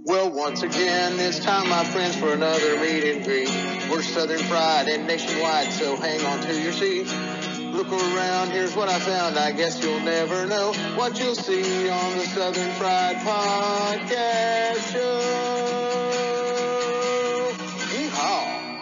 Well, once again, it's time, my friends, for another meet and greet. We're Southern Fried and nationwide, so hang on to your seat. Look around, here's what I found. I guess you'll never know what you'll see on the Southern Fried Podcast Show. Yeehaw!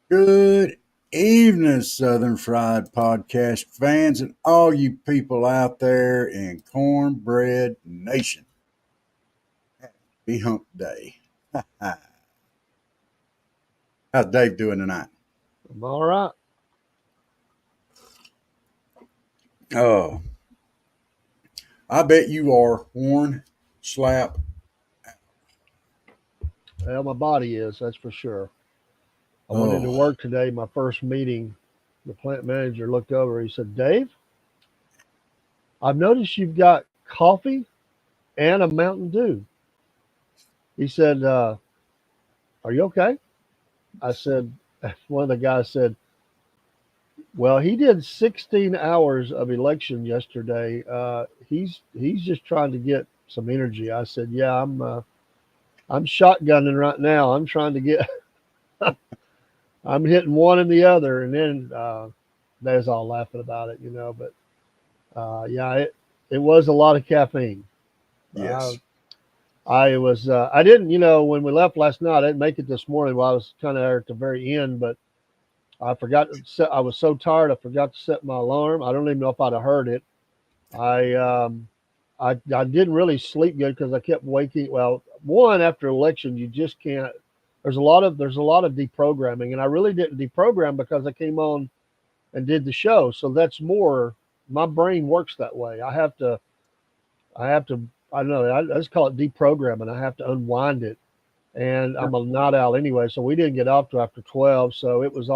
Good evening, Southern Fried Podcast fans, and all you people out there in Cornbread Nation. Happy Hump Day. How's Dave doing tonight? I'm all right. Oh, I bet you are worn, slap. Well, my body is, that's for sure. I went into Oh, work today, my first meeting. The plant manager looked over. He said, Dave, I've noticed you've got coffee and a Mountain Dew. He said, are you okay? I said, one of the guys said, well, he did 16 hours of election yesterday. He's just trying to get some energy. I said, yeah, I'm shotgunning right now. I'm trying to get I'm hitting one and the other, and then they was all laughing about it, But yeah, it was a lot of caffeine. yes. I was I didn't, when we left last night, I didn't make it this morning. Well, I was kind of there at the very end, but I forgot to set. I was so tired, I forgot to set my alarm. I don't even know if I'd have heard it. I I didn't really sleep good because I kept waking. Well, one after election, you just can't. There's a lot of deprogramming, and I really didn't deprogram because I came on and did the show. So that's more. My brain works that way. I have to. I don't know. I just call it deprogramming. I have to unwind it, and I'm a night owl anyway. So we didn't get off till after 12. So it was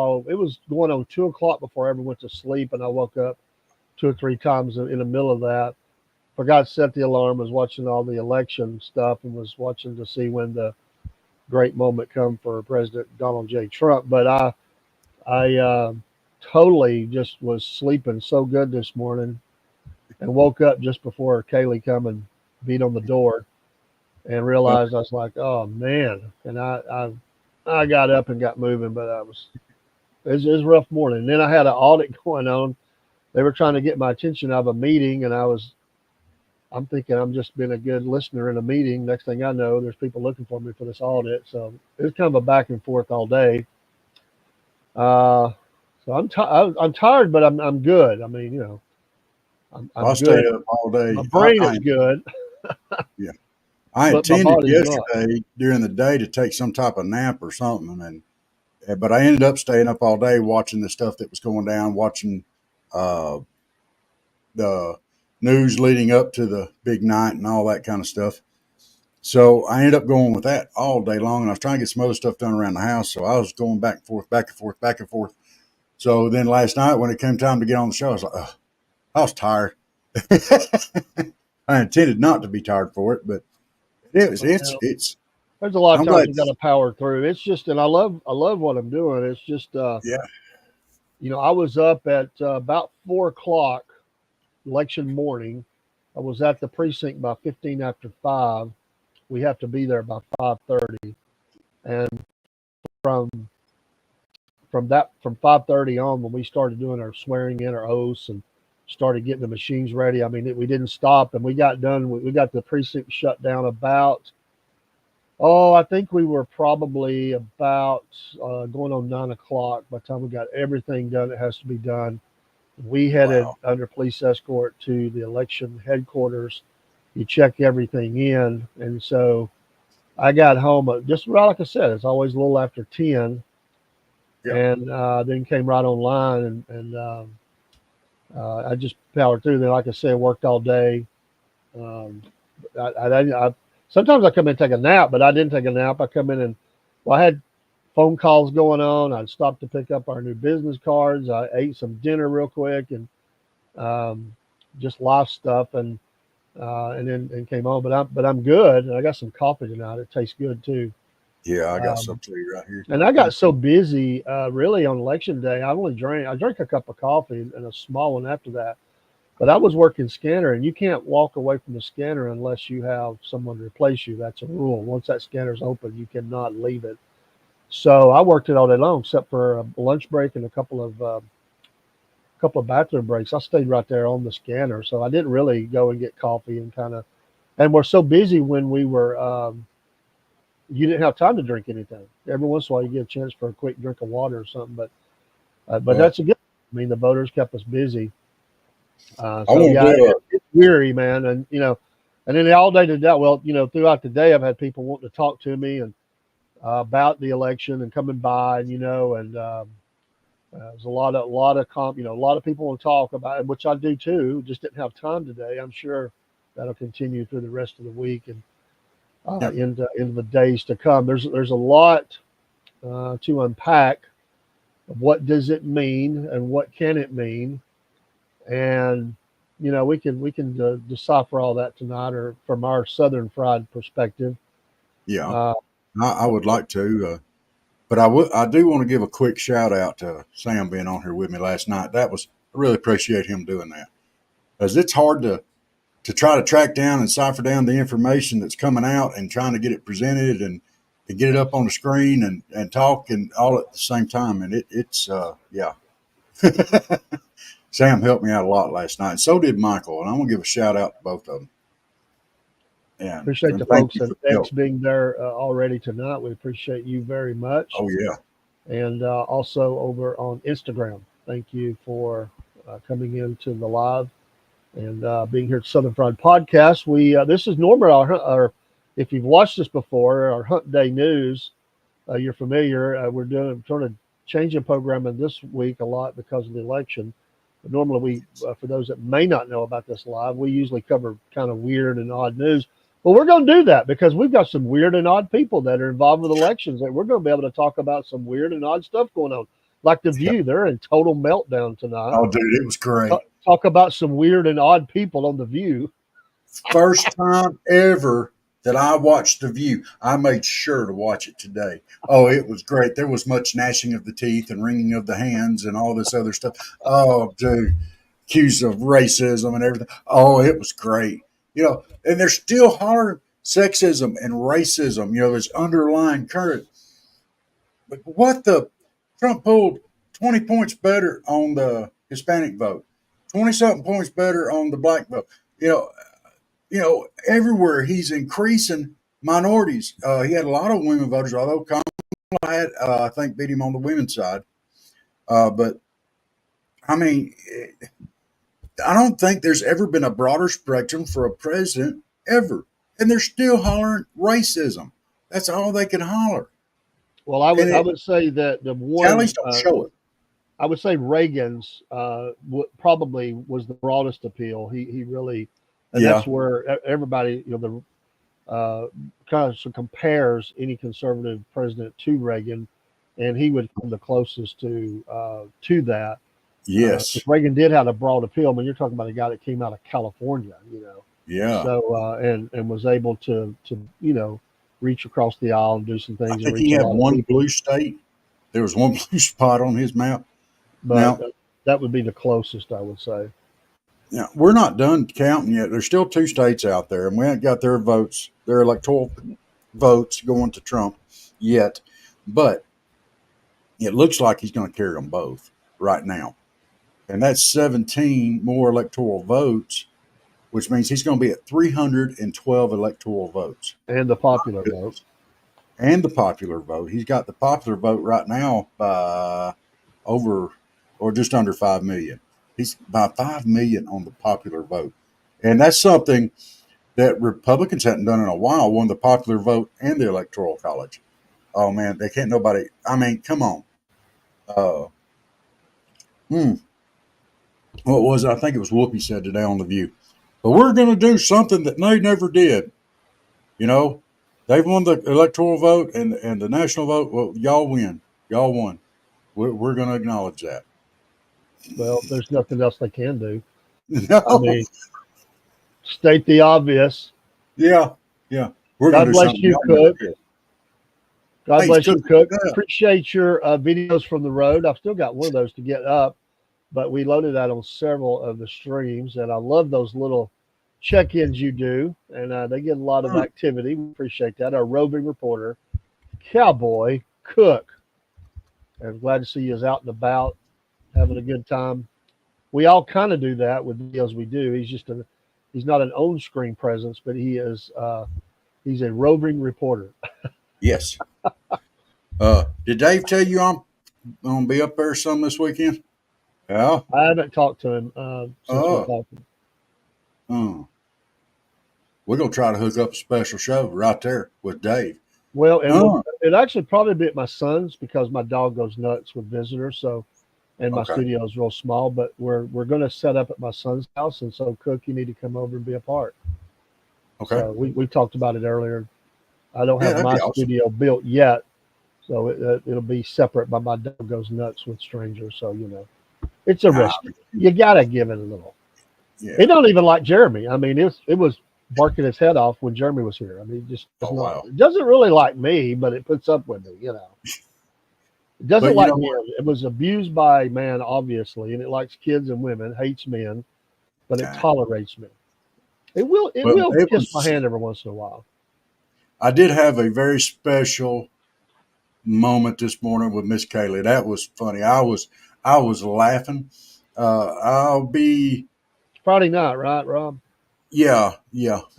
going on 2 o'clock before I ever went to sleep, and I woke up 2 or 3 times in the middle of that. Forgot to set the alarm. Was watching all the election stuff and was watching to see when the great moment come for President Donald J. Trump. But I totally just was sleeping so good this morning and woke up just before Kaylee come and beat on the door and realized I was like, oh man. And I got up and got moving, but it was a rough morning. And then I had an audit going on. They were trying to get my attention out of a meeting, and I'm thinking I'm just being a good listener in a meeting. Next thing I know, there's people looking for me for this audit. So it was kind of a back and forth all day. So I'm tired, but I'm good. I mean, I'm I stayed good. up all day. My brain is good, Yeah. I but my intended body's not. yesterday during the day to take some type of nap or something, but I ended up staying up all day watching the stuff that was going down, watching uh, the news leading up to the big night and all that kind of stuff. So I ended up going with that all day long, and I was trying to get some other stuff done around the house. So I was going back and forth, back and forth, back and forth. So then last night, when it came time to get on the show, I was like, ugh, I was tired. I intended not to be tired for it, but it was. Well, It's. there's a lot of I'm times glad. you got to power through. It's just, and I love what I'm doing. It's just, Yeah. I was up at about 4 o'clock election morning. I was at the precinct by 15 after 5. We have to be there by 5:30, and from from 5:30 on, when we started doing our swearing in, our oaths, and started getting the machines ready. I mean, we didn't stop, and we got done. We got the precinct shut down about. Oh, I think we were probably about going on 9 o'clock by the time we got everything done that has to be done. We headed Wow. under police escort to the election headquarters. You check everything in, and so I got home just right like I said. It's always a little after 10, Yeah. and then came right online, and I just powered through. Then, like I said, worked all day. Um, I sometimes I come in and take a nap, but I didn't take a nap. I come in and well, I had phone calls going on. I'd stop to pick up our new business cards. I ate some dinner real quick and um, just life stuff, and then and came home. But I'm good. And I got some coffee tonight. It tastes good too. Yeah, I got some Um, too right here. and I got so busy, really on election day. I drank a cup of coffee and a small one after that. But I was working scanner, and you can't walk away from the scanner unless you have someone to replace you. That's a rule. Once that scanner's open, you cannot leave it. So I worked it all day long, except for a lunch break and a couple of bathroom breaks. I stayed right there on the scanner, so I didn't really go and get coffee and kind of. And we're so busy when we were. You didn't have time to drink anything. Every once in a while, you get a chance for a quick drink of water or something. But Well, that's a good. I mean, the voters kept us busy. I So want to yeah, do it's weary, man, and then all day today. Well, throughout the day, I've had people wanting to talk to me and about the election and coming by, there's a lot of people want to talk about it, which I do too. Just didn't have time today. I'm sure that'll continue through the rest of the week and yeah, into the days to come. There's a lot to unpack. Of what does it mean and what can it mean? And we can decipher all that tonight, or from our Southern Fried perspective. yeah. Uh, I would like to, but I do want to give a quick shout out to Sam being on here with me last night. I really appreciate him doing that, because it's hard to try to track down and cipher down the information that's coming out and trying to get it presented and get it up on the screen and talk and all at the same time. And it's yeah. Sam helped me out a lot last night. And so did Michael. And I'm gonna give a shout out to both of them. Appreciate the And thank folks you at for the X help. being there already tonight. We appreciate you very much. Oh yeah. And also over on Instagram, thank you for coming into the live and being here at Southern Fried Podcast. This is normally our, if you've watched this before, our Hunt Day News. You're familiar. We're doing sort of changing programming this week a lot because of the election. But normally, for those that may not know about this live, we usually cover kind of weird and odd news. Well, we're going to do that because we've got some weird and odd people that are involved with elections, and we're going to be able to talk about some weird and odd stuff going on. Like the Yeah. View, they're in total meltdown tonight. Oh dude, it was great. Talk about some weird and odd people on the View. First time ever that I watched The View. I made sure to watch it today. Oh, it was great. There was much gnashing of the teeth and wringing of the hands and all this other stuff. Oh, dude, accused of racism and everything. Oh, it was great. And they're still hollering sexism and racism. There's underlying current. But what the Trump pulled 20 points better on the Hispanic vote, 20 something points better on the black vote. You know, everywhere he's increasing minorities. He had a lot of women voters, although Kamala had, I think, beat him on the women's side. But I mean, I don't think there's ever been a broader spectrum for a president ever, and they're still hollering racism. That's all they can holler, Well, I and would I would say that the one tallies don't show it. I would say Reagan's probably was the broadest appeal. He really, and Yeah, that's where everybody the kind of compares any conservative president to Reagan, and he would come the closest to that. yes, Because Reagan did have a broad appeal. I mean, you're talking about a guy that came out of California, yeah. so and was able to reach across the aisle and do some I things and think he reach a had lot of one people. blue state. There was one blue spot on his map. But Now, that would be the closest, I would say. Now, we're not done counting yet. There's still two states out there, and we haven't got their votes, their electoral votes going to Trump yet. But it looks like he's going to carry them both right now. And that's 17 more electoral votes, which means he's going to be at 312 electoral votes. And the popular vote. And the popular vote. He's got the popular vote right now by over or just under 5 million. He's by 5 million on the popular vote. And that's something that Republicans hadn't done in a while, won the popular vote and the electoral college. Oh man, they can't nobody. I mean, come on. Uh, hmm, what was it? I think it was Whoopi said today on the View. But we're going to do something that they never did. You know, They've won the electoral vote and the national vote. Well, y'all win. Y'all won. We're going to acknowledge that. Well, there's nothing else they can do. I No. mean, state the obvious. Yeah. Yeah. We're going God to do bless something you, y'all never Cook. did. God Hey, it's bless you, cooking Cook. up. Appreciate your videos from the road. I've still got one of those to get up, but we loaded that on several of the streams, and I love those little check-ins you do, and they get a lot of activity. We appreciate that. Our roving reporter, Cowboy Cook, and glad to see you out and about, having a good time. We all kind of do that with videos we do. He's not an on-screen presence, but he's a roving reporter. Yes. Did Dave tell you I'm going to be up there some this weekend? Yeah. I haven't talked to him since we Oh. talked. We're going to try to hook up a special show right there with Dave. Well, and it actually probably be at my son's because my dog goes nuts with visitors. So, and my studio is real small, but we're going to set up at my son's house. And so, Cook, you need to come over and be a part. Okay. So we talked about it earlier. I don't have that'd my be awesome. studio built yet, so it'll be separate. But my dog goes nuts with strangers, so it's a risk. You gotta give it a little. Yeah. It don't even like Jeremy. I mean, it was barking its head off when Jeremy was here. I mean, it just it doesn't really like me, but it puts up with me. It doesn't like me. It was abused by man, obviously, and it likes kids and women, hates men, but it tolerates me. It will kiss my hand every once in a while. I did have a very special moment this morning with Miss Kaylee. That was funny. I was laughing. I'll be Friday night, right, Rob? Yeah.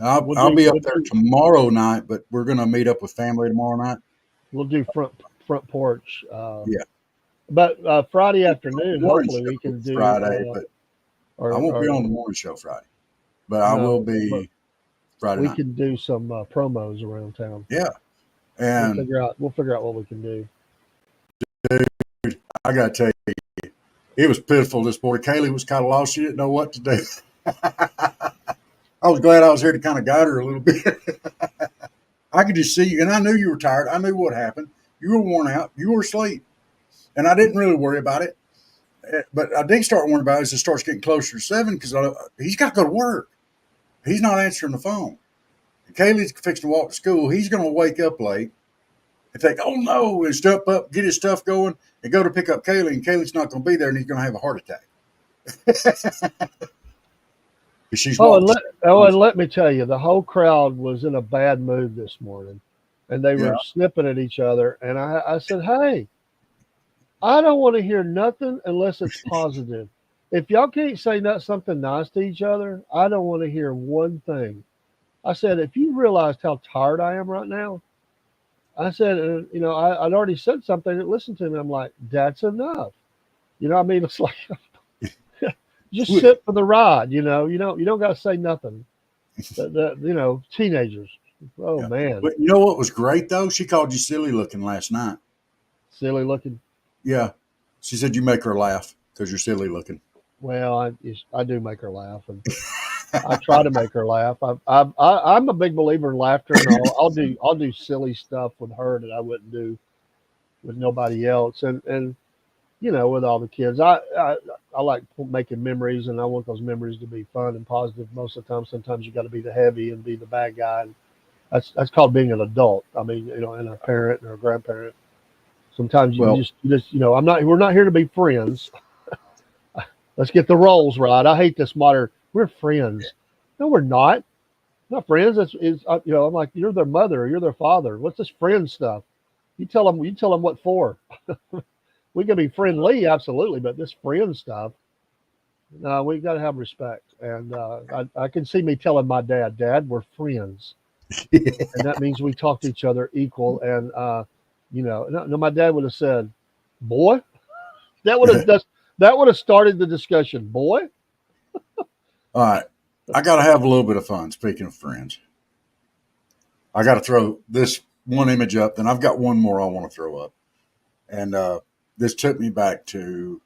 I'll be up there tomorrow night, but we're going to meet up with family tomorrow night. We'll do front porch. Yeah. But Friday afternoon, hopefully we can do Friday. But I won't be on the morning show Friday, but I will be Friday night. We can do some promos around town. Yeah, and we'll figure out what we can do. Dude, I got to tell you, it was pitiful this morning. Kaylee was kind of lost. She didn't know what to do. I was glad I was here to kind of guide her a little bit. I could just see you, and I knew you were tired. I knew what happened. You were worn out. You were asleep. And I didn't really worry about it. But I did start worrying about it as it starts getting closer to 7 because he's got to go to work. He's not answering the phone. And Kaylee's fixing to walk to school. He's going to wake up late and think, oh, no, and step up, get his stuff going, and go to pick up Kaylee. And Kaylee's not going to be there, and he's going to have a heart attack. And let me tell you, the whole crowd was in a bad mood this morning, and they were snipping at each other. And I said, hey, I don't want to hear nothing unless it's positive. If y'all can't say something nice to each other, I don't want to hear one thing. I said, if you realized how tired I am right now, I said, I'd already said something. Listen to me. I'm like, that's enough. I mean, it's like, just sit for the ride. You don't got to say nothing. Teenagers. Oh man. But you know what was great though? She called you silly looking last night. Silly looking. Yeah, she said you make her laugh because you're silly looking. Well, I do make her laugh, and I try to make her laugh. I'm a big believer in laughter, and I'll do silly stuff with her that I wouldn't do with nobody else, and with all the kids. I like making memories, and I want those memories to be fun and positive most of the time. Sometimes you got to be the heavy and be the bad guy. And that's called being an adult. I mean, and a parent or a grandparent. Sometimes you just we're not here to be friends. Let's get the roles right. I hate this modern. We're friends. No, we're not. Not friends. I'm like, you're their mother, or you're their father. What's this friend stuff? You tell them what for. We can be friendly, absolutely, but this friend stuff, no, we've got to have respect. And I can see me telling my Dad, we're friends, and that means we talk to each other equal. And no, my dad would have said, "Boy," that would have started the discussion. Boy. All right, I got to have a little bit of fun. Speaking of friends, I got to throw this one image up, then I've got one more I want to throw up, and this took me back to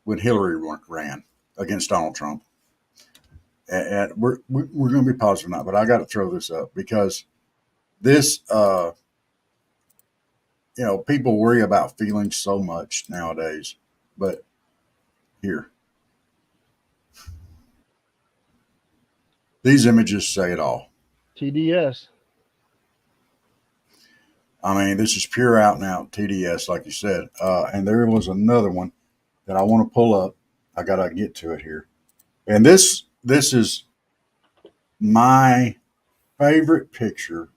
when Hillary ran against Donald Trump. And we're going to be positive now, but I got to throw this up because this, people worry about feelings so much nowadays, but here, these images say it all. TDS. I mean, this is pure out and out TDS, like you said. And there was another one that I want to pull up. I got to get to it here. And this is my favorite picture.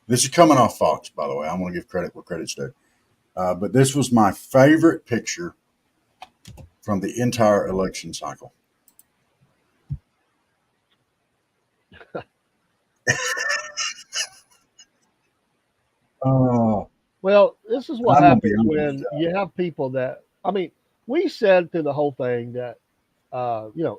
This is coming off Fox, by the way. I'm going to give credit where credit's due. But this was my favorite picture from the entire election cycle. Oh, Well, this is what I'm gonna be happens honest. when you have people that, I mean, we said through the whole thing that,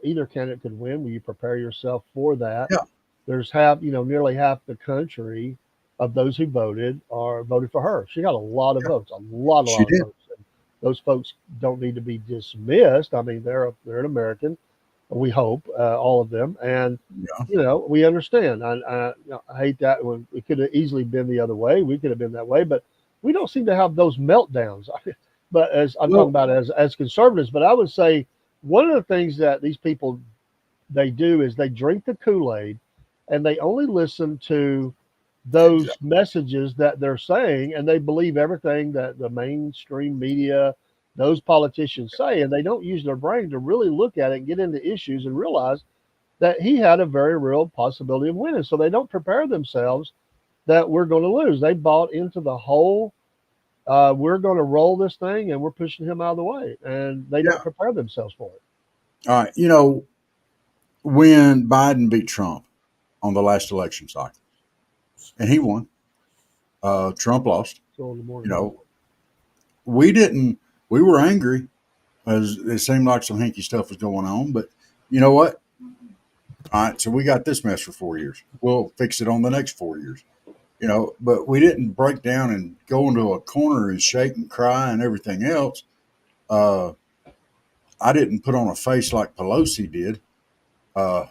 either candidate could win. Will you prepare yourself for that? Yeah, There's nearly half the country of those who voted are voted for her. She got a lot of yeah, votes, a she lot of did. votes. And those folks don't need to be dismissed. I mean, they're an American. We hope all of them, and Yeah, we understand. I hate that when it could have easily been the other way. We could have been that way, but we don't seem to have those meltdowns. But as I'm talking well, about as conservatives, but I would say one of the things that these people they do is they drink the Kool-Aid and they only listen to those exactly. messages that they're saying and they believe everything that the mainstream media, those politicians say, and they don't use their brain to really look at it and get into issues and realize that he had a very real possibility of winning. So they don't prepare themselves that we're going to lose. They bought into the whole we're going to roll this thing and we're pushing him out of the way, and they don't Yeah. prepare themselves for it. All right. When Biden beat Trump on the last election cycle, and he won, Trump lost. So in the You morning, know, we didn't. We were angry as it seemed like some hinky stuff was going on. But you know what? All right, so we got this mess for 4 years. We'll fix it on the next 4 years. But we didn't break down and go into a corner and shake and cry and everything else. Uh, I didn't put on a face like Pelosi did. Uh,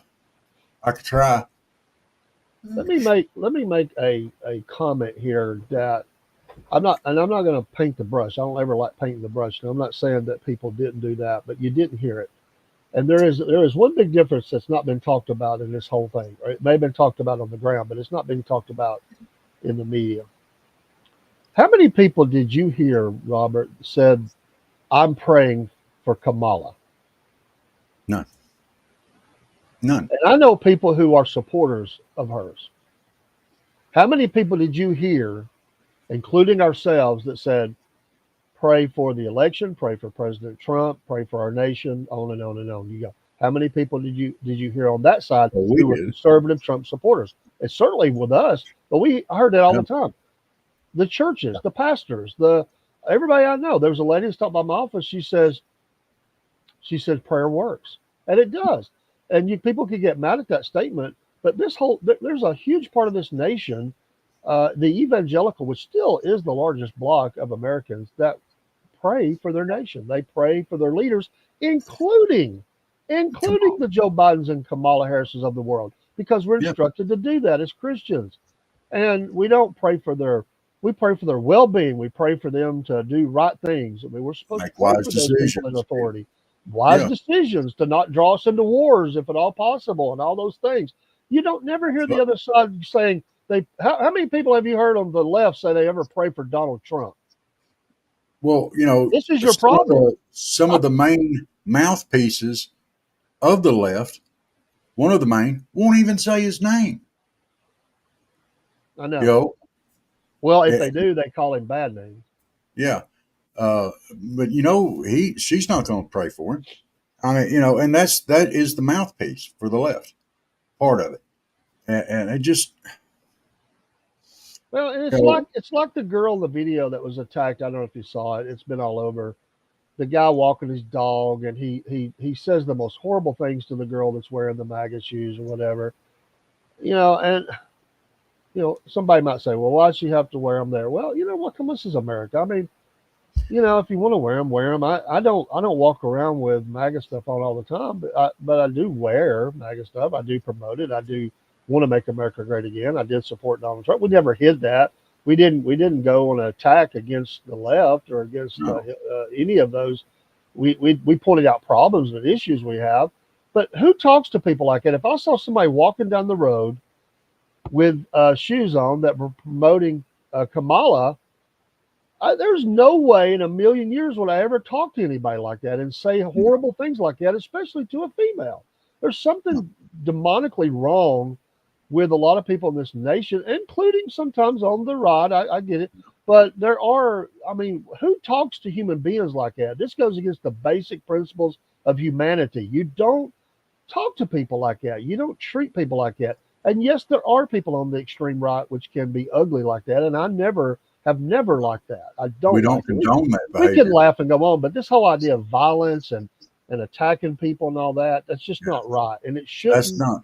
I could try. let me make a comment here that I'm not going to paint the brush. I don't ever like painting the brush. And I'm not saying that people didn't do that, but you didn't hear it. And there is one big difference that's not been talked about in this whole thing. Or it may have been talked about on the ground, but it's not been talked about in the media. How many people did you hear, Robert, said, I'm praying for Kamala? None. None. And I know people who are supporters of hers. How many people did you hear, including ourselves, that said, pray for the election, pray for President Trump, pray for our nation, on and on and on you go. How many people did you hear on that side Well, we who were did. conservative Trump supporters? It's certainly with us, but we heard that all Yeah. the time. The churches, the pastors, the everybody I know. There was a lady who stopped by my office. She says prayer works, and it does. And people could get mad at that statement, but there's a huge part of this nation, the evangelical, which still is the largest block of Americans, that pray for their nation. They pray for their leaders, including Come including on. the Joe Bidens and Kamala Harrises of the world, because we're Yeah. instructed to do that as Christians. And we don't pray for their we pray for their well-being. We pray for them to do right things. I mean, we're supposed to Make pray wise for those people in decisions. authority, wise Yeah. decisions to not draw us into wars if at all possible, and all those things. You don't never hear the So, other side saying they. How many people have you heard on the left say they ever pray for Donald Trump? well, This is your problem. some of the main mouthpieces of the left, one of the main, won't even say his name. I You know. know, Well, if Eh, they do, they call him bad names. yeah. But she's not going to pray for him. I mean, and that is the mouthpiece for the left, part of it, and it just, Well, and you know, it's like the girl in the video that was attacked. I don't know if you saw it. It's been all over. The guy walking his dog, and he says the most horrible things to the girl that's wearing the MAGA shoes or whatever. And somebody might say, well, why does she have to wear them there? Well, you know what? Come on, this is America. I mean, if you want to wear them, wear them. I don't walk around with MAGA stuff on all the time, but I do wear MAGA stuff. I do promote it. I do want to make America great again. I did support Donald Trump. We never hid that. We didn't go on an attack against the left or against No. any of those. We pointed out problems and issues we have. But who talks to people like that? If I saw somebody walking down the road with shoes on that were promoting Kamala, there's no way in a million years would I ever talk to anybody like that and say horrible things like that, especially to a female. There's something demonically wrong with a lot of people in this nation, including sometimes on the right. I get it. But who talks to human beings like that? This goes against the basic principles of humanity. You don't talk to people like that. You don't treat people like that. And yes, there are people on the extreme right which can be ugly like that. And I have never liked that. I don't. We don't like it. condone that We behavior. can laugh and go on, but this whole idea of violence and attacking people and all that's just not right. And it shouldn't That's not.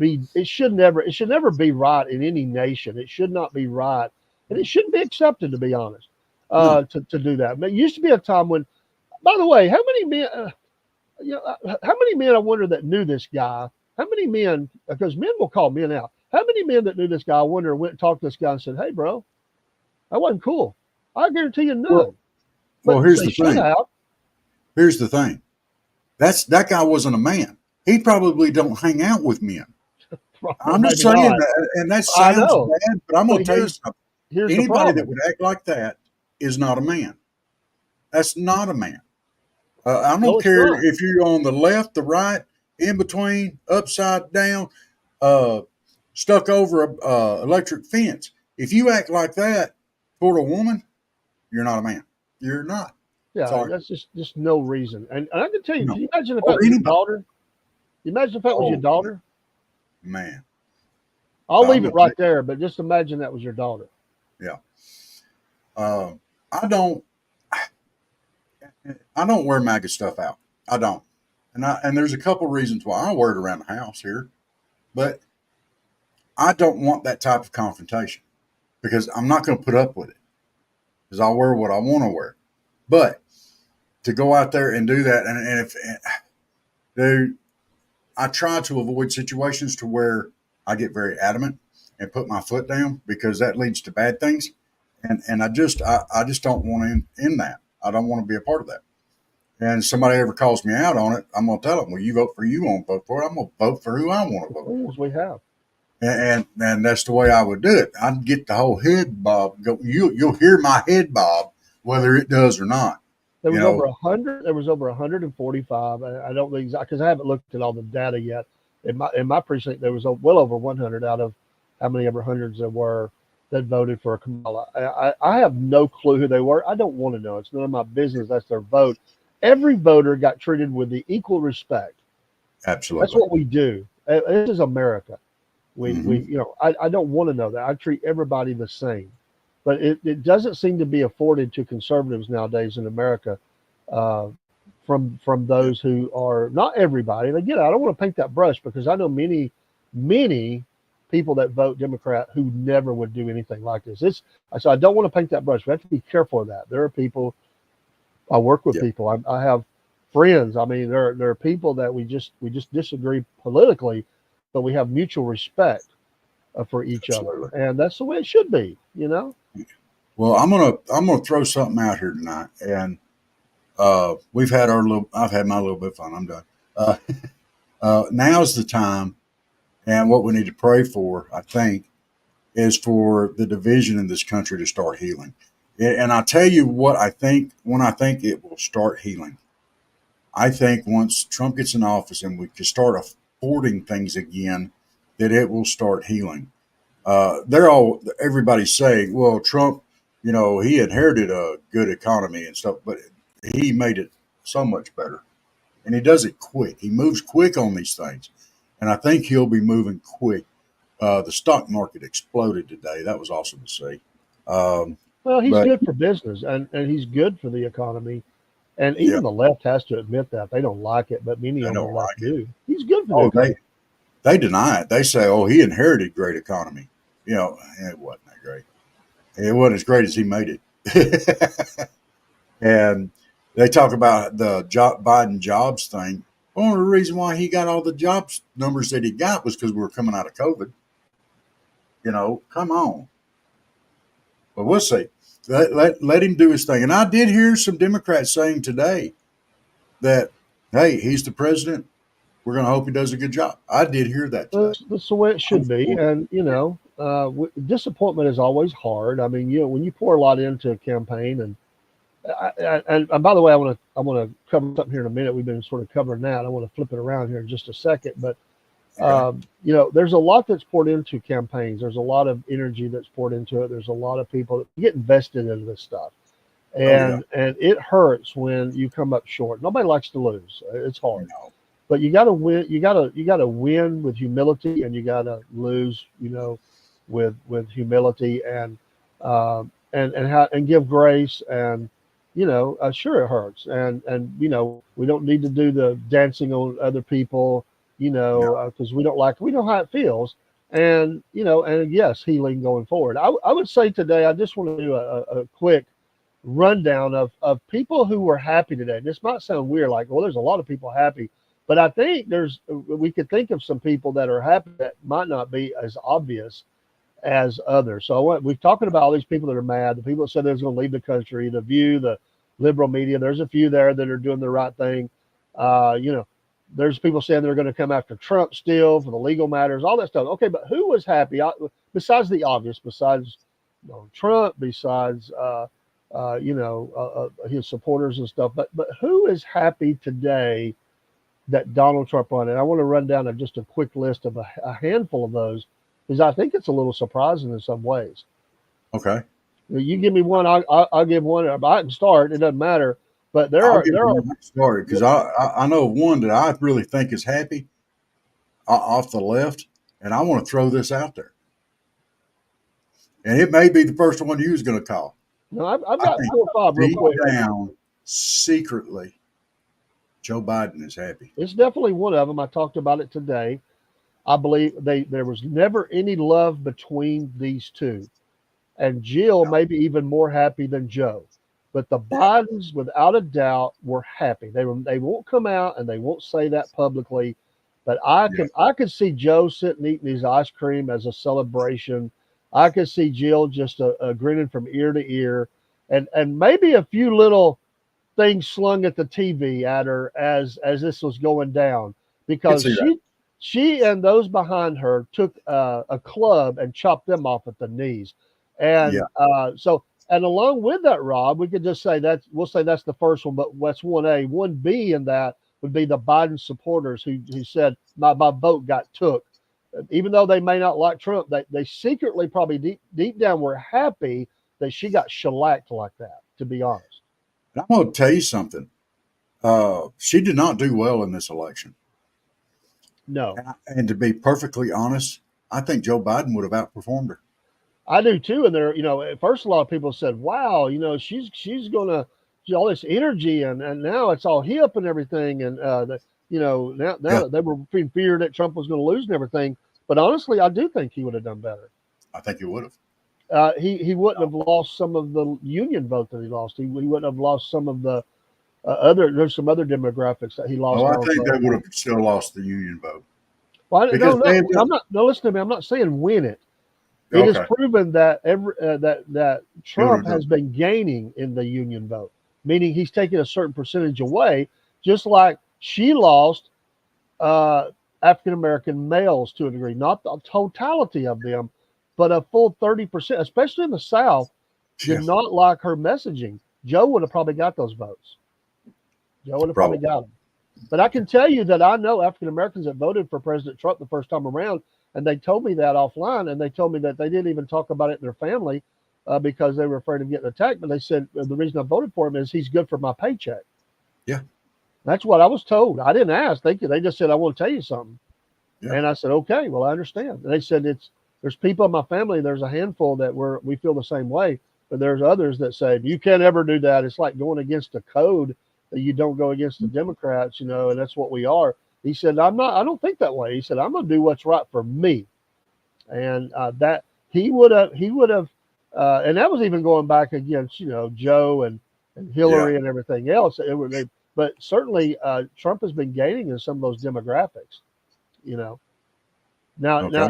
it should never be right in any nation. It should not be right. And it shouldn't be accepted, to be honest, No. to do that. But it used to be a time when, by the way, how many men, how many men I wonder that knew this guy? How many men, because men will call men out, how many men that knew this guy, I wonder, went and talked to this guy and said, hey, bro, that wasn't cool. I guarantee you none. Well, here's the should thing. have. Here's the thing. That guy wasn't a man. He probably don't hang out with men. I'm just Maybe saying not. that, and that I sounds know. bad, but I'm going to But tell you something. Here's the Anybody that problem. would act like that is not a man. That's not a man. I No, don't it's care not. if you're on the left, the right, in between, upside down, stuck over a electric fence. If you act like that toward a woman, you're not a man. You're not. Yeah, Sorry. that's just no reason. And I can tell you, No. can you imagine if Or that was your anybody. daughter? You imagine if that was your Oh, daughter? man. I'll I'm leave gonna it right there, but just imagine that was your daughter. Yeah. I don't wear MAGA stuff out. I don't. And there's a couple reasons why I wear it around the house here, but I don't want that type of confrontation because I'm not going to put up with it because I'll wear what I want to wear. But to go out there and do that, dude, I try to avoid situations to where I get very adamant and put my foot down because that leads to bad things. And I just don't want to in that. I don't want to be a part of that. And if somebody ever calls me out on it, I'm going to tell them, well, you vote for you, won't vote for it. I'm going to vote for who I want to vote for. As we have. And that's the way I would do it. I'd get the whole head bob. You'll hear my head bob, whether it does or not. There was over 100. There was over 145. I don't think exactly because I haven't looked at all the data yet. In my precinct, there was well over 100 out of how many ever hundreds there were that voted for Kamala. I have no clue who they were. I don't want to know. It's none of my business. That's their vote. Every voter got treated with the equal respect. Absolutely. That's what we do. This is America. We I don't want to know that. I treat everybody the same. But it doesn't seem to be afforded to conservatives nowadays in America from those who are not everybody. And again, I don't want to paint that brush because I know many people that vote Democrat who never would do anything like this. So I don't want to paint that brush. We have to be careful of that. There are people. I work with people. I have friends. I mean, there are people that we just disagree politically, but we have mutual respect for each other, and that's the way it should be. You know. Well, I'm gonna throw something out here tonight, and I've had my little bit of fun. I'm done. Now's the time, and what we need to pray for, I think, is for the division in this country to start healing. And I'll tell you what I think when I think it will start healing. I think once Trump gets in office and we can start affording things again, that it will start healing. Everybody's saying, well, Trump, he inherited a good economy and stuff, but he made it so much better. And he does it quick. He moves quick on these things. And I think he'll be moving quick. The stock market exploded today. That was awesome to see. Well, he's good for business and he's good for the economy. And even the left has to admit that. They don't like it, but many on the left do. He's good for the economy. They deny it. They say, oh, he inherited great economy. It wasn't that great. It wasn't as great as he made it. And they talk about the Biden jobs thing. Only reason why he got all the jobs numbers that he got was because we were coming out of COVID. Come on. But we'll see. Let him do his thing. And I did hear some Democrats saying today that, hey, he's the president. We're going to hope he does a good job. I did hear that today. That's the way it should be. And, disappointment is always hard. I mean, when you pour a lot into a campaign, and by the way, I want to cover something here in a minute. We've been sort of covering that. I want to flip it around here in just a second. But, there's a lot that's poured into campaigns. There's a lot of energy that's poured into it. There's a lot of people that get invested into this stuff. And it hurts when you come up short. Nobody likes to lose. It's hard. No. But you got to win. You got to win with humility, and you got to lose, with humility and give grace. And sure, it hurts, and we don't need to do the dancing on other people, because we know how it feels, and yes, healing going forward. I would say today, I just want to do a quick rundown of people who were happy today. This might sound weird, like, well, there's a lot of people happy. But I think we could think of some people that are happy that might not be as obvious as others. So we're talking about all these people that are mad, the people that said they was going to leave the country, the View, the liberal media. There's a few there that are doing the right thing. There's people saying they're going to come after Trump still for the legal matters, all that stuff. Okay, but who was happy besides the obvious, besides Trump, besides his supporters and stuff? But who is happy today that Donald Trump won? And I want to run down just a quick list of a handful of those, because I think it's a little surprising in some ways. Okay. You give me one, I'll give one. I can start. It doesn't matter. But there are story, because I know one that I really think is happy off the left, and I want to throw this out there. And it may be the first one you was going to call. No, I've got 4 or 5 real quick. Down secretly, Joe Biden is happy. It's definitely one of them. I talked about it today. I believe there was never any love between these two. And Jill may be even more happy than Joe. But the Bidens, without a doubt, were happy. They won't come out and they won't say that publicly. But I could see Joe sitting eating his ice cream as a celebration. I could see Jill just grinning from ear to ear, and maybe a few little things slung at the TV at her as this was going down, because she and those behind her took a club and chopped them off at the knees. And and along with that, Rob, we could just say we'll say that's the first one, but that's 1A. 1B in that would be the Biden supporters who said my vote got took. Even though they may not like Trump, they secretly probably deep down were happy that she got shellacked like that, to be honest. And I'm going to tell you something. She did not do well in this election. No. And to be perfectly honest, I think Joe Biden would have outperformed her. I do too. And at first a lot of people said, wow, she's going to all this energy and now it's all hip and everything. And, now they were being feared that Trump was going to lose and everything. But honestly, I do think he would have done better. I think he would have. He wouldn't have lost some of the union vote that he lost. He wouldn't have lost some of the there's some other demographics that he lost. Oh, I think they would have still lost the union vote. Well, I'm not. No, listen to me. I'm not saying win it. It is proven that that Trump has been gaining in the union vote, meaning he's taking a certain percentage away, just like she lost African American males to a degree, not the totality of them, but a full 30%, especially in the South, did not like her messaging. Joe would have probably got those votes. Joe would have probably got them. But I can tell you that I know African Americans that voted for President Trump the first time around, and they told me that offline, and they told me that they didn't even talk about it in their family because they were afraid of getting attacked. But they said the reason I voted for him is he's good for my paycheck. Yeah. That's what I was told. I didn't ask. They just said, I want to tell you something. Yeah. And I said, okay, well, I understand. And they said there's people in my family, there's a handful that we feel the same way, but there's others that say, you can't ever do that. It's like going against a code that you don't go against the Democrats, and that's what we are. He said, I don't think that way. He said, I'm going to do what's right for me. And that he would have, and that was even going back against, Joe and Hillary and everything else. but certainly Trump has been gaining in some of those demographics. You know, now Okay.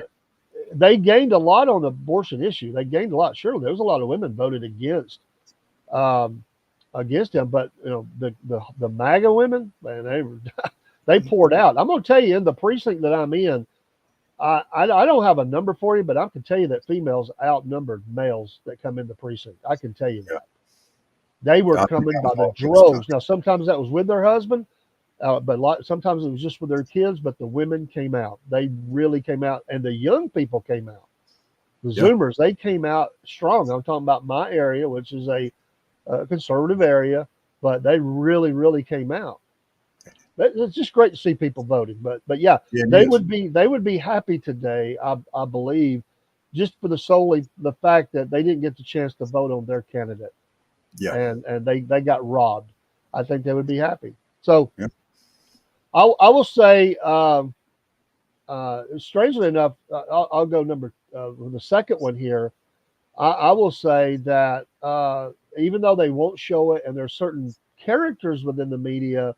they gained a lot on the abortion issue. They gained a lot. Surely there was a lot of women voted um, against him, but the MAGA women, man, they poured out. I'm going to tell you, in the precinct that I'm in, I don't have a number for you, but I can tell you that females outnumbered males that come in the precinct. I can tell you Yeah. that. They were I think coming I'm by the all for this droves. country. Now, sometimes that was with their husband, but sometimes it was just with their kids. But the women came out. They really came out, and the young people came out. The Yeah. Zoomers, they came out strong. I'm talking about my area, which is a conservative area, but they really, really came out. It's just great to see people voting. But yeah, Yeah, it they is. would be happy today. I believe, just for the fact that they didn't get the chance to vote on their candidate, Yeah. and they got robbed. I think they would be happy. So Yeah. I will say, strangely enough, I'll go the second one here. I will say that even though they won't show it, and there's certain characters within the media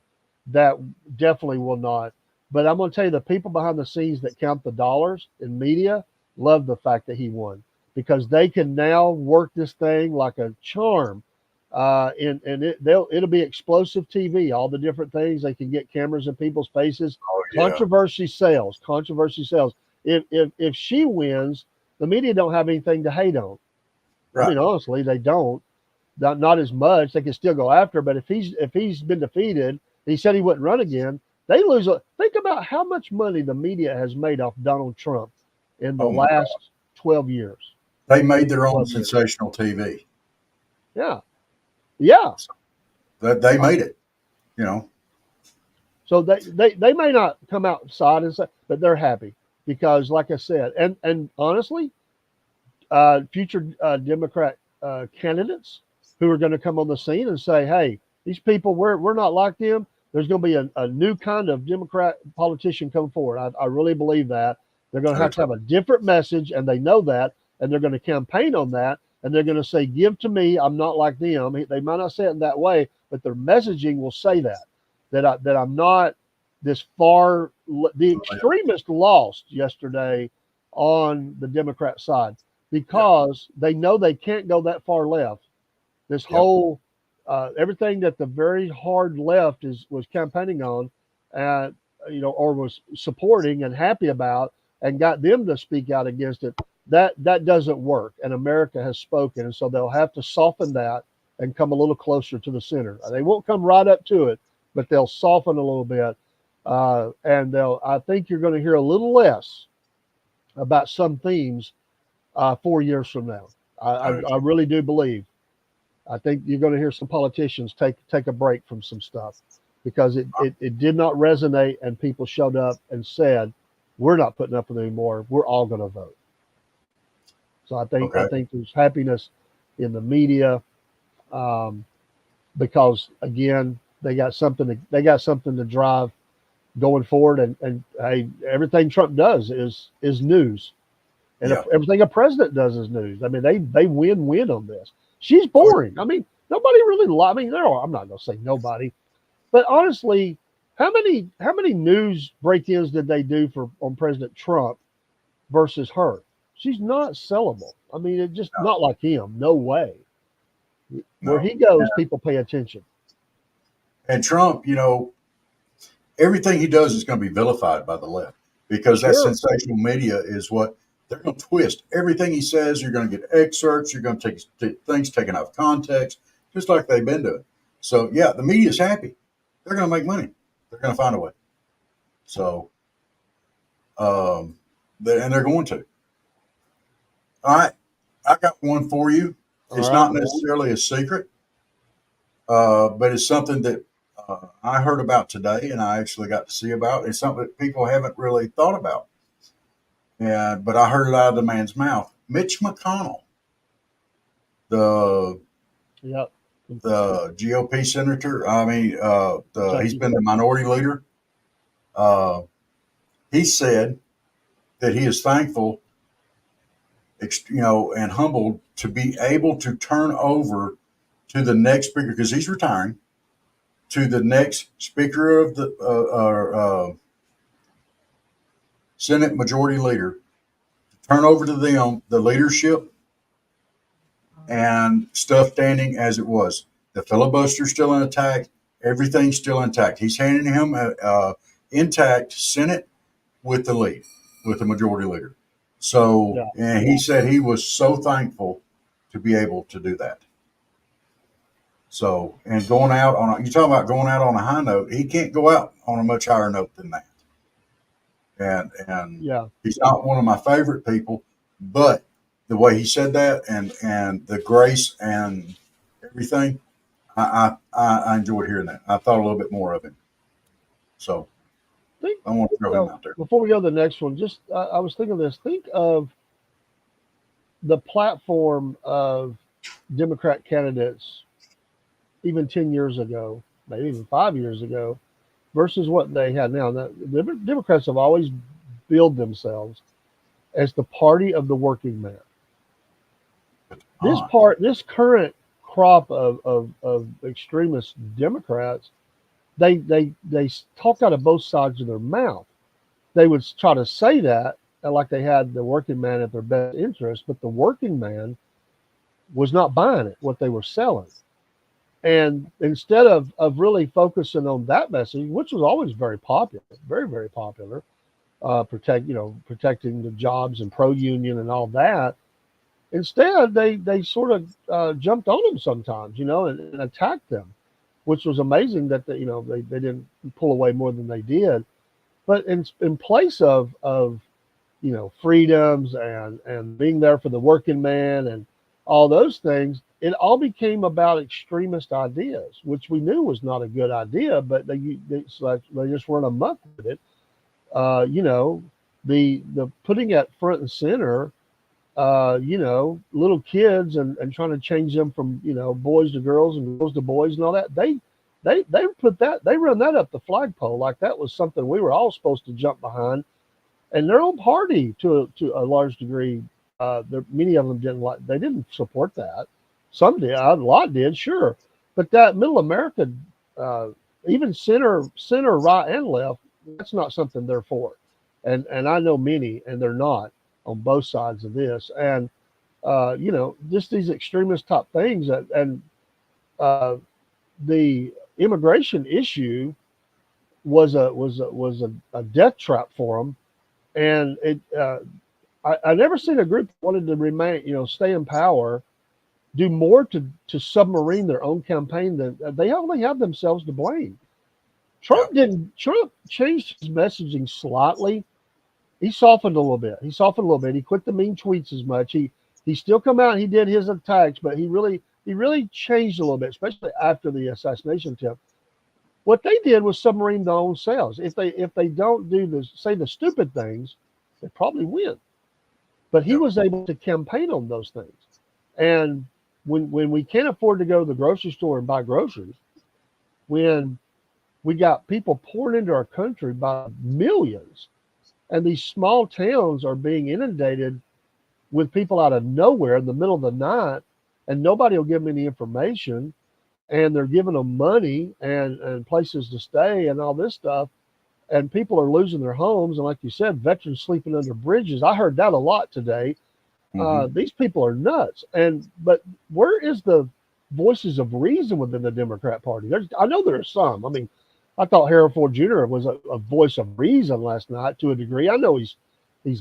that definitely will not. But I'm going to tell you, the people behind the scenes that count the dollars in media love the fact that he won, because they can now work this thing like a charm. It'll be explosive TV, all the different things. They can get cameras in people's faces. Oh, yeah. Controversy sells. Controversy sells. If she wins, the media don't have anything to hate on. I Right. mean, honestly, they don't. Not as much. They can still go after. But if he's been defeated, he said he wouldn't run again. They lose. Think about how much money the media has made off Donald Trump in the Oh, my God. last 12 years. They made their own 12 years. sensational TV. Yeah, yeah. That they made it, you know. So they may not come outside and say, but they're happy because, like I said, and honestly, future Democrat candidates who are going to come on the scene and say, "Hey, these people, we're not like them." There's going to be a new kind of Democrat politician come forward. I really believe that they're going So to have a different message, and they know that, and they're going to campaign on that, and they're going to say, "Give to me. I'm not like them." They might not say it in that way, but their messaging will say that I'm not this far. The extremists lost yesterday on the Democrat side yeah. because they know they can't go that far left. This Yep. whole everything that the very hard left was campaigning on, and or was supporting and happy about, and got them to speak out against it. That doesn't work, and America has spoken, and so they'll have to soften that and come a little closer to the center. They won't come right up to it, but they'll soften a little bit, and they'll. I think you're going to hear a little less about some themes 4 years from now. I really do believe. I think you're going to hear some politicians take a break from some stuff because it did not resonate, and people showed up and said, "We're not putting up with it anymore. We're all going to vote." So I Okay. think there's happiness in the media because again they got something to drive going forward, and hey, everything Trump does is news. And if Yeah. everything a president does is news. I mean, they win on this. She's Oh, boring. I mean, nobody really. I mean, I'm not going to say nobody, but honestly, how many news break-ins did they do on President Trump versus her? She's not sellable. I mean, it's just not like him. No way. Where no. he goes, people pay attention. And Trump, everything he does is going to be vilified by the left because that Sure. sensational media is what they're going to twist everything he says. You're going to get excerpts. You're going to take things taken out of context, just like they've been doing. So yeah, the media's happy. They're going to make money. They're going to find a way. So, and they're going to. All right, I got one for you. All It's right. not necessarily a secret, but it's something that I heard about today, and I actually got to see about. It's something that people haven't really thought about, but I heard it out of the man's mouth. Mitch McConnell, the Yep. the GOP senator. I mean, he's Kentucky. been the minority leader. Uh, he said that he is thankful, and humbled to be able to turn over to the next speaker because he's retiring. to the next Speaker of the Senate Majority Leader, to turn over to them the leadership and stuff standing as it was. The filibuster's still intact. Everything's still intact. He's handing him a intact Senate with the lead, with the majority leader. So, Yeah. and he said he was so thankful to be able to do that. So, and going out on, you talking about going out on a high note, he can't go out on a much higher note than that. And Yeah. he's not one of my favorite people, but the way he said that and the grace and everything, I enjoyed hearing that. I thought a little bit more of him. So I want to throw him out there. Before we go to the next one, just I was thinking of this. Think of the platform of Democrat candidates even 10 years ago, maybe even 5 years ago, versus what they have now. The Democrats have always billed themselves as the party of the working man. This current crop of extremist Democrats, they talk out of both sides of their mouth. They would try to say that like they had the working man at their best interest, but the working man was not buying it, what they were selling. And instead of really focusing on that message, which was always very popular, very, very popular, protecting the jobs and pro-union and all that, instead they sort of jumped on them sometimes, and attacked them, which was amazing that they didn't pull away more than they did. But in place of freedoms and being there for the working man and all those things, it all became about extremist ideas, which we knew was not a good idea, but they just weren't amok with it. The putting at front and center, little kids and trying to change them from boys to girls and girls to boys and all that. They run that up the flagpole like that was something we were all supposed to jump behind. And their own party, to a large degree, many of them didn't support that. Some did, a lot did, sure, but that middle America, even center, right, and left, that's not something they're for. And I know many, and they're not on both sides of this. And just these extremist type things, and the immigration issue was a death trap for them. And I never seen a group that wanted to remain, stay in power, do more to submarine their own campaign than they only have themselves to blame. Trump changed his messaging slightly. He softened a little bit. He quit the mean tweets as much. He still come out and he did his attacks, but he really changed a little bit, especially after the assassination attempt. What they did was submarine their own selves. If they don't say the stupid things, they probably win. But he was able to campaign on those things. And when we can't afford to go to the grocery store and buy groceries, when we got people pouring into our country by millions, and these small towns are being inundated with people out of nowhere in the middle of the night, and nobody will give them any information, and they're giving them money and places to stay and all this stuff, and people are losing their homes. And like you said, veterans sleeping under bridges. I heard that a lot today. Mm-hmm. These people are nuts. But where is the voices of reason within the Democrat Party? I know there are some. I mean, I thought Harold Ford Jr. was a voice of reason last night to a degree. I know he's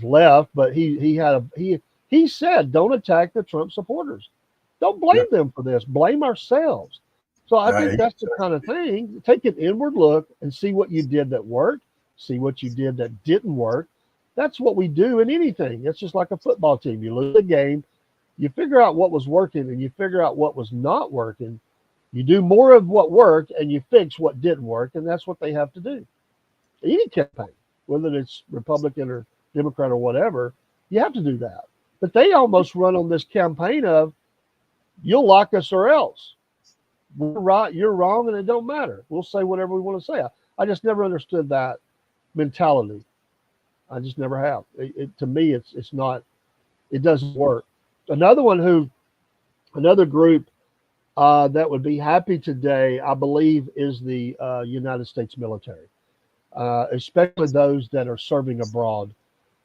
left, but he said, don't attack the Trump supporters. Don't blame them for this. Blame ourselves. So I think that's the kind of thing. Take an inward look and see what you did that worked, see what you did that didn't work. That's what we do in anything. It's just like a football team. You lose a game, you figure out what was working and you figure out what was not working. You do more of what worked and you fix what didn't work, and that's what they have to do. Any campaign, whether it's Republican or Democrat or whatever, you have to do that. But they almost run on this campaign of, you'll like us or else. We're right, you're wrong, and it don't matter. We'll say whatever we want to say. I just never understood that mentality. I just never have. To me, it's not. It doesn't work. Another group that would be happy today, I believe, is the United States military, especially those that are serving abroad,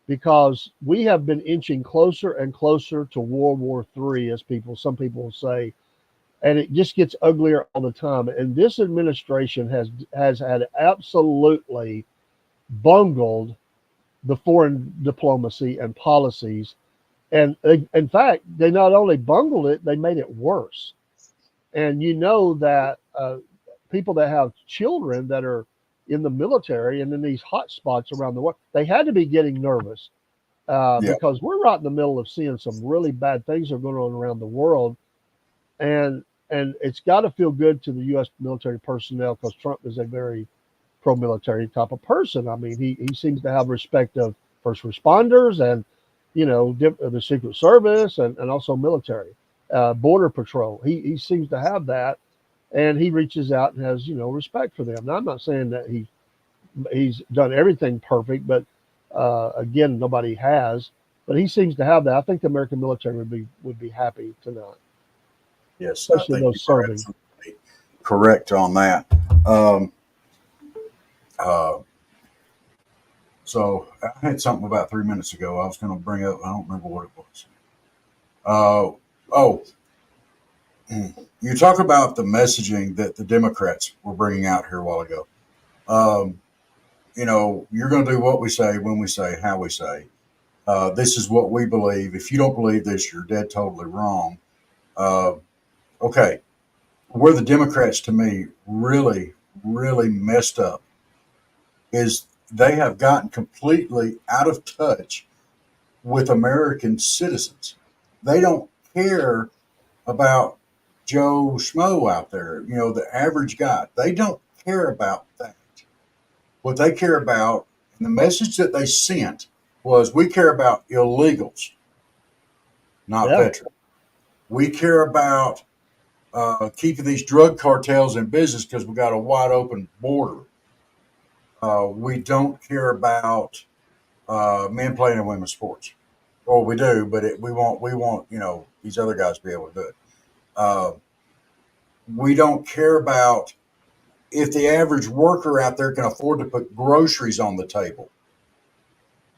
because we have been inching closer and closer to World War III, as some people will say, and it just gets uglier all the time. And this administration has had absolutely bungled the foreign diplomacy and policies. And in fact, they not only bungled it, they made it worse. And you know that people that have children that are in the military and in these hot spots around the world, they had to be getting nervous Yeah. because we're right in the middle of seeing some really bad things that are going on around the world. And it's got to feel good to the U.S. military personnel because Trump is a very pro-military type of person. I mean, he seems to have respect of first responders and the Secret Service and also military, border patrol. He seems to have that, and he reaches out and has respect for them. Now, I'm not saying that he's done everything perfect, but again, nobody has. But he seems to have that. I think the American military would be happy to not, Yes, I especially think you those are serving. absolutely correct on that. Um, uh, so I had something about 3 minutes ago I was going to bring up. I don't remember what it was. Oh, you talk about the messaging that the Democrats were bringing out here a while ago. Um, you're going to do what we say, when we say, how we say. This is what we believe. If you don't believe this, you're dead totally wrong. Uh, okay, where the Democrats, to me, really, really messed up is they have gotten completely out of touch with American citizens. They don't care about Joe Schmo out there, the average guy. They don't care about that. What they care about, and the message that they sent was, we care about illegals, not Yeah, veterans. We care about keeping these drug cartels in business because we got a wide open border. We don't care about men playing in women's sports. Well, we do, but we want these other guys to be able to do it. Uh, we don't care about if the average worker out there can afford to put groceries on the table.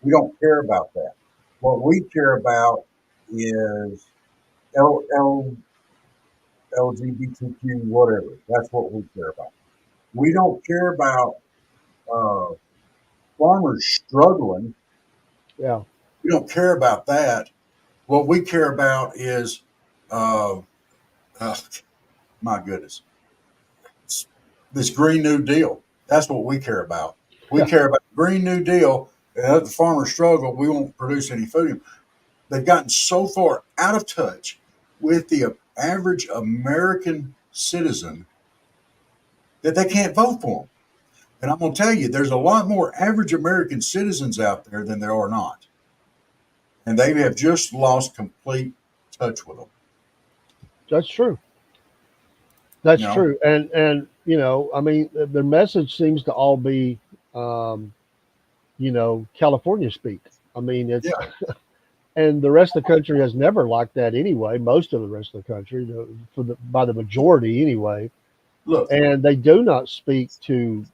We don't care about that. What we care about is LGBTQ, whatever. That's what we care about. We don't care about uh, farmers struggling. yeah. We don't care about that. What we care about is, uh, uh, my goodness, this Green New Deal. That's what we care about. We care about the Green New Deal. And if the farmers struggle, we won't produce any food. They've gotten so far out of touch with the average American citizen that they can't vote for them. And I'm going to tell you, there's a lot more average American citizens out there than there are not. And they have just lost complete touch with them. That's true. That's You know, true. And I mean, the message seems to all be, um, California speak. I mean, yeah. and the rest of the country has never liked that anyway. Most of the rest of the country, by the majority anyway, Look, and they do not speak to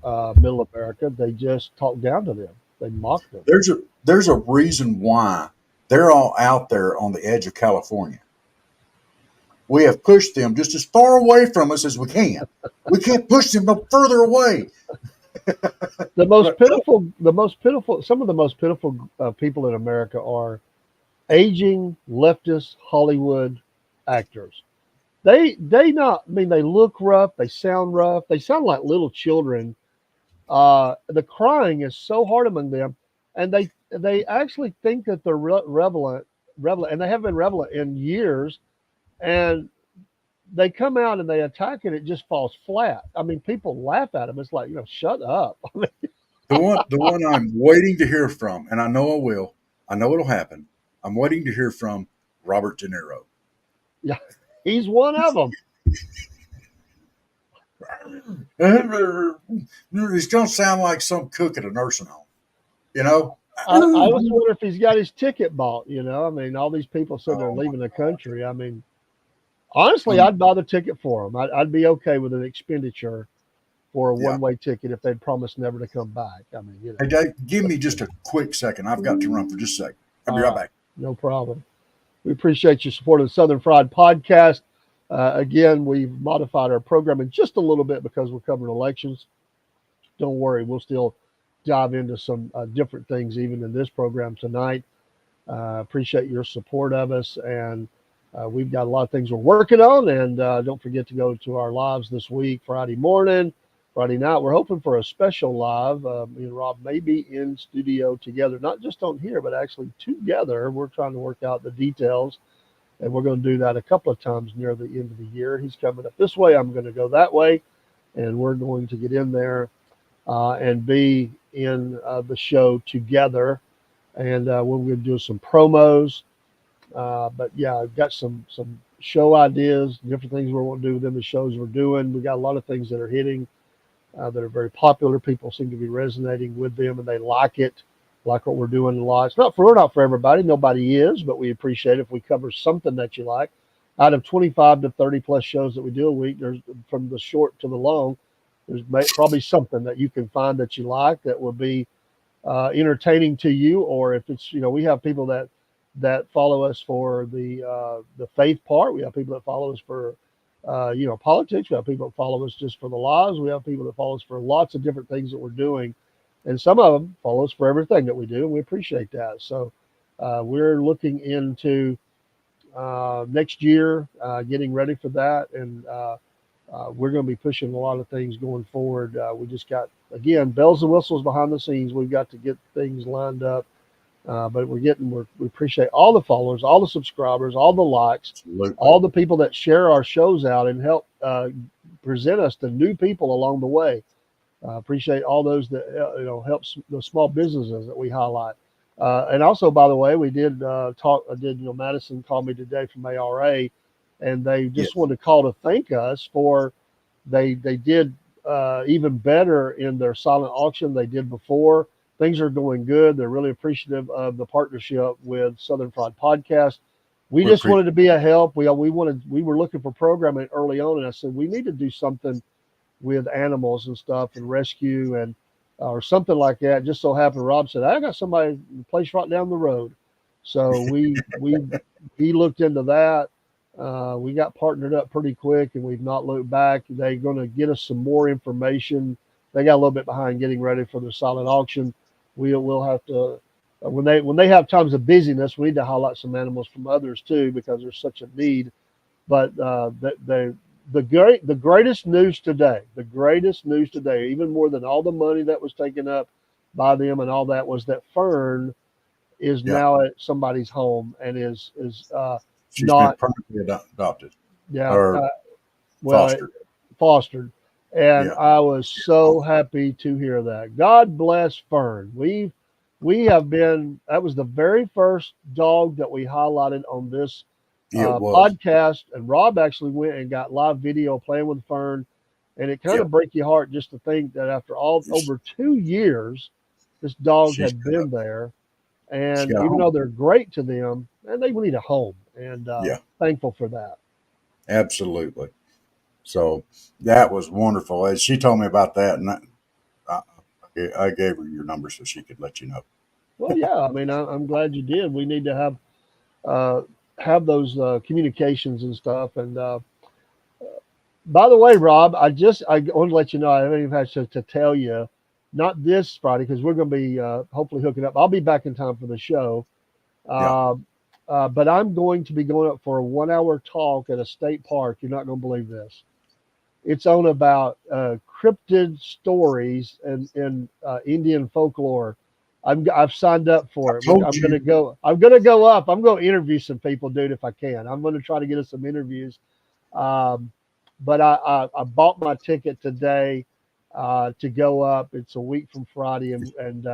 Middle America. They just talk down to them. They mock them. there's a reason why they're all out there on the edge of California. We have pushed them just as far away from us as we can. We can't push them no further away. But Some of the most pitiful people in America are aging leftist Hollywood actors. They not. I mean, they look rough. They sound rough. They sound like little children. The crying is so hard among them, and they actually think that they're relevant, and they have been relevant in years. And they come out and they attack it. It just falls flat. I mean, people laugh at them. It's like, shut up. the one I'm waiting to hear from, and I know I will, I know it'll happen. I'm waiting to hear from Robert De Niro. Yeah, he's one of them. It's going to sound like some cook at a nursing home, you know? I just wonder if he's got his ticket bought. I mean, all these people sitting there Oh my leaving the God. country. I mean, Honestly, I'd buy the ticket for them. I'd be okay with an expenditure for a Yeah. one-way ticket if they'd promised never to come back. I mean, Hey, Dave, give me just a quick second. I've got to run for just a second. I'll be All right right, back. no problem. We appreciate your support of the Southern Fried Podcast. Again, we've modified our programming just a little bit because we're covering elections. Don't worry, we'll still dive into some different things even in this program tonight. Appreciate your support of us, and we've got a lot of things we're working on. And don't forget to go to our lives this week, Friday morning, Friday night. We're hoping for a special live. Me and Rob may be in studio together, not just on here, but actually together. We're trying to work out the details, and we're going to do that a couple of times near the end of the year. He's coming up this way. I'm going to go that way, and we're going to get in there and be in the show together. And we're going to do some promos. But yeah, I've got some show ideas, different things we want to do within the shows we're doing. We got a lot of things that are hitting that are very popular. People seem to be resonating with them, and they like what we're doing a lot. It's not for everybody. Nobody is, but we appreciate it if we cover something that you like. Out of 25 to 30 plus shows that we do a week, there's from the short to the long, there's probably something that you can find that you like that will be entertaining to you. Or if it's, we have people that follow us for the faith part. We have people that follow us for politics. We have people that follow us just for the laws. We have people that follow us for lots of different things that we're doing, and some of them follow us for everything that we do, and we appreciate that. So we're looking into next year, getting ready for that, and we're going to be pushing a lot of things going forward. We just got, again, bells and whistles behind the scenes. We've got to get things lined up. But we appreciate all the followers, all the subscribers, all the likes, Absolutely. all the people that share our shows out and help present us to new people along the way. Appreciate all those that help the small businesses that we highlight. And also, by the way, we did talk. Madison called me today from ARA, and they just wanted to call to thank us for they did even better in their silent auction they did before. Things are going good. They're really appreciative of the partnership with Southern Fried Podcast. We just wanted to be a help. We were looking for programming early on, and I said we need to do something with animals and stuff and rescue and or something like that. Just so happened, Rob said, I got somebody in a place right down the road. So he looked into that. We got partnered up pretty quick, and we've not looked back. They're going to get us some more information. They got a little bit behind getting ready for the silent auction. We'll have to when they have times of busyness, we need to highlight some animals from others too because there's such a need. But the greatest news today, even more than all the money that was taken up by them and all that, was that Fern is now at somebody's home and is She's not been permanently adopted. yeah Or fostered. Fostered. And Yeah. I was so happy to hear that. God bless Fern. We have been, that was the very first dog that we highlighted on this It was. podcast. And Rob actually went and got live video playing with Fern. And it kind of breaks your heart just to think that after over 2 years, this dog had been there. And even though they're great to them, and they need a home. And thankful for that. Absolutely. So that was wonderful. As she told me about that, and I gave her your number so she could let you know. Well, yeah. I mean, I'm glad you did. We need to have those communications and stuff. And by the way, Rob, I want to let you know I haven't even had to tell you, not this Friday because we're going to be hopefully hooking up. I'll be back in time for the show. But I'm going to be going up for a 1 hour talk at a state park. You're not going to believe this. It's on about cryptid stories and Indian folklore. I've signed up for it. I'm going to go. I'm going to go up. I'm going to interview some people, dude, if I can. I'm going to try to get us some interviews. But I bought my ticket today to go up. It's a week from Friday, and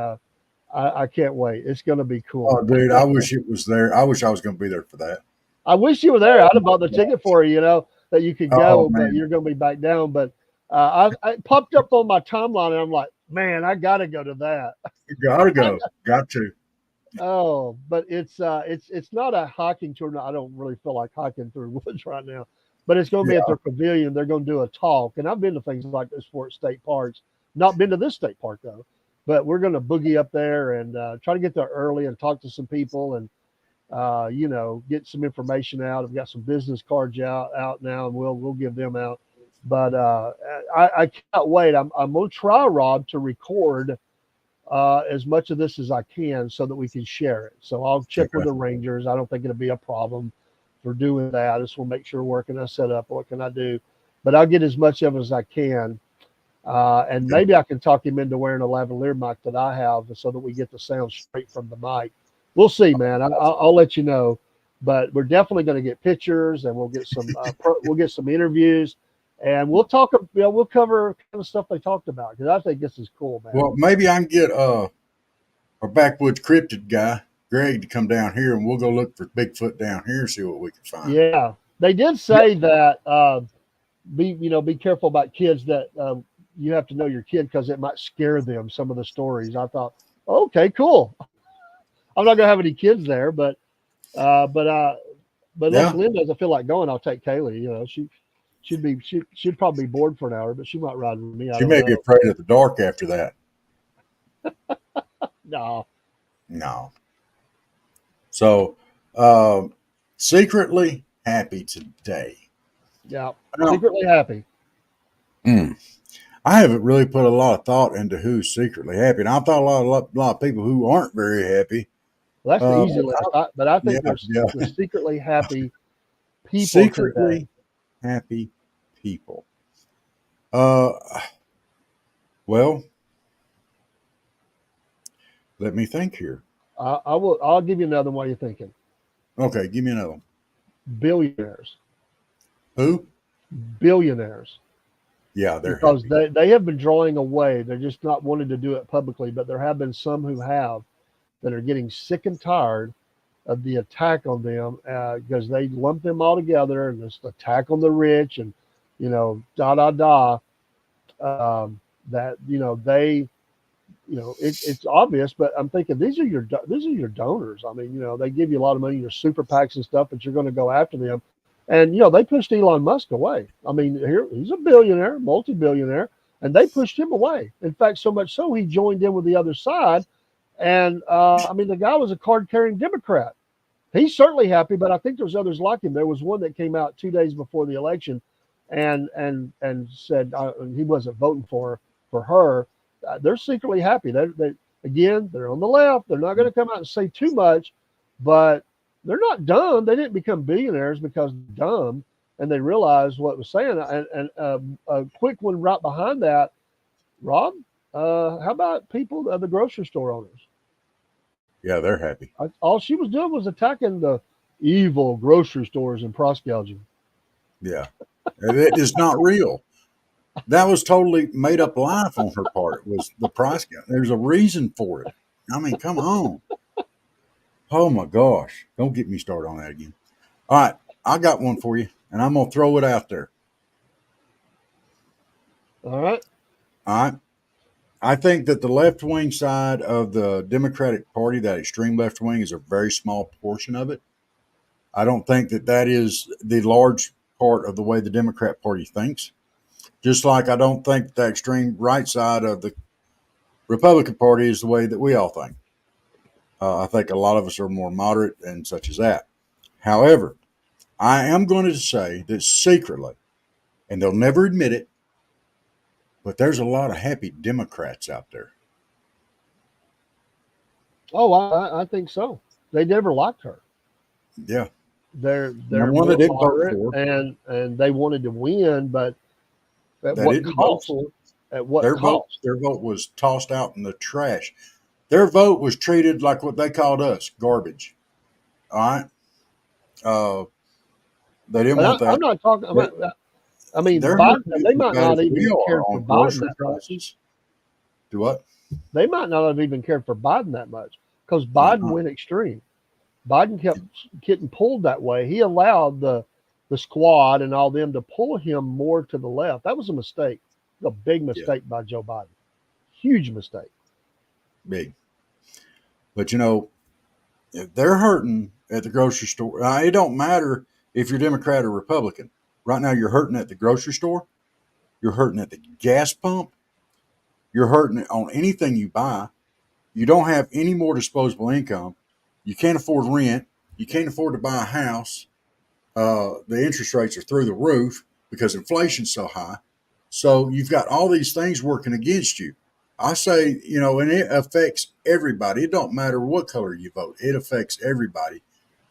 I can't wait. It's going to be cool. Oh, dude, I wish it was there. I wish I was going to be there for that. I wish you were there. I'd have bought the ticket for you, that you could go, but you're going to be back down. But I popped up on my timeline, and I'm like, man, I got to go to that. Gotta go. Got to. Oh, but it's not a hiking tour. I don't really feel like hiking through woods right now. but it's going to be at Yeah. their pavilion. They're going to do a talk, and I've been to things like this for state parks. Not been to this state park though, but we're going to boogie up there and try to get there early and talk to some people and get some information out. I've got some business cards out now, and we'll give them out. But I can't wait. I'm going to try, Rob, to record as much of this as I can so that we can share it. So I'll check with Okay. the Rangers. I don't think it'll be a problem for doing that. I just want to make sure where can I set up, what can I do, but I'll get as much of it as I can. And maybe I can talk him into wearing a lavalier mic that I have so that we get the sound straight from the mic. We'll see, man. I'll let you know, but we're definitely going to get pictures and we'll get some we'll get some interviews and we'll talk. We'll cover kind of stuff they talked about because I think this is cool, man. Well, maybe I can get our backwoods cryptid guy, Greg, to come down here, and we'll go look for Bigfoot down here and see what we can find. Yeah, they did say that be careful about kids that you have to know your kid because it might scare them. Some of the stories. I thought, okay, cool. I'm not gonna have any kids there, but unless Lynn doesn't feel like going, I'll take Kaylee. She'd probably be bored for an hour, but she might ride with me. She may be afraid of the dark after that. No. So, secretly happy today. Yeah, secretly happy. I haven't really put a lot of thought into who's secretly happy, and I thought a lot of people who aren't very happy. Well, that's the easy list, but I think there's the secretly happy people. Secretly happy people. Well, let me think here. I'll give you another one while you're thinking. Okay, give me another one. Billionaires. Who? Billionaires. Yeah, they're because happy. they have been drawing away. They're just not wanting to do it publicly, but there have been some who have that are getting sick and tired of the attack on them because they lump them all together and this attack on the rich and that it's obvious. But I'm thinking these are your donors. I mean, they give you a lot of money, your super PACs and stuff, but you're going to go after them. And they pushed Elon Musk away. I mean, he's a billionaire, multi-billionaire, and they pushed him away. In fact, so much so he joined in with the other side. And the guy was a card-carrying Democrat. He's certainly happy, but I think there's others like him. There was one that came out 2 days before the election, and said he wasn't voting for her. They're secretly happy. They're on the left. They're not going to come out and say too much, but they're not dumb. They didn't become billionaires because they're dumb and they realized what it was saying. And a quick one right behind that, Rob, how about people, the grocery store owners? Yeah, they're happy. All she was doing was attacking the evil grocery stores and price gouging. Yeah. It is not real. That was totally made up life on her part. It was the price gouging. There's a reason for it. I mean, come on. Oh my gosh. Don't get me started on that again. All right. I got one for you, and I'm going to throw it out there. All right. I think that the left-wing side of the Democratic Party, that extreme left wing, is a very small portion of it. I don't think that is the large part of the way the Democrat Party thinks. Just like I don't think the extreme right side of the Republican Party is the way that we all think. I think a lot of us are more moderate and such as that. However, I am going to say that secretly, and they'll never admit it, but there's a lot of happy Democrats out there. Oh, I think so. They never liked her. Yeah. They're one that didn't vote for, and they wanted to win, but at what cost? At what cost? Their vote was tossed out in the trash. Their vote was treated like what they called us, garbage. All right. They didn't want that. I'm not talking about. I mean, Biden, they might not even care for Biden that much. Do what? They might not have even cared for Biden that much because Biden went extreme. Biden kept getting pulled that way. He allowed the squad and all them to pull him more to the left. That was a mistake, a big mistake by Joe Biden. Huge mistake. Big. But, they're hurting at the grocery store. It don't matter if you're Democrat or Republican. Right now, you're hurting at the grocery store. You're hurting at the gas pump. You're hurting on anything you buy. You don't have any more disposable income. You can't afford rent. You can't afford to buy a house. The interest rates are through the roof because inflation's so high. So you've got all these things working against you. I say, and it affects everybody. It don't matter what color you vote. It affects everybody.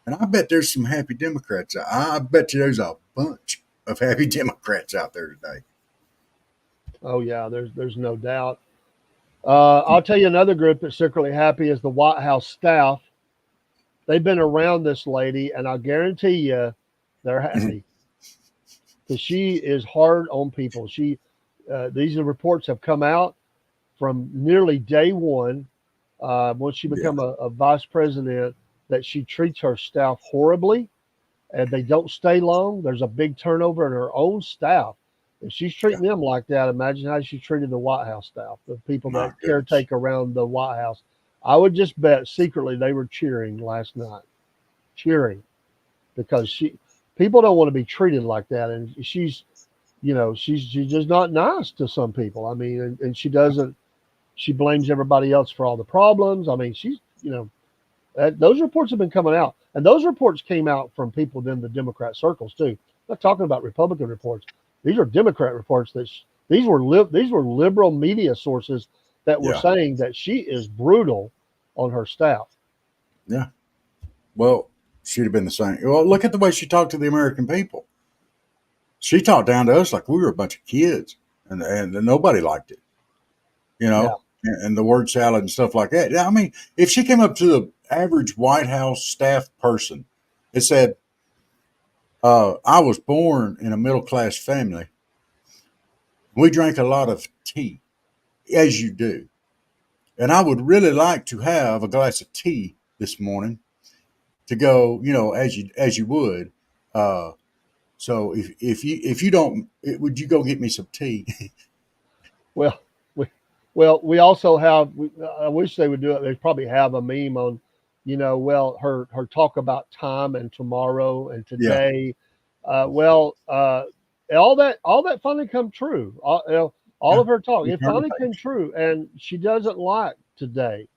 And I bet there's some happy Democrats. I bet you there's a bunch of happy Democrats out there today. Oh yeah, there's no doubt. I'll tell you another group that's secretly happy is the White House staff. They've been around this lady, and I guarantee you, they're happy because she is hard on people. These reports have come out from nearly day one, once she become a vice president, that she treats her staff horribly, and they don't stay long. There's a big turnover in her own staff. If she's treating them like that, imagine how she treated the White House staff, the people that caretake around the White House. I would just bet secretly they were cheering last night, because people don't want to be treated like that, and she's just not nice to some people. I mean, and she doesn't. She blames everybody else for all the problems. I mean, those reports have been coming out, and those reports came out from people within the Democrat circles too. I'm not talking about Republican reports. These are Democrat reports these were liberal media sources that were saying that she is brutal on her staff. Yeah. Well, she'd have been the same. Well, look at the way she talked to the American people. She talked down to us like we were a bunch of kids, and nobody liked it. And the word salad and stuff like that. I mean, if she came up to the average White House staff person and said, I was born in a middle-class family. We drank a lot of tea, as you do. And I would really like to have a glass of tea this morning to go, as you would. So if you don't, would you go get me some tea? We also have. I wish they would do it. They probably have a meme on, her talk about time and tomorrow and today. All that finally come true. All of her talk, it finally came true, and she doesn't like today.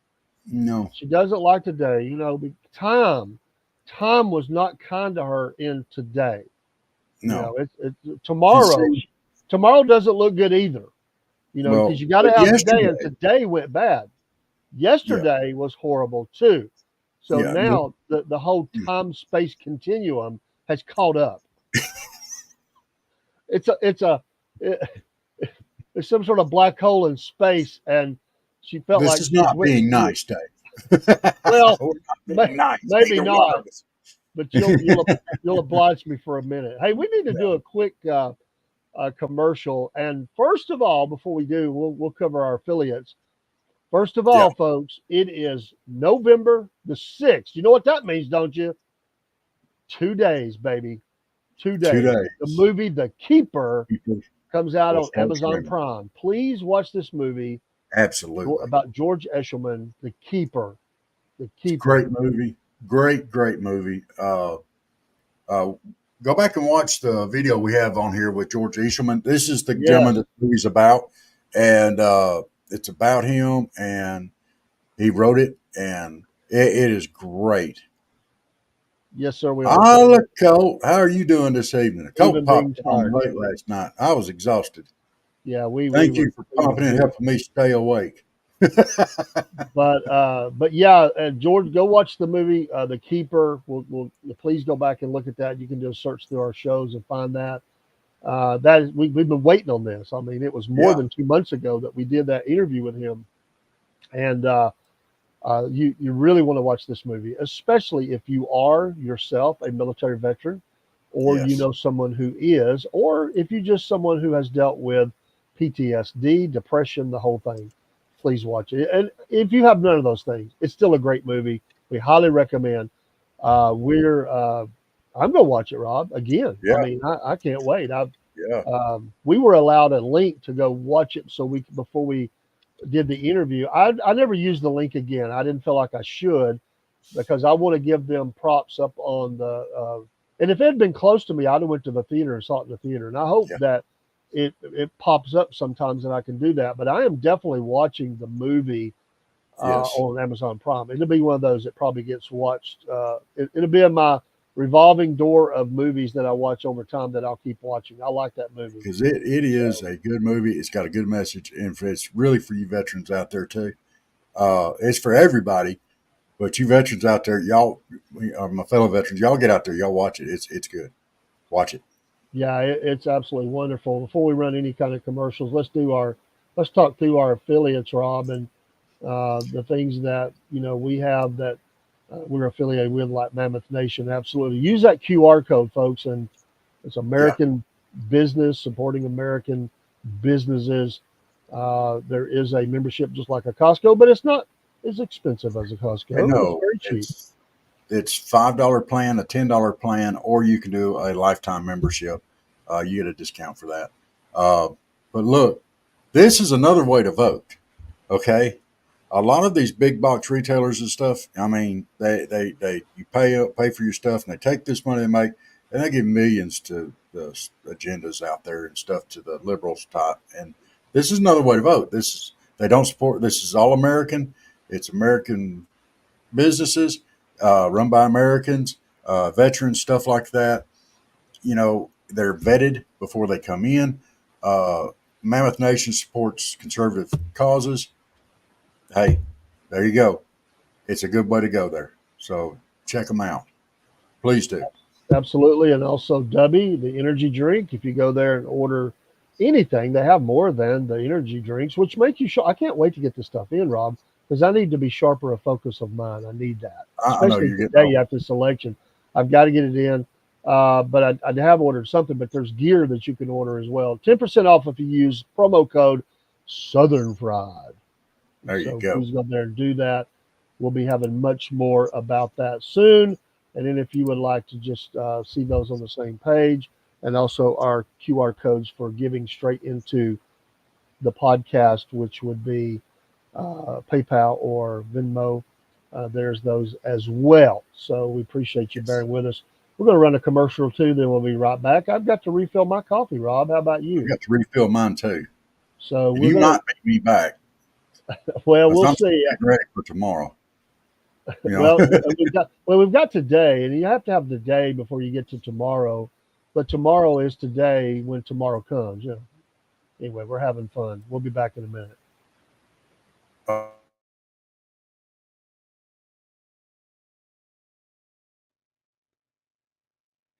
No, she doesn't like today. Time was not kind to her in today. No, tomorrow doesn't look good either. Because you got to have today, and today went bad. Yesterday was horrible too. So now the whole time-space continuum has caught up. It's some sort of black hole in space, and she felt this like is not being nice, Dave. Well, nice. Maybe not. But you'll oblige me for a minute. Hey, we need to do a quick commercial. And first of all, before we do, we'll cover our affiliates. First of all, folks, it is November the 6th. You know what that means, don't you? 2 days, baby. 2 days. 2 days. The movie The Keeper comes out on Amazon Prime. Please watch this movie. Absolutely. About George Eshelman, The Keeper. The Keeper. Great movie. Great movie. Go back and watch the video we have on here with George Eshelman. This is the gentleman that the movie's about, and it's about him, and he wrote it, and it is great. Yes, sir. Look, Colt, how are you doing this evening? Colt popped on late last night. I was exhausted. Yeah, thank you for popping in and helping me stay awake. But yeah, George, go watch the movie The Keeper. We'll please go back and look at that. You can do a search through our shows and find that. We've been waiting on this. I mean, it was more than 2 months ago that we did that interview with him, and you really want to watch this movie, especially if you are yourself a military veteran, or you know someone who is, or if you're just someone who has dealt with PTSD, depression, the whole thing. Please watch it. And if you have none of those things, it's still a great movie. We highly recommend. I'm going to watch it, Rob, again. Yeah. I mean, I can't wait. We were allowed a link to go watch it before we did the interview. I never used the link again. I didn't feel like I should, because I want to give them props up on the And if it had been close to me, I'd have went to the theater and saw it in the theater. And I hope Yeah. that it pops up sometimes and I can do that. But I am definitely watching the movie Yes. on Amazon Prime. It'll be one of those that probably gets watched. It'll be in my revolving door of movies that I watch over time that I'll keep watching. I like that movie. Because it is So a good movie. It's got a good message, and it's really for you veterans out there too. It's for everybody, but you veterans out there, y'all, my fellow veterans, y'all get out there, y'all watch it. It's good. Watch it. yeah, it's absolutely wonderful. Before we run any kind of commercials, let's talk through our affiliates, Rob, and the things that we have that we're affiliated with, like Mammoth Nation. Absolutely, use that QR code, folks, and it's Yeah. American business supporting American businesses. There is a membership just like a Costco, but it's not as expensive as a And Costco. It's no, very cheap. it's $5 plan, a $10 plan, or you can do a lifetime membership. You get a discount for that. Uh, but look, this is another way to vote. Okay, a lot of these big box retailers and stuff. I mean, they you pay for your stuff, and they take this money they make, and they give millions to the agendas out there and stuff to the liberals type. And this is another way to vote. This is they don't support. This is all American. It's American businesses run by Americans, veterans, stuff like that. They're vetted before they come in. Uh, Mammoth Nation supports conservative causes. Hey, there you go. It's a good way to go there. So check them out. Please do. Absolutely, and also Dubby, the energy drink. If you go there and order anything, they have more than the energy drinks, which make you sure. I can't wait to get this stuff in, Rob, because I need to be sharper of focus of mine. I need that, I know especially you're getting today old. after selection. I've got to get it in. But I have ordered something, but there's gear that you can order as well. 10% off if you use promo code Southern Fried. There you So go. please go there and do that. We'll be having much more about that soon. And then if you would like to just see those on the same page, and also our QR codes for giving straight into the podcast, which would be PayPal or Venmo, there's those as well. So we appreciate you Yes. bearing with us. We're going to run a commercial too, then we'll be right back. I've got to refill my coffee, Rob. How about I've you? got to refill mine too. So And we're you going might make me back to, well, because we'll I'm see. getting ready for tomorrow. You know, We've got today, and you have to have the day before you get to tomorrow. But tomorrow is today when tomorrow comes. Anyway, we're having fun. We'll be back in a minute.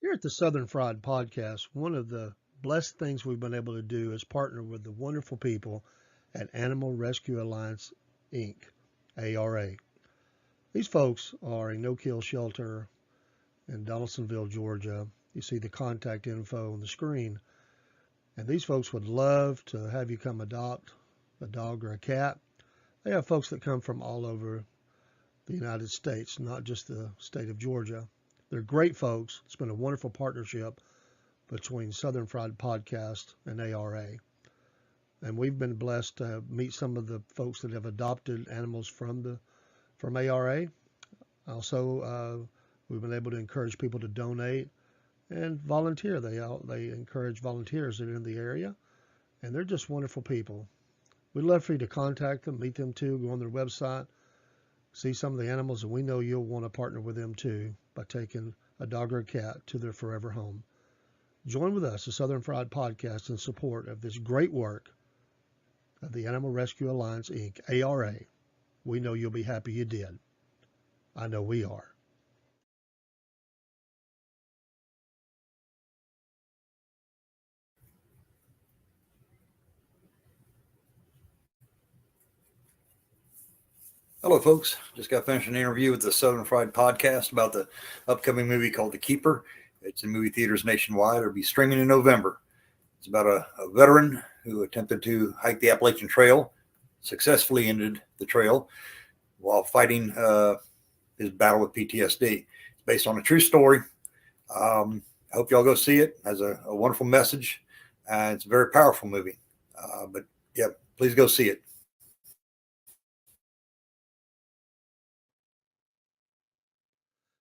Here at the Southern Fried Podcast, one of the blessed things we've been able to do is partner with the wonderful people at Animal Rescue Alliance, Inc., ARA. These folks are a no-kill shelter in Donaldsonville, Georgia. You see the contact info on the screen. And these folks would love to have you come adopt a dog or a cat. They have folks that come from all over the United States, not just the state of Georgia. They're great folks. It's been a wonderful partnership between Southern Fried Podcast and ARA. And we've been blessed to meet some of the folks that have adopted animals from ARA. Also, we've been able to encourage people to donate and volunteer. They encourage volunteers that are in the area, and they're just wonderful people. We'd love for you to contact them, meet them too, go on their website, see some of the animals, and we know you'll want to partner with them too by taking a dog or a cat to their forever home. Join with us, the Southern Fried Podcast, in support of this great work of the Animal Rescue Alliance, Inc., ARA. We know you'll be happy you did. I know we are. Hello, folks. Just got finished an interview with the Southern Fried Podcast about the upcoming movie called The Keeper. It's in movie theaters nationwide. It'll be streaming in November. It's about a veteran who attempted to hike the Appalachian Trail, successfully ended the trail while fighting his battle with PTSD. It's based on a true story. I hope y'all go see it. It has a wonderful message. It's a very powerful movie. But yeah, please go see it.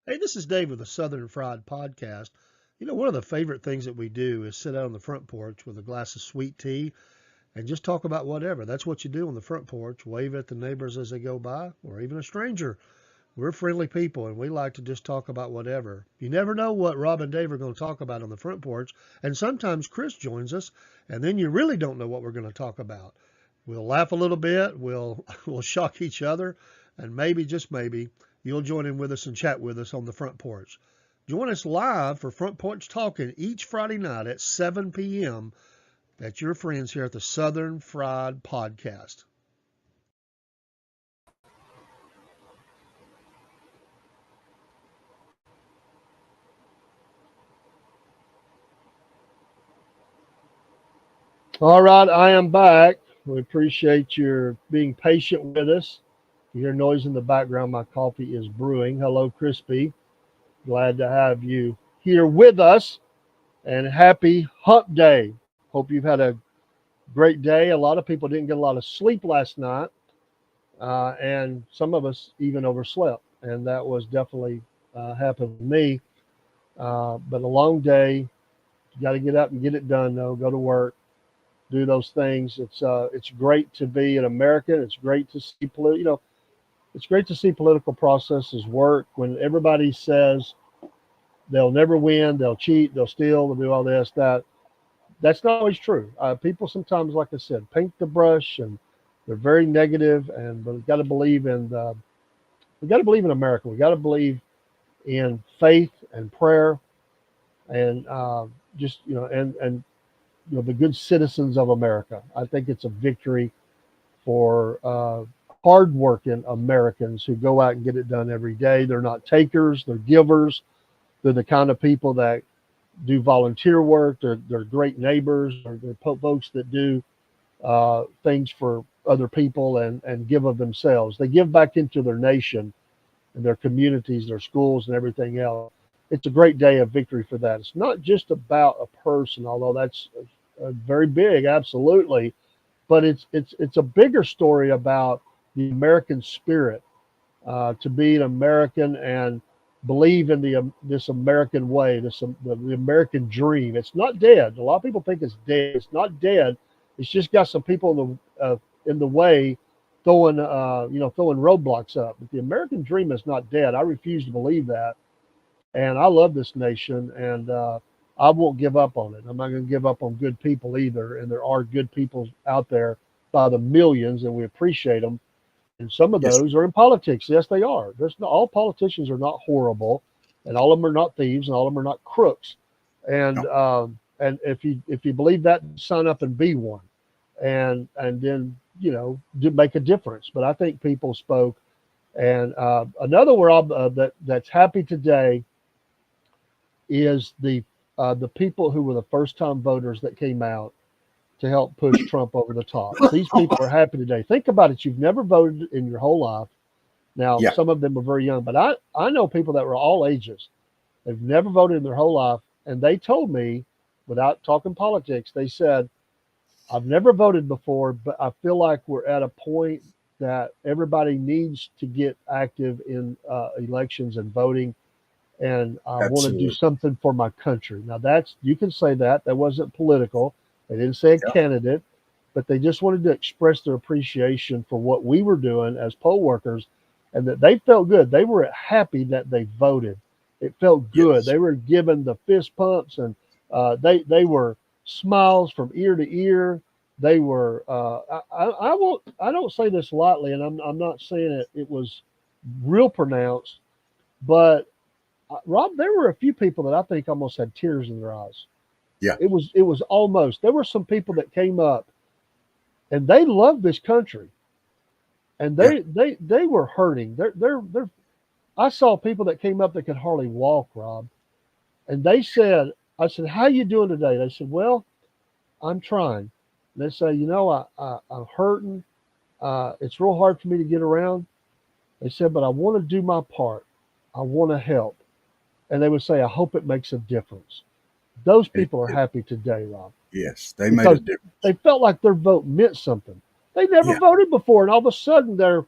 Hey, this is Dave with the Southern Fried Podcast. You know, one of the favorite things that we do is sit out on the front porch with a glass of sweet tea and just talk about whatever. That's what you do on the front porch. Wave at the neighbors as they go by, or even a stranger. We're friendly people, and we like to just talk about whatever. You never know what Rob and Dave are going to talk about on the front porch, and sometimes Chris joins us, and then you really don't know what we're going to talk about. We'll laugh a little bit, we'll shock each other, and maybe, just maybe, you'll join in with us and chat with us on the front porch. Join us live for Front Porch Talking each Friday night at 7 p.m. That's your friends here at the Southern Fried Podcast. All right, I am back. We appreciate your being patient with us. You hear noise in the background. My coffee is brewing. Hello, Crispy. Glad to have you here with us. And happy Hump Day. Hope you've had a great day. A lot of people didn't get a lot of sleep last night. And some of us even overslept. And that was definitely happened with me. But a long day. You got to get up and get it done, though. Go to work. Do those things. It's great to be an American. It's great to see it's great to see political processes work when everybody says they'll never win, they'll cheat, they'll steal, they'll do all this. That's not always true. People sometimes, like I said, paint the brush, and they're very negative. But we've got to believe in America. We got to believe in faith and prayer, and the good citizens of America. I think it's a victory for hardworking Americans who go out and get it done every day. They're not takers, they're givers. They're the kind of people that do volunteer work. They're great neighbors. They're folks that do things for other people and give of themselves. They give back into their nation and their communities, their schools, and everything else. It's a great day of victory for that. It's not just about a person, although that's very big, absolutely. But it's a bigger story about the American spirit, to be an American and believe in this American way, the American dream. It's not dead. A lot of people think it's dead. It's not dead. It's just got some people in the way throwing roadblocks up. But the American dream is not dead. I refuse to believe that. And I love this nation, and I won't give up on it. I'm not going to give up on good people either. And there are good people out there by the millions, and we appreciate them. And some of those are in politics. Yes, they are. All politicians are not horrible, and all of them are not thieves, and all of them are not crooks. And if you believe that, sign up and be one, and then make a difference. But I think people spoke. And another word that's happy today is the people who were the first-time voters that came out to help push Trump over the top. These people are happy today. Think about it. You've never voted in your whole life. Now, some of them were very young, but I know people that were all ages. They've never voted in their whole life, and they told me, without talking politics, they said, I've never voted before, but I feel like we're at a point that everybody needs to get active in elections and voting, and I want to do something for my country. Now, you can say that wasn't political. They didn't say a candidate, but they just wanted to express their appreciation for what we were doing as poll workers, and that they felt good. They were happy that they voted. It felt good. Yes. They were given the fist pumps, and they were smiles from ear to ear. They were. I don't say this lightly, and I'm not saying it was real pronounced, but Rob, there were a few people that I think almost had tears in their eyes. Yeah, it was almost. There were some people that came up, and they loved this country, and they were hurting. I saw people that came up that could hardly walk, Rob, and they said, "I said, how you doing today?" They said, "Well, I'm trying." And they say, I'm hurting. It's real hard for me to get around. They said, but I want to do my part. I want to help. And they would say, I hope it makes a difference. Those people are happy today, Rob. Yes, they made a difference. They felt like their vote meant something. They never voted before, and all of a sudden they're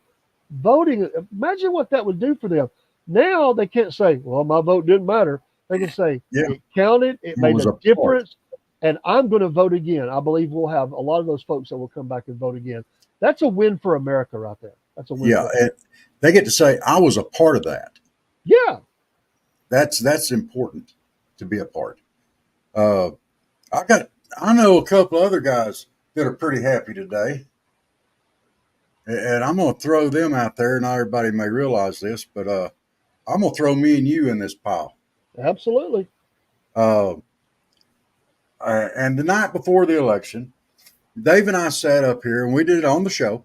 voting. Imagine what that would do for them. Now they can't say, well, my vote didn't matter. They can say Yeah. it counted, it made was a a part. difference, and I'm going to vote again. I believe we'll have a lot of those folks that will come back and vote again. That's a win for America right there. That's a win. Yeah, and they get to say I was a part of that. Yeah. That's important to be a part. Uh, I know a couple other guys that are pretty happy today, and I'm going to throw them out there. Not everybody may realize this, but I'm going to throw me and you in this pile. Absolutely. And the night before the election, Dave and I sat up here and we did it on the show,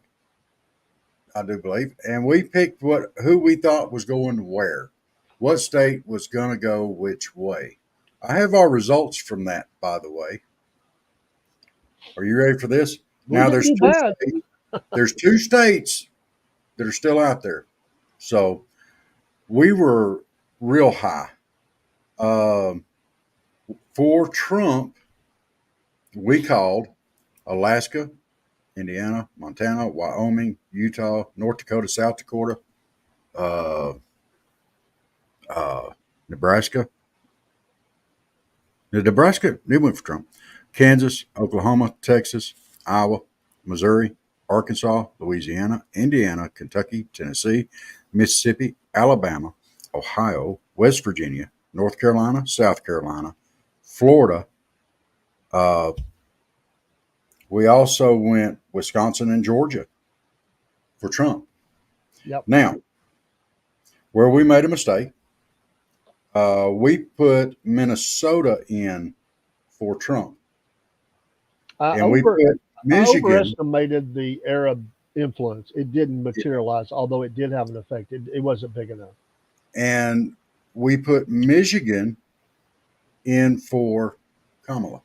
I do believe, and we picked who we thought was going where, what state was going to go which way. I have our results from that, by the way. Are you ready for this? We Now, didn't do bad. there's 2 states that are still out there. So we were real high. For Trump, we called Alaska, Indiana, Montana, Wyoming, Utah, North Dakota, South Dakota, Nebraska. Nebraska, it went for Trump. Kansas, Oklahoma, Texas, Iowa, Missouri, Arkansas, Louisiana, Indiana, Kentucky, Tennessee, Mississippi, Alabama, Ohio, West Virginia, North Carolina, South Carolina, Florida. We also went Wisconsin and Georgia for Trump. Yep. Now, where we made a mistake, we put Minnesota in for Trump. And we put I Michigan. overestimated the Arab influence. It didn't materialize, although it did have an effect. It wasn't big enough. And we put Michigan in for Kamala.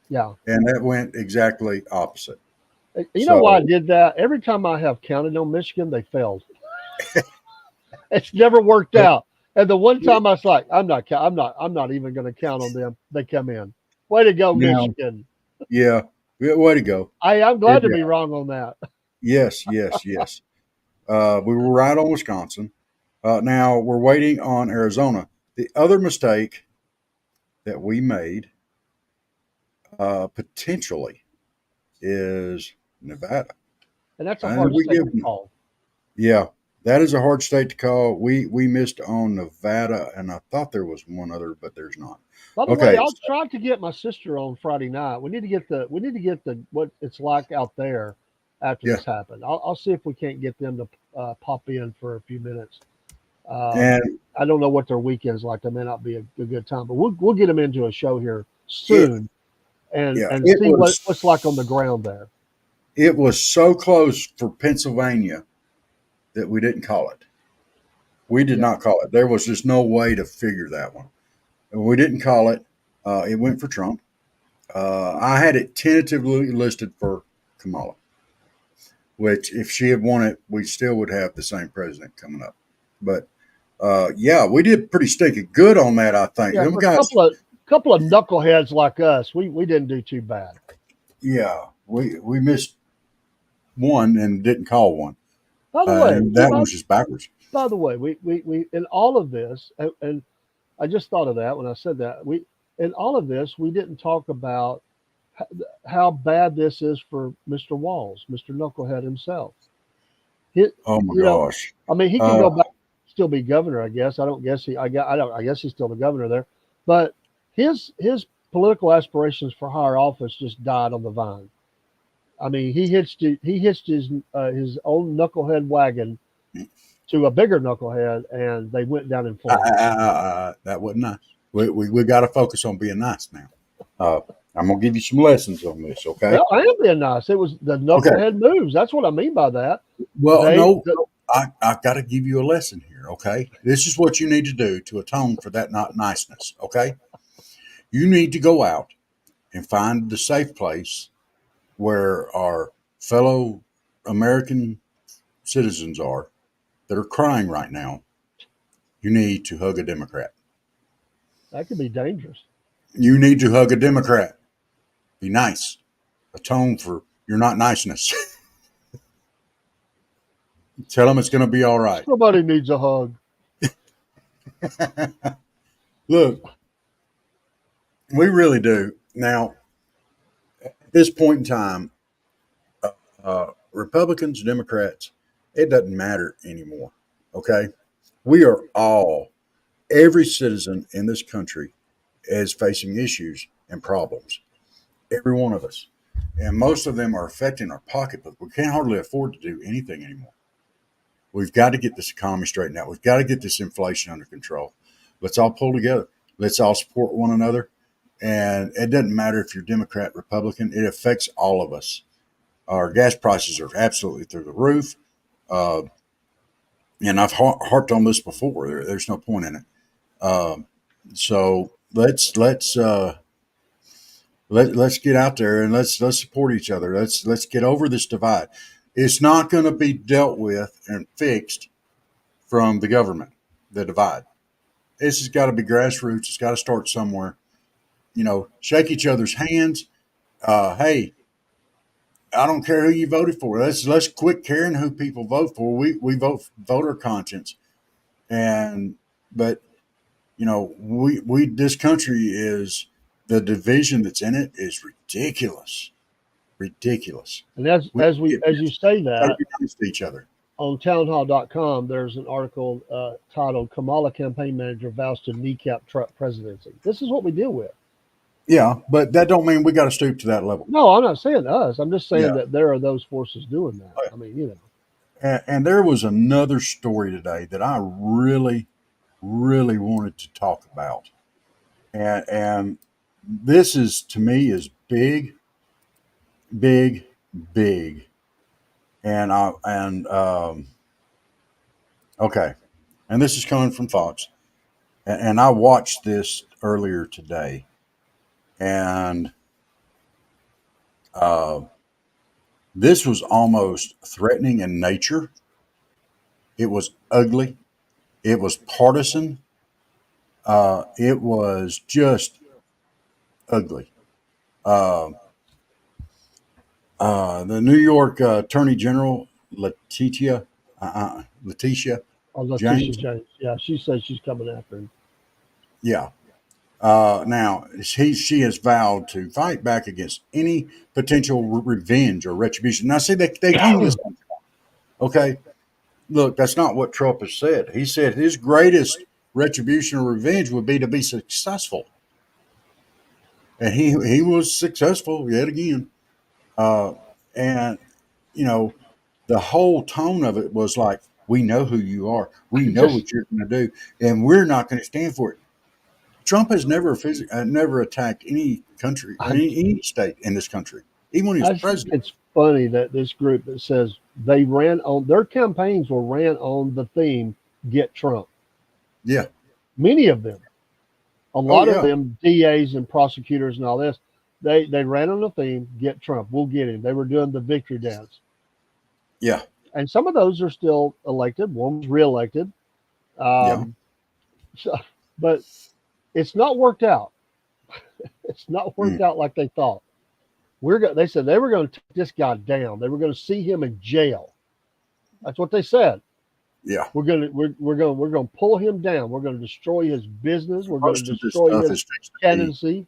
Yeah. And that went exactly opposite. You know why I did that? Every time I have counted on Michigan, they failed. It's never worked out. And the one time I was like, I'm not even going to count on them. They come in. Way to go, Michigan. Yeah. Way to go. I'm glad to be wrong on that. Yes. We were right on Wisconsin. Now we're waiting on Arizona. The other mistake that we made potentially is Nevada. And that's a hard state to call. Yeah, that is a hard state to call. We missed on Nevada, and I thought there was one other, but there's not. By the way, I'll try to get my sister on Friday night. We need to get the what it's like out there after this happened. I'll see if we can't get them to pop in for a few minutes. And I don't know what their weekend's like. That may not be a good time, but we'll get them into a show here soon and see what's like on the ground there. It was so close for Pennsylvania that we didn't call it. We did not call it. There was just no way to figure that one. And we didn't call it. It went for Trump. I had it tentatively listed for Kamala, which if she had won it, we still would have the same president coming up. But we did pretty stinking good on that, I think. Yeah, for a couple of knuckleheads like us, we didn't do too bad. Yeah, we missed one and didn't call one. By the way, that was just backwards. By the way, we in all of this, and I just thought of that when I said that. In all of this, we didn't talk about how bad this is for Mr. Walz, Mr. Knucklehead himself. Oh my gosh! I mean, he can go back, still be governor. I guess. I guess he's still the governor there, but his political aspirations for higher office just died on the vine. I mean, he hitched his own knucklehead wagon to a bigger knucklehead, and they went down in flames. That wasn't nice. We got to focus on being nice now. I'm gonna give you some lessons on this, okay? Well, I am being nice. It was the knucklehead moves. That's what I mean by that. Well, I've got to give you a lesson here, okay? This is what you need to do to atone for that not niceness, okay? You need to go out and find the safe place where our fellow American citizens are that are crying right now. You need to hug a Democrat. That could be dangerous. You need to hug a Democrat. Be nice. Atone for your not niceness. Tell them it's going to be all right. Somebody needs a hug. Look, we really do. Now, at this point in time, Republicans, Democrats, it doesn't matter anymore. Okay? We are all, every citizen in this country is facing issues and problems. Every one of us. And most of them are affecting our pocketbook. We can't hardly afford to do anything anymore. We've got to get this economy straightened out. We've got to get this inflation under control. Let's all pull together. Let's all support one another. And it doesn't matter if you're Democrat, Republican, it affects all of us. Our gas prices are absolutely through the roof. Uh, and I've harped on this before. There's no point in it. So let's get out there and let's support each other. Let's get over this divide. It's not going to be dealt with and fixed from the government. The divide. This has got to be grassroots. It's got to start somewhere. Shake each other's hands. Hey, I don't care who you voted for. Let's quit caring who people vote for. We vote our conscience, but we this country is the division that's in it is ridiculous. And as you say Gotta that, be nice to each other. on townhall.com, there's an article titled "Kamala Campaign Manager Vows to Kneecap Trump Presidency." This is what we deal with. Yeah, but that don't mean we got to stoop to that level. No, I'm not saying us. I'm just saying Yeah. that there are those forces doing that. I mean, And there was another story today that I really, really wanted to talk about, and this is to me is big, big, big, okay, and this is coming from Fox, and I watched this earlier today, and this was almost threatening in nature. It was ugly. It was partisan. It was just ugly. The New York Attorney General Letitia James. James. Yeah, she says she's coming after him. Yeah. Now she has vowed to fight back against any potential revenge or retribution. Now, see, they hang this on Trump. Okay, look, that's not what Trump has said. He said his greatest retribution or revenge would be to be successful, and he was successful yet again. And the whole tone of it was like, we know who you are, we know what you're going to do, and we're not going to stand for it. Trump has never attacked any country, any state in this country, even when he was president. It's funny that this group that says they ran on their campaigns were ran on the theme "Get Trump." Yeah, many of them, a lot of them, DAs and prosecutors and all this, they ran on the theme "Get Trump." We'll get him. They were doing the victory dance. Yeah, and some of those are still elected. One was reelected. But it's not worked out. It's not worked out like they thought. They said they were going to take this guy down. They were going to see him in jail. That's what they said. Yeah, we're going to pull him down. We're going to destroy his business. We're going to destroy his candidacy.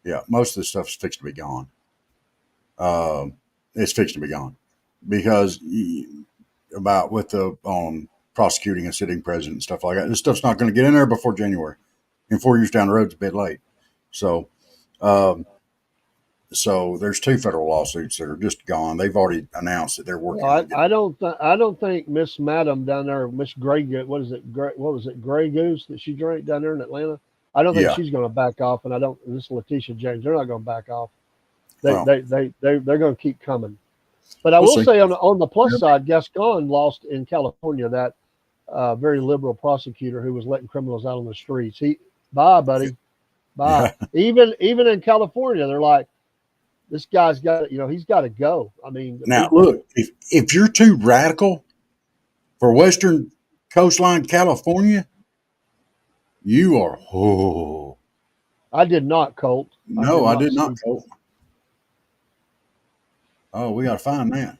Yeah, most of the stuff is fixed to be gone. It's fixed to be gone because with the prosecuting a sitting president and stuff like that. This stuff's not going to get in there before January. And 4 years down the road, it's a bit late. So there's 2 federal lawsuits that are just gone. They've already announced that they're working. I don't think Miss Madam down there, Miss Grey, what was it, Grey Goose that she drank down there in Atlanta? I don't think she's going to back off, and this Letitia James, they're not going to back off. They're going to keep coming. But I will say on the plus side, Gascon lost in California, that very liberal prosecutor who was letting criminals out on the streets. Bye, buddy. Bye. Even in California, they're like, this guy's got he's got to go. I mean, now look, if you're too radical for Western Coastline California, you are. Oh, I did not, Colt. No, I did not, Colt. Oh, we got to find that.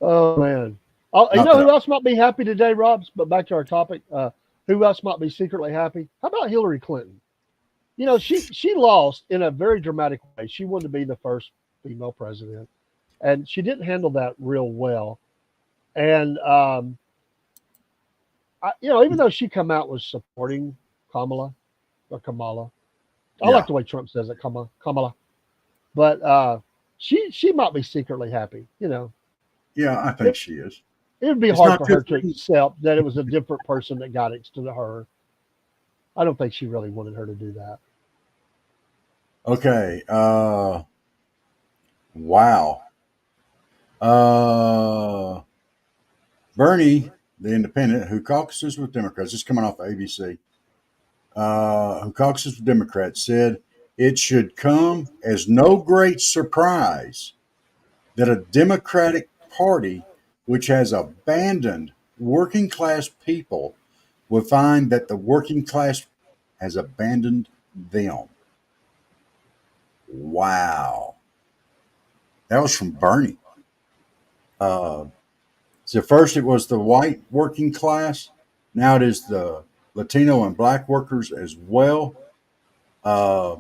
Oh man. You know who else might be happy today, Robs? But back to our topic. who else might be secretly happy? How about Hillary Clinton? You know, she lost in a very dramatic way. She wanted to be the first female president, and she didn't handle that real well. And even though she come out was supporting Kamala or Kamala, I Yeah. like the way Trump says it, Kamala. But she might be secretly happy. You know, Yeah, I think she is. it would be It's hard not for her good to for you. accept that it was a different person that got it instead of her. I don't think she really wanted her to do that. Okay. Wow. Uh, Bernie, the independent, who caucuses with Democrats, this is coming off of ABC, who caucuses with Democrats, said it should come as no great surprise that a Democratic Party which has abandoned working class people will find that the working class has abandoned them. Wow. That was from Bernie. So first it was the white working class. Now it is the Latino and black workers as well. Uh,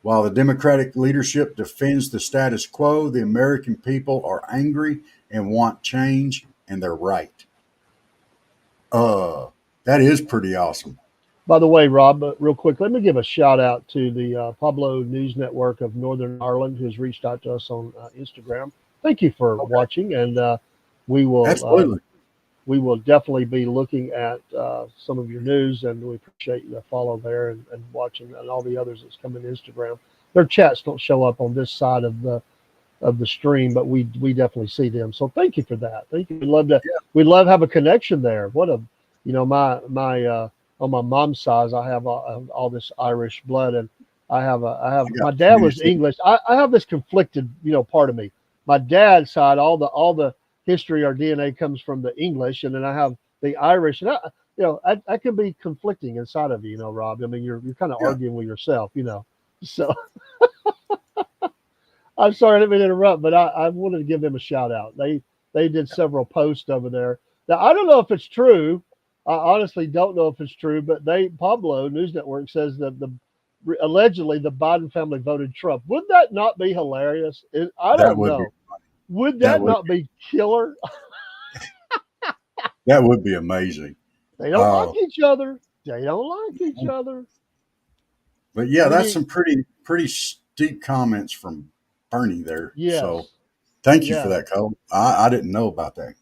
while the Democratic leadership defends the status quo, the American people are angry and want change, and they're right. That is pretty awesome. By the way, Rob, real quick, let me give a shout out to the Pablo News Network of Northern Ireland, who's reached out to us on Instagram. Thank you for watching, and we will Absolutely. we will definitely be looking at some of your news, and we appreciate the follow there and watching, and all the others that's come in Instagram. Their chats don't show up on this side of the stream, but we definitely see them. So thank you for that. Thank you. We'd love to have a connection there. What a my on my mom's side, I have all this Irish blood, and I have my dad was English. I have this conflicted part of me. My dad's side, all the history or DNA comes from the English, and then I have the Irish, and I can be conflicting inside of you, Rob. I mean, you're kind of arguing with yourself, So I'm sorry I didn't mean to interrupt, but I wanted to give them a shout out. They did several posts over there. Now I don't know if it's true. I honestly don't know if it's true, but Pablo News Network says that allegedly the Biden family voted Trump. Would that not be hilarious? I don't know. Would that not be killer? That would be amazing. They don't like each other. They don't like each other. But yeah, that's some pretty steep comments from Bernie there. Yes. So thank you for that, Cole. I didn't know about that.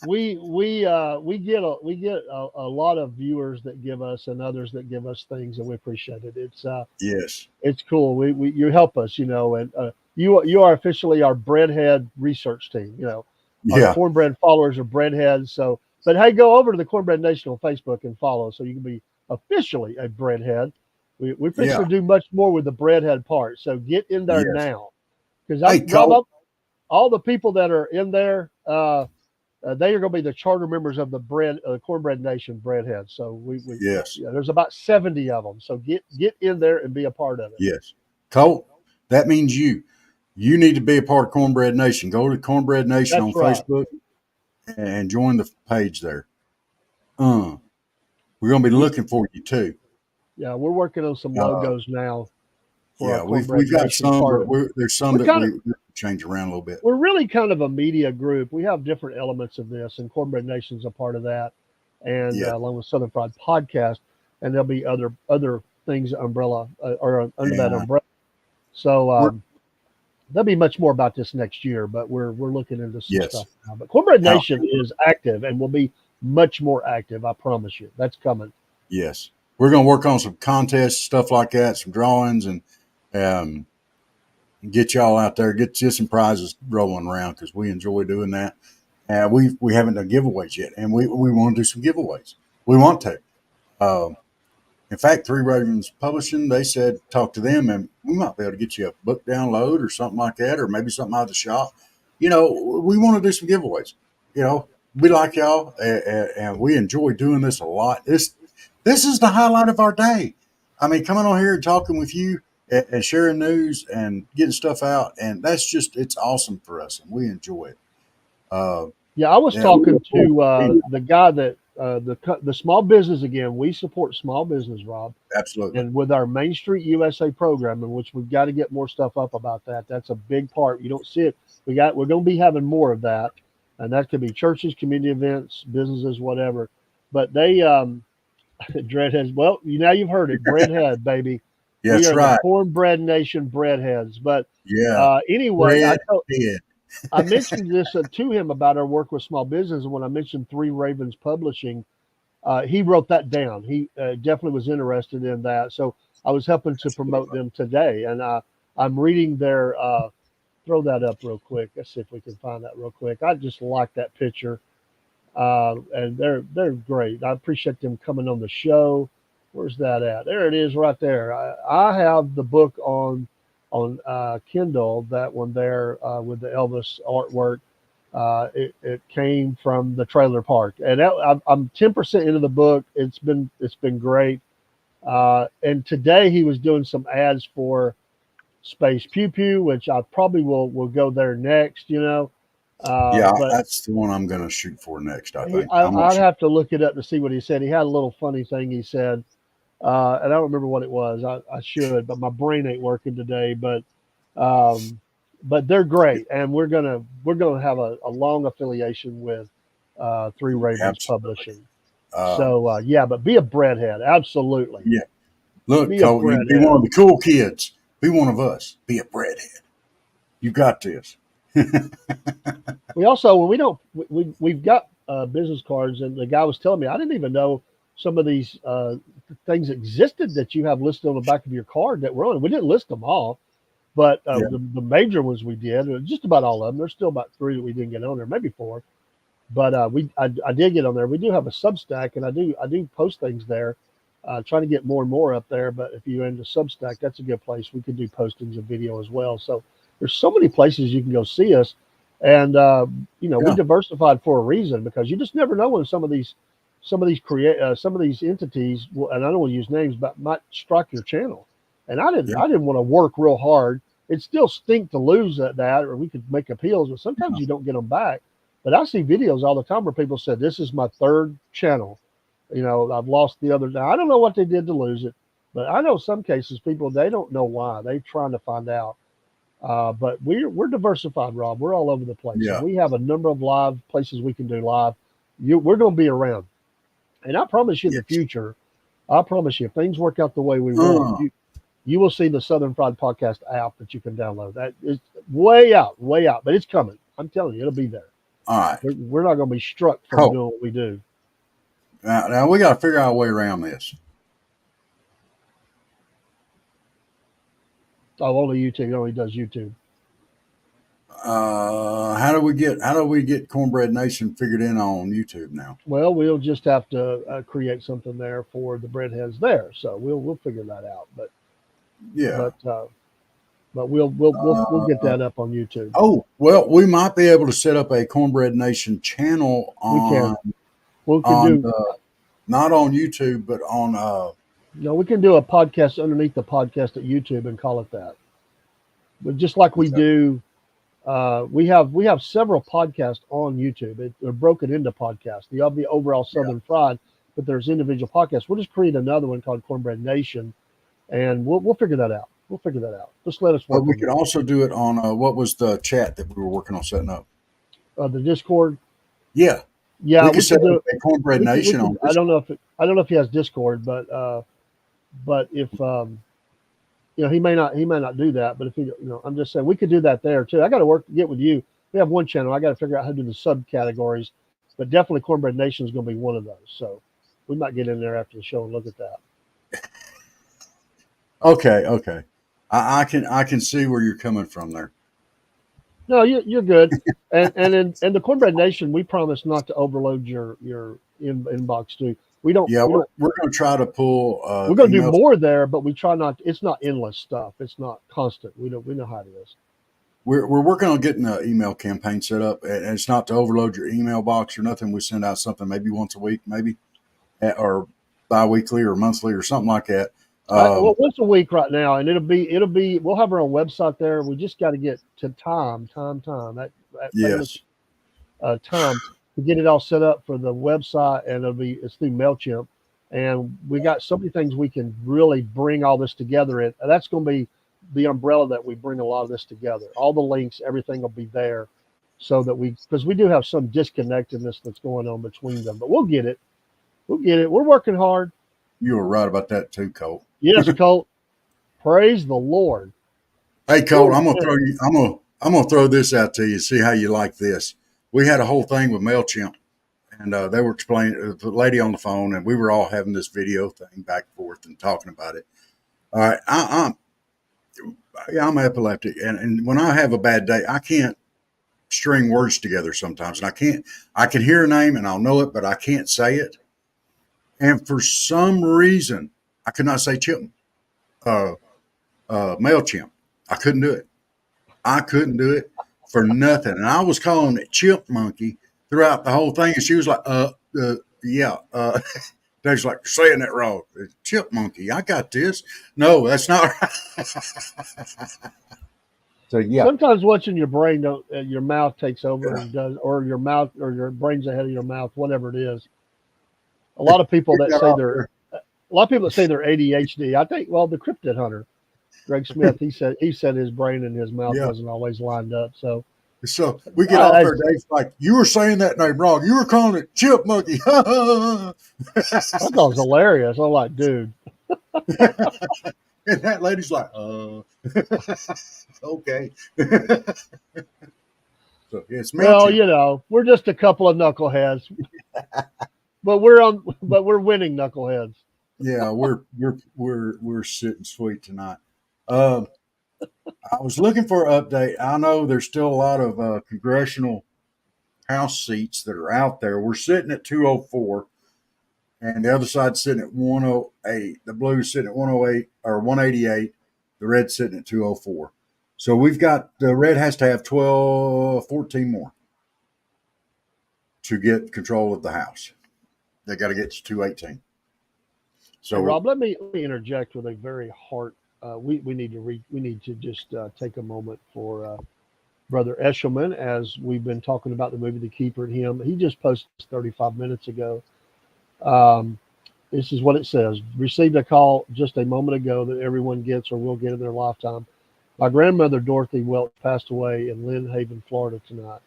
we get a lot of viewers that give us and others that give us things, and we appreciate it. It's yes, it's cool. You help us, and you are officially our breadhead research team. Our cornbread followers are breadheads. So, but hey, go over to the Cornbread Nation on Facebook and follow, so you can be officially a breadhead. We fix to do much more with the breadhead part. So get in there now, because all the people that are in there, they are going to be the charter members of the Cornbread Nation breadhead. So there's about 70 of them. So get in there and be a part of it. Yes, Colt, that means you need to be a part of Cornbread Nation. Go to Cornbread Nation on Facebook and join the page there. We're going to be looking for you too. Yeah, we're working on some logos now. We've got some, but there's some that we change around a little bit. We're really kind of a media group. We have different elements of this, and Cornbread Nation's a part of that, and along with Southern Fried Podcast, and there'll be other things umbrella or under that umbrella. So there'll be much more about this next year, but we're looking into some stuff now. But Cornbread Nation is active and will be much more active. I promise you, that's coming. Yes, we're going to work on some contests, stuff like that, some drawings, and get y'all out there, get you some prizes rolling around, because we enjoy doing that. And we haven't done giveaways yet, and we want to do some giveaways. We want to. In fact, Three Ravens Publishing, they said talk to them, and we might be able to get you a book download or something like that, or maybe something out of the shop. We want to do some giveaways. We like y'all, and we enjoy doing this a lot. This is the highlight of our day. I mean, coming on here and talking with you and sharing news and getting stuff out, and it's awesome for us, and we enjoy it. I was talking to the guy that the small business again. We support small business, Rob, Absolutely. and with our Main Street USA program, in which we've got to get more stuff up about that. That's a big part. You don't see it. We're going to be having more of that, and that could be churches, community events, businesses, whatever. But they Dreadheads. Well, now you've heard it. Breadhead, baby. Yeah, We that's are the right. Cornbread Nation breadheads. But Yeah. anyway, Breadhead. I mentioned this to him about our work with small business, and when I mentioned Three Ravens Publishing, he wrote that down. He definitely was interested in that. So I was helping to promote them today, and I'm reading their. Throw that up real quick. Let's see if we can find that real quick. I just like that picture, and they're great. I appreciate them coming on the show. Where's that at? There it is, right there. I have the book on Kindle. That one there with the Elvis artwork. It came from the trailer park, and I'm 10% into the book. It's been great. And today he was doing some ads for Space Pew Pew, which I probably will go there next. Yeah, But that's the one I'm going to shoot for next, I think. I'm I'd not sure. have to look it up to see what he said. He had a little funny thing he said, and I don't remember what it was. I should, but my brain ain't working today. Um, but they're great, and we're gonna have a long affiliation with Three Ravens Absolutely. Publishing. Um, So yeah, but be a breadhead, absolutely. yeah. Look, Be a Colton, be one breadhead. of the cool kids. Be one of us. Be a breadhead. You got this. We also when we don't we've got business cards, and the guy was telling me I didn't even know some of these things existed that you have listed on the back of your card that were on it. We didn't list them all, but Yeah. the major ones we did, just about all of them. There's still about three that we didn't get on there, maybe four. But I did get on there. We do have a Substack, and I do post things there, trying to get more and more up there. But if you're into Substack, that's a good place. We could do postings of video as well. So there's so many places you can go see us, and we Yeah. diversified for a reason, because you just never know when some of these some of these entities and I don't want to use names, but might strike your channel. And Yeah. I didn't want to work real hard. It still stink to lose that, or we could make appeals, but sometimes you don't get them back. But I see videos all the time where people said, "This is my third channel. I've lost the other." Now I don't know what they did to lose it, but I know some cases people they don't know why. They're trying to find out. But we're diversified, Rob. We're all over the place, and Yeah. we have a number of live places we can do live. We're going to be around, and I promise you, in the Yes. future, I promise you, if things work out the way we want, Uh, you will see the Southern Fried Podcast app that you can download. That is way out, but it's coming. I'm telling you, it'll be there. all right. We're not going to be struck from Cool. doing what we do. Now we got to figure out a way around this. Oh, only YouTube. He only does YouTube. How do we get Cornbread Nation figured in on YouTube now? Well, we'll just have to create something there for the breadheads there. So we'll figure that out. Yeah. But we'll get that up on YouTube. Oh, well, we might be able to set up a Cornbread Nation channel We can. not on YouTube, but on We can do a podcast underneath the podcast at YouTube and call it that. But just like we do, we have several podcasts on YouTube. They're broken into podcasts. You have the overall Southern Fried, but there's individual podcasts. We'll just create another one called Cornbread Nation, and we'll figure that out. We'll figure that out. Just let us work. But we could also do it on what was the chat that we were working on setting up? The Discord. Yeah. Yeah, we could set up a Cornbread Nation on I don't know if he has Discord, but if he may not do that. But if he, I'm just saying we could do that there too. I got to get with you. We have one channel. I got to figure out how to do the subcategories, but definitely Cornbread Nation is going to be one of those. So we might get in there after the show and look at that. Okay. I can see where you're coming from there. No, you're good. and in the Cornbread Nation, we promise not to overload your inbox too. We don't. Yeah, we're going to try to pull. We're going to do more there, but we try not. It's not endless stuff. It's not constant. We know how it is. We're working on getting an email campaign set up, and it's not to overload your email box or nothing. We send out something maybe once a week, maybe, or bi-weekly or monthly or something like that. Well, once a week right now, and it'll be. We'll have our own website there. We just got to get to time. That yes. Time. to get it all set up for the website, and it's through MailChimp. And we got so many things we can really bring all this together in. And that's going to be the umbrella that we bring a lot of this together. All the links, everything will be there, so that because we do have some disconnectedness that's going on between them, but we'll get it. We'll get it. We're working hard. You were right about that too, Colt. Yes, Colt. Praise the Lord. Hey, Colt, I'm gonna throw this out to you. See how you like this. We had a whole thing with MailChimp, and they were explaining the lady on the phone, and we were all having this video thing back and forth and talking about it. All right, I'm epileptic, and when I have a bad day, I can't string words together sometimes, and I can hear a name and I'll know it, but I can't say it. And for some reason, I could not say MailChimp. I couldn't do it. I couldn't do it for nothing. And I was calling it Chimp Monkey throughout the whole thing. And she was like, yeah. Dave's like, you're saying that wrong. It's Chimp Monkey. I got this. No, that's not right. So, yeah. Sometimes watching your brain, your mouth takes over and does, or your mouth or your brain's ahead of your mouth, whatever it is. A lot of people that say they're ADHD. I think, well, the cryptid hunter, Greg Smith, he said his brain and his mouth wasn't always lined up. So we get off there, Dave's like, you were saying that name wrong. You were calling it Chimp Monkey. I thought it was hilarious. I'm like, dude. And that lady's like, okay. So it's well, we're just a couple of knuckleheads, but we're winning knuckleheads. Yeah, we're sitting sweet tonight. I was looking for an update. I know there's still a lot of congressional House seats that are out there. We're sitting at 204, and the other side's sitting at 108. The blue's sitting at 108 or 188. The red's sitting at 204. So the red has to have 14 more to get control of the House. They got to get to 218. So, hey, Rob, let me interject with a very heart. We need to just take a moment for Brother Eshelman, as we've been talking about the movie The Keeper and him. He just posted 35 minutes ago. This is what it says. Received a call just a moment ago that everyone gets or will get in their lifetime. My grandmother, Dorothy Welch, passed away in Lynn Haven, Florida tonight.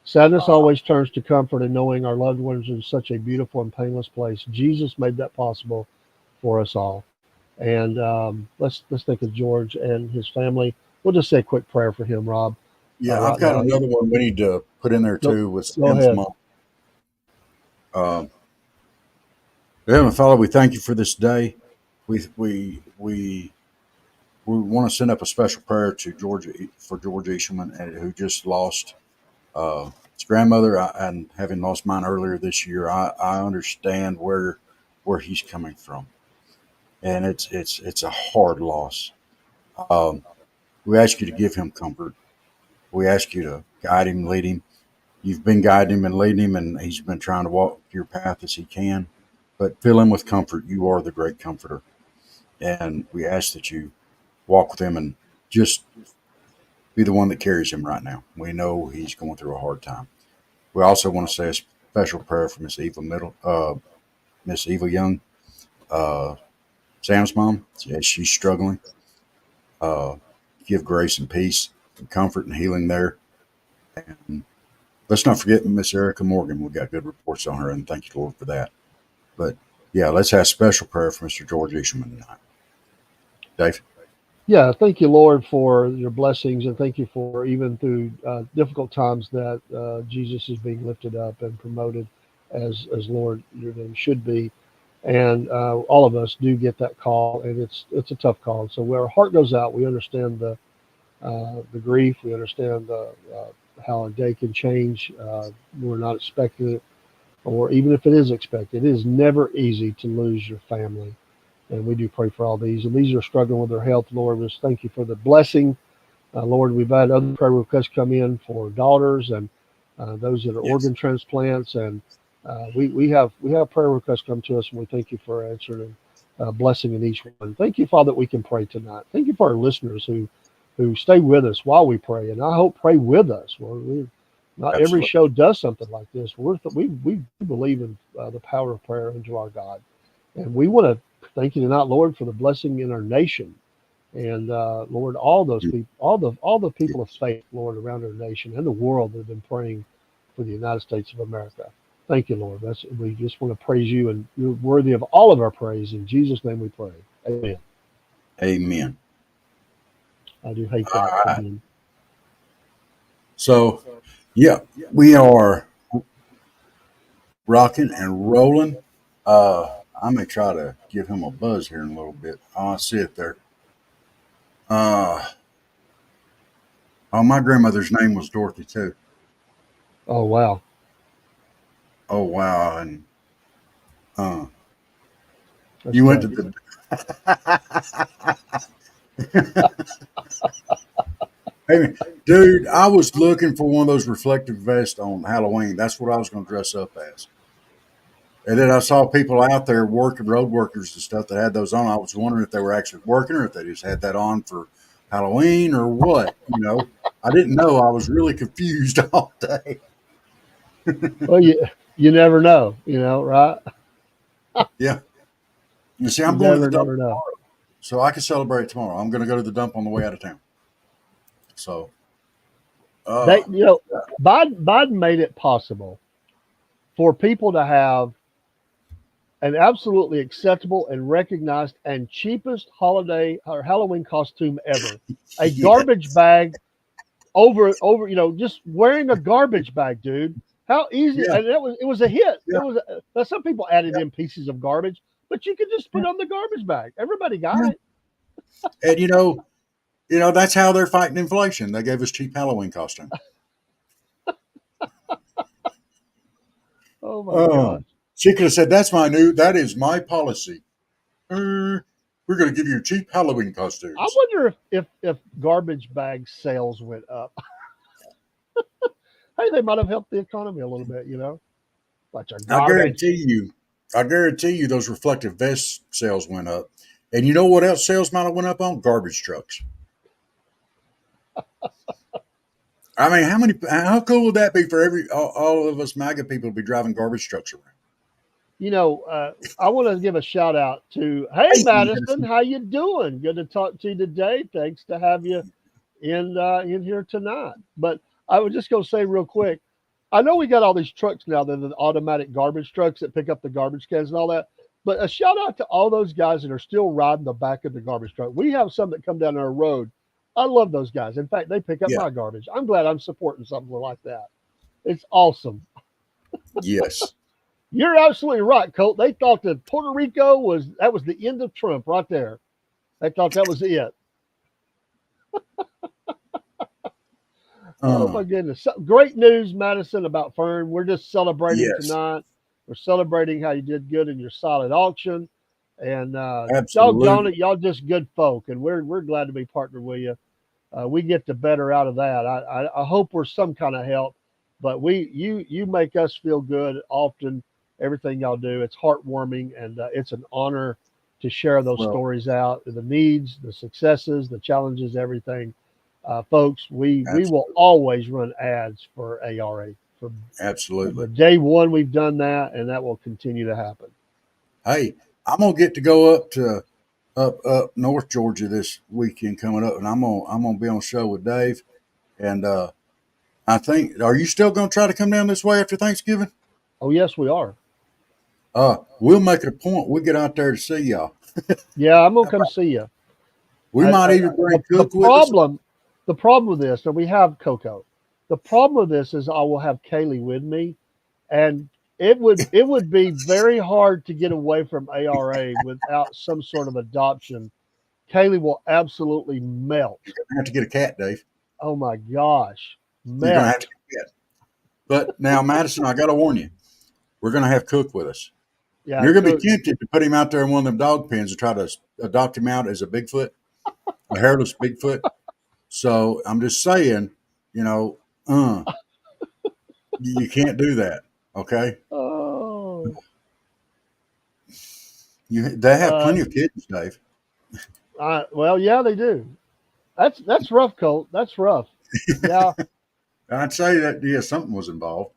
Sadness always turns to comfort in knowing our loved ones are in such a beautiful and painless place. Jesus made that possible for us all. And let's think of George and his family. We'll just say a quick prayer for him, Rob. Yeah, I've got another one we need to put in there too with Tim's mom. Heavenly Father, we thank you for this day. We want to send up a special prayer to George Eshelman, who just lost his grandmother, and having lost mine earlier this year. I understand where he's coming from, and it's a hard loss. We ask you to give him comfort. We ask you to guide him, lead him. You've been guiding him and leading him, and he's been trying to walk your path as he can. But fill him with comfort. You are the great comforter. And we ask that you walk with him and just be the one that carries him right now. We know he's going through a hard time. We also want to say a special prayer for Miss Eva Young, Sam's mom. As she's struggling. Give grace and peace and comfort and healing there. And let's not forget Miss Erica Morgan. We got good reports on her, and thank you, Lord, for that. But yeah, let's have special prayer for Mr. George Eshelman tonight. Dave? Yeah, thank you, Lord, for your blessings, and thank you for even through difficult times that Jesus is being lifted up and promoted as Lord, your name should be. And all of us do get that call, and it's a tough call. So where our heart goes out, we understand the grief. We understand how a day can change. We're not expecting it, or even if it is expected, it is never easy to lose your family. And we do pray for all these. And these are struggling with their health, Lord. We just thank you for the blessing. Lord, we've had other prayer requests come in for daughters and those that are organ transplants. And we have prayer requests come to us, and we thank you for answering and blessing in each one. Thank you, Father, that we can pray tonight. Thank you for our listeners who stay with us while we pray. And I hope pray with us. Lord, Not every Absolutely. show does something like this. We believe in the power of prayer into our God, and we want to thank you tonight, Lord, for the blessing in our nation, and Lord, all those people, all the people of faith, Lord, around our nation and the world that have been praying for the United States of America. Thank you, Lord. We just want to praise you, and you're worthy of all of our praise. In Jesus' name, we pray. Amen. Amen. I do hate All that right. again. So, yeah, we are rocking and rolling. I may try to give him a buzz here in a little bit. Oh, I see it there. Uh, oh, my grandmother's name was Dorothy too. Oh wow, Oh wow! And uh, that's you went to funny. the. Hey, dude, I was looking for one of those reflective vests on Halloween. That's what I was going to dress up as. And then I saw people out there working, road workers and stuff that had those on. I was wondering if they were actually working or if they just had that on for Halloween or what. I didn't know. I was really confused all day. Well, you never know, right? Yeah. You see, You I'm going to the dump never know. tomorrow, so I can celebrate tomorrow. I'm going to go to the dump on the way out of town. So, They, uh, Biden made it possible for people to have an absolutely acceptable and recognized and cheapest holiday or Halloween costume ever. A yeah, garbage bag over, just wearing a garbage bag, dude. How easy, yeah, and it was a hit. yeah, Some people added in pieces of garbage, but you could just yeah, put on the garbage bag. Everybody got yeah. it. And that's how they're fighting inflation. They gave us cheap Halloween costumes. Oh my Oh, gosh. she could have said, that is my policy. We're going to give you cheap Halloween I costumes. wonder if garbage bag sales went up. Hey, they might have helped the economy a little bit. Bunch of I garbage. guarantee you, I guarantee you those reflective vest sales went up. And you know what else sales might have went up on? Garbage trucks. I mean, how cool would that be for all of us MAGA people to be driving garbage trucks around? I want to give a shout out to Hey Hey, Madison, Madison. how you doing? Good to talk to you today. Thanks to have you in here tonight. But I was just going to say real quick, I know we got all these trucks now. They're the automatic garbage trucks that pick up the garbage cans and all that. But a shout out to all those guys that are still riding the back of the garbage truck. We have some that come down our road. I love those guys. In fact, they pick up Yeah. my garbage. I'm glad I'm supporting something like that. It's awesome. Yes. You're absolutely right, Colt. They thought that Puerto Rico was the end of Trump right there. They thought that was it. Oh Uh, my goodness. Great news, Madison, about Fern. We're just celebrating yes. tonight. We're celebrating how you did good in your silent auction. And doggone Absolutely. it, y'all just good folk. And we're glad to be partnered with you. We get the better out of that. I hope we're some kind of help, but you make us feel good often. Everything y'all do, it's heartwarming, and it's an honor to share those Well, stories out, the needs, the successes, the challenges, everything. Folks, we will absolutely. always run ads for ARA. From Absolutely. the day one, we've done that, and that will continue to happen. Hey, I'm gonna get to go up North Georgia this weekend coming up, and I'm gonna be on show with Dave. And I think, are you still gonna try to come down this way after Thanksgiving? Oh yes, we are. We'll make it a point. We get out there to see y'all. Yeah, I'm gonna come see you. We might even The bring the Cook with us. problem with this, and we have Coco. The problem with this is I will have Kaylee with me, and it would be very hard to get away from ARA without some sort of adoption. Kaylee will absolutely melt. You're gonna have to get a cat, Dave. Oh my gosh, You're gonna have melt. to get a cat. But now, Madison, I got to warn you, we're gonna have Cook with us. Yeah, You're gonna be Cook. tempted to put him out there in one of them dog pens and try to adopt him out as a Bigfoot, a hairless Bigfoot. So I'm just saying, you know, uh, you can't do that. Okay, Oh, they have uh, plenty of kittens, Dave. well, yeah, they do. That's rough, Colt. That's rough. Yeah, I'd say that, yeah, something was involved.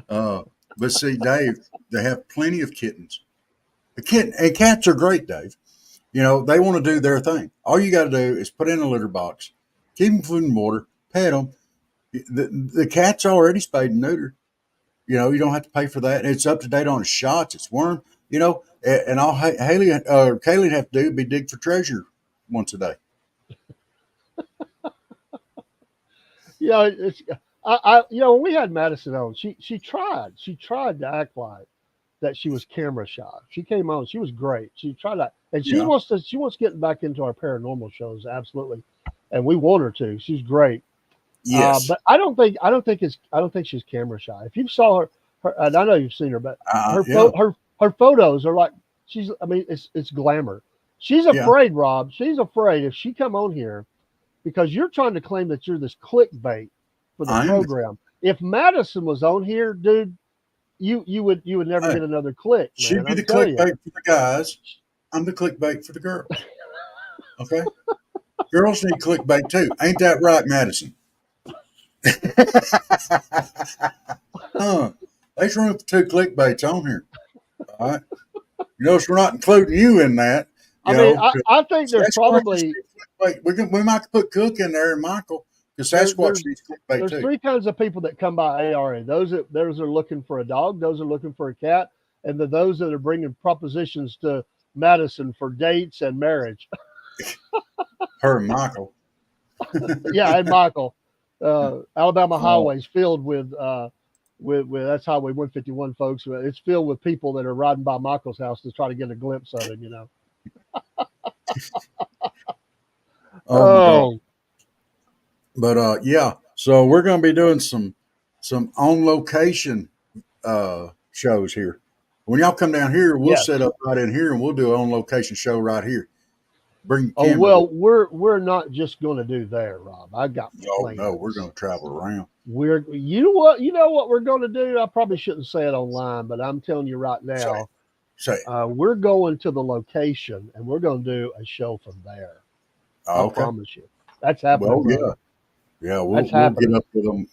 But see, Dave, they have plenty of kittens. And cats are great, Dave. You know, they want to do their thing. All you got to do is put in a litter box, keep them food and water, pet them. The cat's already spayed and neutered. You know, you don't have to pay for that. It's up to date on its shots, its worm. You know, and all Haley or Kaylee'd have to do would be dig for treasure once a day. Yeah, it's when we had Madison on, she tried to act like that she was camera shy. She came on, she was great. She tried that, and Yeah. she wants getting back into our paranormal shows, absolutely, and we want her to. She's great. Yes. But I don't think she's camera shy. If you saw her, and I know you've seen her, but Yeah. her photos are like it's glamour. She's Yeah. afraid, Rob. She's afraid if she come on here because you're trying to claim that you're this clickbait for the I am. program. If Madison was on here, dude, you would never Hey, get another click, She'd man. be I'm the telling you. clickbait for the guys. I'm the clickbait for the girls. Okay. Girls need clickbait too. Ain't that right, Madison? There's room for 2 clickbaits on here. All right. You notice we're not including you in that. I think there's Sasquatch probably needs clickbait. We might put Cook in there and Michael because Sasquatch needs clickbait there's too. 3 kinds of people that come by ARA. Those are looking for a dog. Those are looking for a cat, and those that are bringing propositions to Madison for dates and marriage. Her and Michael. Yeah, and Michael, Alabama highways filled with that's Highway 151, folks. It's filled with people that are riding by Michael's house to try to get a glimpse of him. You know. Oh. But yeah, so we're going to be doing some on location shows here. When y'all come down here, we'll set up right in here and we'll do an on location show right here. Bring the camera. Oh well, we're not just going to do there, Rob. I got plans. No, we're going to travel around. You know what we're going to do. I probably shouldn't say it online, but I'm telling you right now. Say. We're going to the location and we're going to do a show from there. I promise you, that's happening. Well, yeah, we'll get up with them.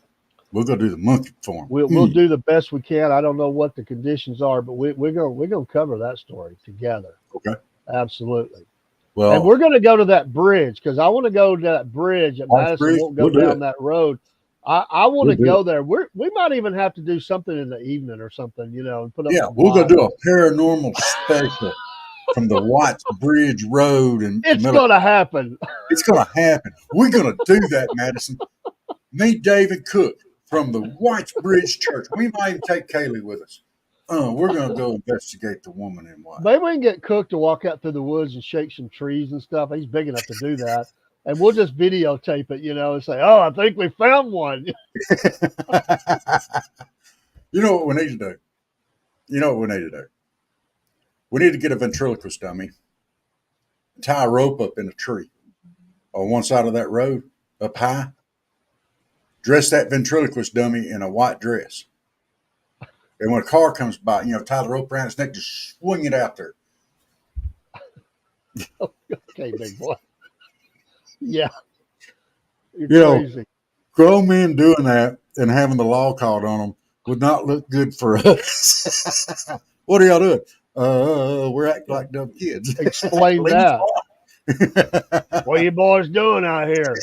We're gonna do the monkey farm. We'll do the best we can. I don't know what the conditions are, but we're gonna cover that story together. Okay, absolutely. Well, and we're gonna go to that bridge because I want to go to that bridge at Madison. Won't go down that road. I want to go there. We might even have to do something in the evening or something, and put up. Yeah, we're gonna do a paranormal special from the White's Bridge Road, and it's gonna happen. It's gonna happen. We're gonna do that, Madison. Meet David Cook from the White's Bridge Church. We might even take Kaylee with us. We're gonna go investigate the woman in white. Maybe we can get Cook to walk out through the woods and shake some trees and stuff. He's big enough to do that. And we'll just videotape it, and say, "Oh, I think we found one." You know what we need to do? We need to get a ventriloquist dummy, tie a rope up in a tree on one side of that road, up high, dress that ventriloquist dummy in a white dress. And when a car comes by, tie the rope around its neck, just swing it out there. Okay, big boy. Yeah. You're crazy. Grown men doing that and having the law called on them would not look good for us. What are y'all doing? We're acting like dumb kids. Explain that. What are you boys doing out here?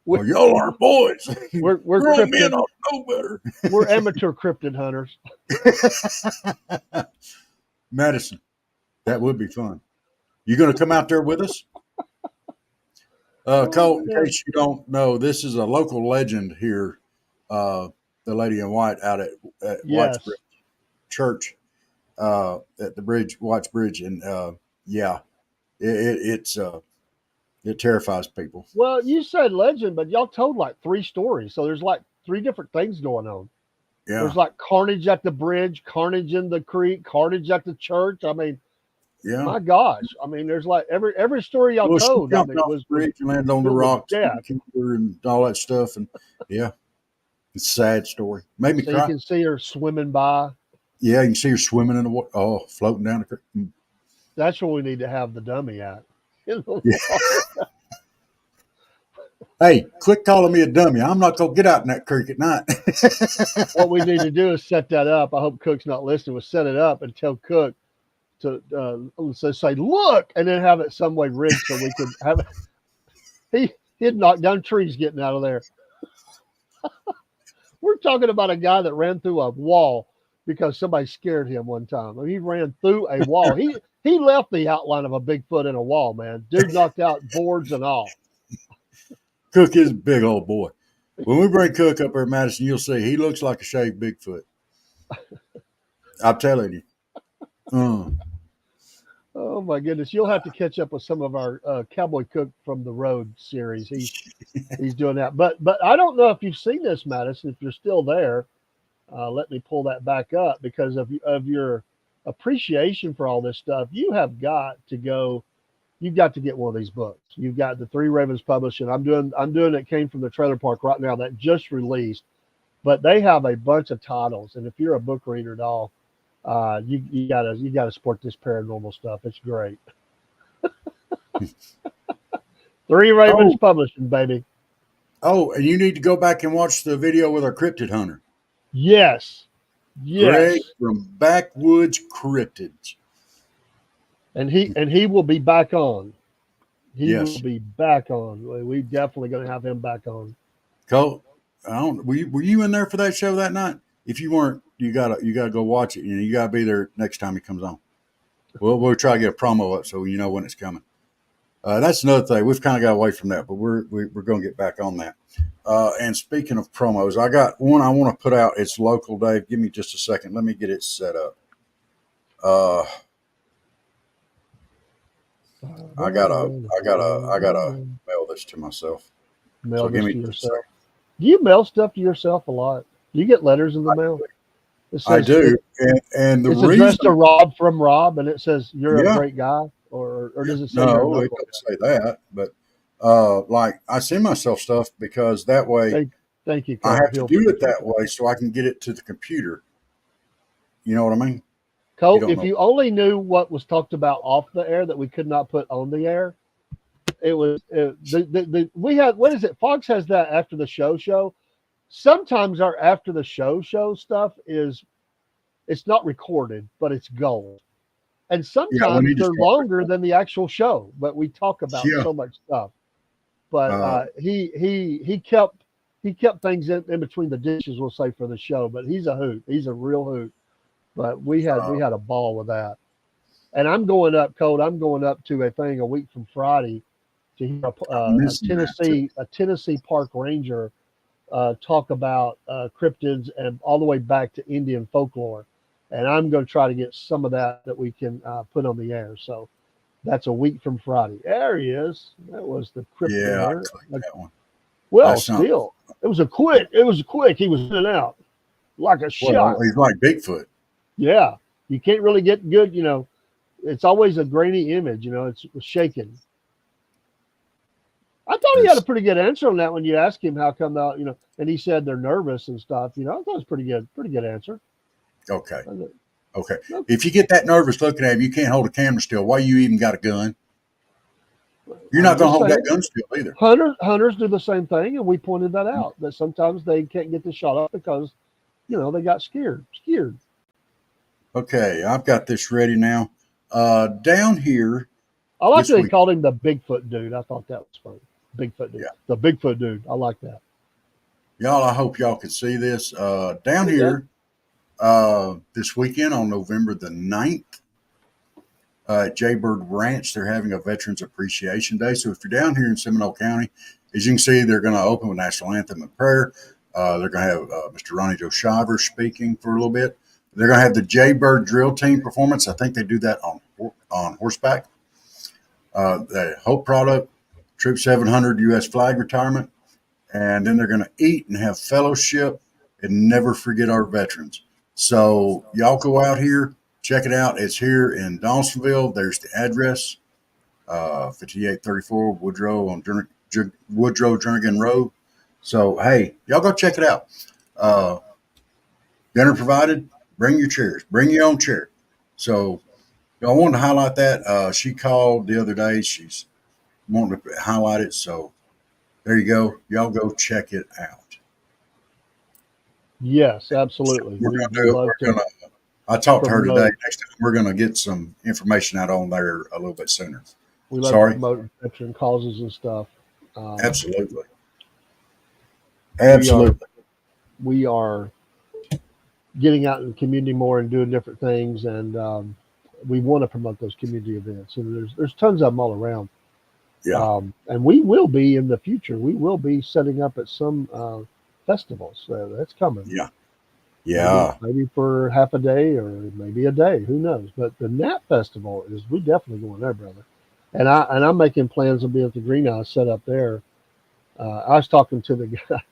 Well, y'all are boys. We're grown men ought to know better. We're amateur cryptid hunters. Madison, that would be fun. You going to come out there with us? Colt, in case you don't know, this is a local legend here. The lady in white out at White's Bridge Church at the bridge, White's Bridge, and it terrifies people. Well, you said legend, but y'all told like 3 stories, so there's like 3 different things going on. Yeah, there's like carnage at the bridge, carnage in the creek, carnage at the church. I mean, my gosh! I mean, there's like every story y'all told. She jumped off the bridge and landed on the rocks, and all that stuff, and it's a sad story. Made me cry. You can see her swimming by. Yeah, you can see her swimming in the water. Oh, floating down the creek. That's where we need to have the dummy at. Hey, Hey, quit calling me a dummy. I'm not going to get out in that creek at night. What we need to do is set that up. I hope Cook's not listening. We'll set it up and tell Cook to say, look, and then have it some way rigged so we could have it. He'd knock down trees getting out of there. We're talking about a guy that ran through a wall because somebody scared him one time. I mean, he ran through a wall. He left the outline of a Bigfoot in a wall, man. Dude knocked out boards and all. Cook is a big old boy. When we bring Cook up here, Madison, you'll see he looks like a shaved Bigfoot. I'm telling you. Oh my goodness! You'll have to catch up with some of our Cowboy Cook from the Road series. He's doing that. But I don't know if you've seen this, Madison. If you're still there, let me pull that back up because of your appreciation for all this stuff. You have got to go. You've got to get one of these books. You've got the Three Ravens Publishing. I'm doing it. Came from the trailer park right now that just released, but they have a bunch of titles. And if you're a book reader at all, you gotta support this paranormal stuff. It's great. Three Ravens Publishing, baby. Oh, and you need to go back and watch the video with our cryptid hunter. Yes. Greg from Backwoods Cryptids. And he will be back on. He Yes. will be back on. We definitely going to have him back on. Cole, were you in there for that show that night? If you weren't, you gotta go watch it. You gotta be there next time he comes on. We'll try to get a promo up so you know when it's coming. That's another thing. We've kind of got away from that, but we're going to get back on that. And speaking of promos, I got one I want to put out. It's local, Dave. Give me just a second. Let me get it set up. I gotta mail this to myself. Mail this to yourself. Do you mail stuff to yourself a lot? Do you get letters in the mail? I do, and the it's reason addressed to Rob from Rob, and it says you're a great guy, or does it say no? It doesn't say that, but like I send myself stuff because that way, thank you. I have to do it that way so I can get it to the computer. You know what I mean? Cole, if you only knew what was talked about off the air that we could not put on the air, it was we had, what is it? Fox has that after the show. Sometimes our after the show stuff it's not recorded, but it's gold. And sometimes they're longer than the actual show, but we talk about so much stuff. But he kept things in between the dishes, we'll say, for the show. But he's a hoot. He's a real hoot. But we had a ball with that. And I'm going up, Cole. I'm going up to a thing a week from Friday to hear a Tennessee park ranger talk about cryptids and all the way back to Indian folklore. And I'm going to try to get some of that we can put on the air. So that's a week from Friday. There he is. That was the cryptid. Yeah, I clicked that one. Well, still, it was quick. He was in and out like a shot. He's like Bigfoot. Yeah, you can't really get good. It's always a grainy image. It's shaking. I thought he had a pretty good answer on that when you asked him how come out. And he said they're nervous and stuff. I thought it was pretty good answer. Okay. If you get that nervous looking at him, you can't hold a camera still. Why you even got a gun? You're not going to hold that gun still either. Hunters do the same thing, and we pointed that out. That sometimes they can't get the shot up because, they got scared. Okay, I've got this ready now. Down here. I like that they called him the Bigfoot dude. I thought that was funny. Bigfoot dude. Yeah. The Bigfoot dude. I like that. Y'all, I hope y'all can see this. Down here this weekend on November the 9th at Jaybird Ranch, they're having a Veterans Appreciation Day. So if you're down here in Seminole County, as you can see, they're going to open with National Anthem and Prayer. They're going to have Mr. Ronnie Joe Shiver speaking for a little bit. They're going to have the Jaybird Drill Team performance. I think they do that on horseback. The Hope product, Troop 700 U.S. flag retirement. And then they're going to eat and have fellowship and never forget our veterans. So y'all go out here, check it out. It's here in Donaldsonville. There's the address, 5834 Woodrow on Jernigan Road. So, hey, y'all go check it out. Dinner provided. Bring your chairs. Bring your own chair. So I wanted to highlight that. She called the other day. She's wanting to highlight it. So There you go. Y'all go check it out. Yes, absolutely. We're We gonna would do it. love We're to gonna. I talked to her today. promote. Next time we're gonna get some information out on there a little bit sooner. We love to Sorry. promote veteran causes and stuff. Absolutely. We are Absolutely. we are getting out in the community more and doing different things, and we want to promote those community events. And there's tons of them all around. Yeah. And we will be in the future. We will be setting up at some festivals. That's coming. Yeah. Maybe Yeah. maybe for half a day or maybe a day. Who knows? But the Nat Festival is we definitely going there, brother. And I'm making plans to be at the greenhouse set up there. I was talking to the guy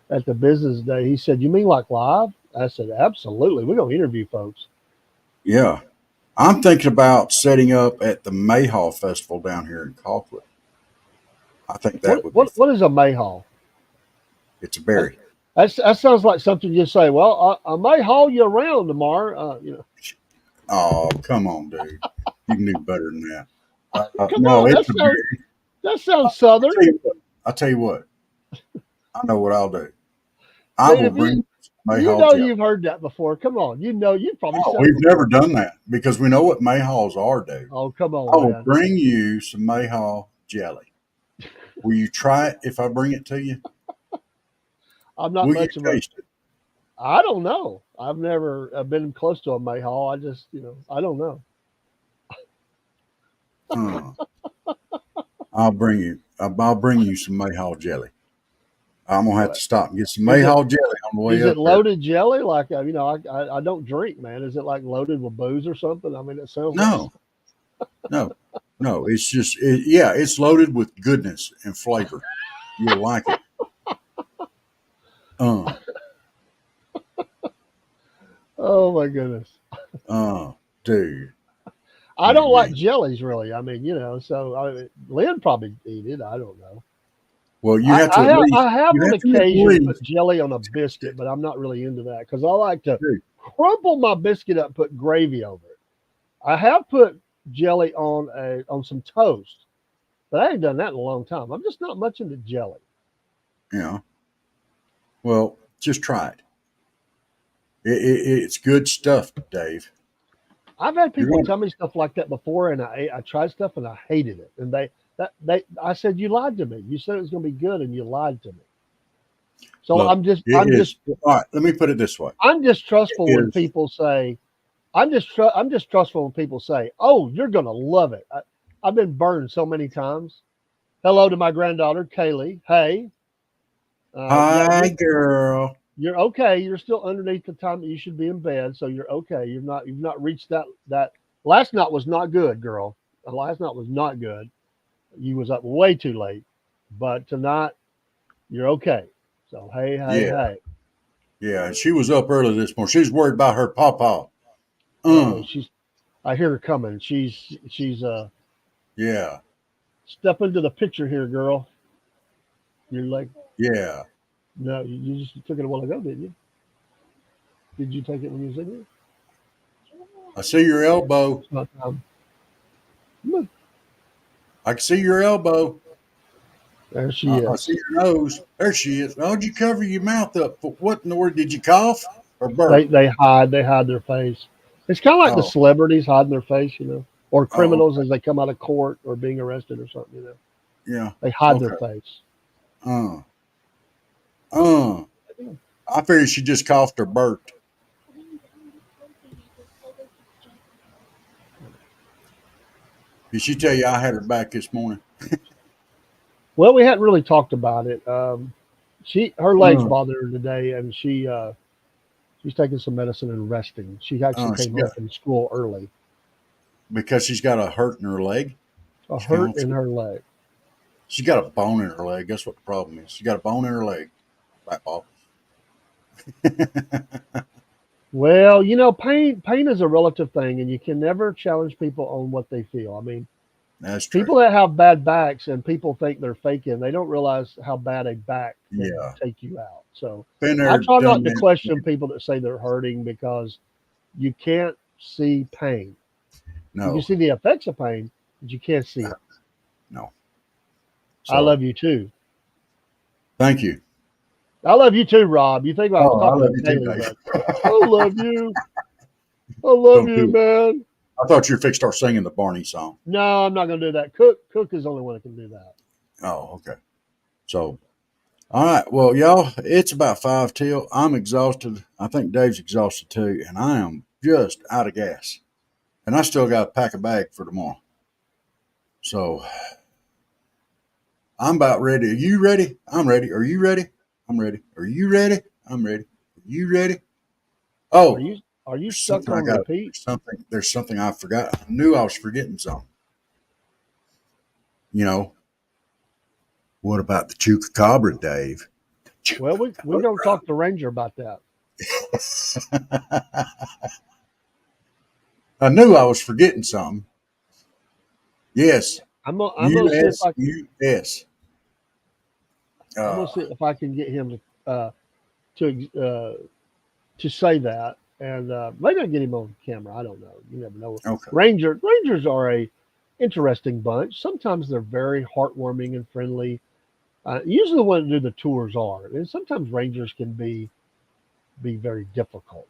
at the business day. He said, "You mean like live?" I said, "Absolutely. We're gonna interview folks." Yeah. I'm thinking about setting up at the Mayhaw Festival down here in Colquitt. I think that What would be what fun. what is a mayhaw? It's a That, berry. that sounds like something you say. Well, I may haul you around tomorrow. Oh, come on, dude. You can do better than that. Come No, on. it's a berry. That sounds I'll southern. tell you what. I'll tell you what. I know what I'll do. I Dude, will if bring you you Mayhaw know jelly. you've heard that before. Come on. You've probably No, said it we've never before. done that because we know what Mayhaws are, dude. Oh, come I on, will man. bring you some Mayhaw jelly. Will you try it if I bring it to you? I'm not Will you much of a. taste it? I don't know. I've never been close to a mayhaw. I just, I don't know. Uh, I'll bring you. I'll bring you some Mayhaw jelly. I'm gonna have to What stop and get some is it? Mayhaw jelly on the way Is it up there. loaded jelly? Like I don't drink, man. Is it like loaded with booze or something? I mean, it sounds like. No, no, no. It's just, yeah, it's loaded with goodness and flavor. You'll like it. Uh, Oh my goodness. dude, I don't like man. jellies really. I mean, so Lynn probably eat it. I don't know. Well, you I, have to I at have least, I have you on have to at occasion put least jelly on a taste biscuit, it. but I'm not really into that because I like to Dude, crumple my biscuit up, put gravy over it. I have put jelly on some toast, but I ain't done that in a long time. I'm just not much into jelly. you know, well, just try it. It's good stuff, Dave. I've had You're people going to, tell me stuff like that before, and I tried stuff and I hated it. And I said, you lied to me. You said it was going to be good, and you lied to me. So look, I'm just it I'm is, just all right, let me put it this way. I'm It distrustful when is, people say I'm distrustful when people say, "Oh, you're going to love it." I've been burned so many times. Hello to my granddaughter Kaylee. Hey, yeah, hi, girl. you're okay. You're still underneath the time that you should be in bed, so you're okay. You've not reached that. Last night was not good, girl. Last night was not good. You was up way too late, but tonight you're okay. So hey, hey, Yeah, hey. yeah. She was up early this morning. She's worried about her pawpaw. Oh, Uh, she's. I hear her coming. She's yeah, step into the picture here, girl. You're like, yeah. no, you just took it a while ago, didn't you? Did you take it when you was in here? I see your elbow. It's not time. Look, I can see your elbow. there she I see is. your nose. There she is. How'd you cover your mouth up? What in the world? Did you cough or They burp? they hide they hide their face. It's kind of like the Oh, celebrities hiding their face, or oh, criminals as they come out of court or being arrested or something. yeah. They hide their Okay. face. Uh, uh. I figured she just coughed or burped. Did she tell you I had her back this morning? Well, we hadn't really talked about it. Her legs Uh, bother her today, and she's taking some medicine and resting. She actually she came home got from school early. because she's got a hurt in her leg. A She came home. hurt in her leg. She's got a bone in her leg. That's what the problem is. She got a bone in her leg. Fat ball. Well, pain is a relative thing, and you can never challenge people on what they feel. I mean, That's true. people that have bad backs and people think they're faking, they don't realize how bad a back can Yeah. take you out. So Been I there, try done not to that. question people that say they're hurting because you can't see pain. You can No, see the effects of pain, but you can't see it. no. I So love you too. Thank you. I love you too, Rob. You think I was I talking love to you too, daily, Dave. but I love you. I love Don't you, do it. man. I thought you were fixed to start singing the Barney song. No, I'm not going to do that. Cook is the only one that can do that. Oh, okay. So, all right. Well, y'all, it's about 5 till. I'm exhausted. I think Dave's exhausted too, and I am just out of gas. And I still got to pack a bag for tomorrow. So, I'm about ready. Are you ready? I'm ready. Are you ready? I'm ready. Are you ready? I'm ready. Are you ready? Are Oh, you are you there's stuck something I on got. repeat? There's something I forgot. I knew I was forgetting something. You know, what about the chupacabra, Dave? Well, we don't talk to Ranger about that. I knew I was forgetting something. Yes, I'm gonna see if I USUS. I'm gonna see if I can get him to to say that, and maybe I get him on camera. I don't know. You never know. Okay. Rangers are a interesting bunch. Sometimes they're very heartwarming and friendly. Usually, the ones that do the tours are, and sometimes Rangers can be very difficult.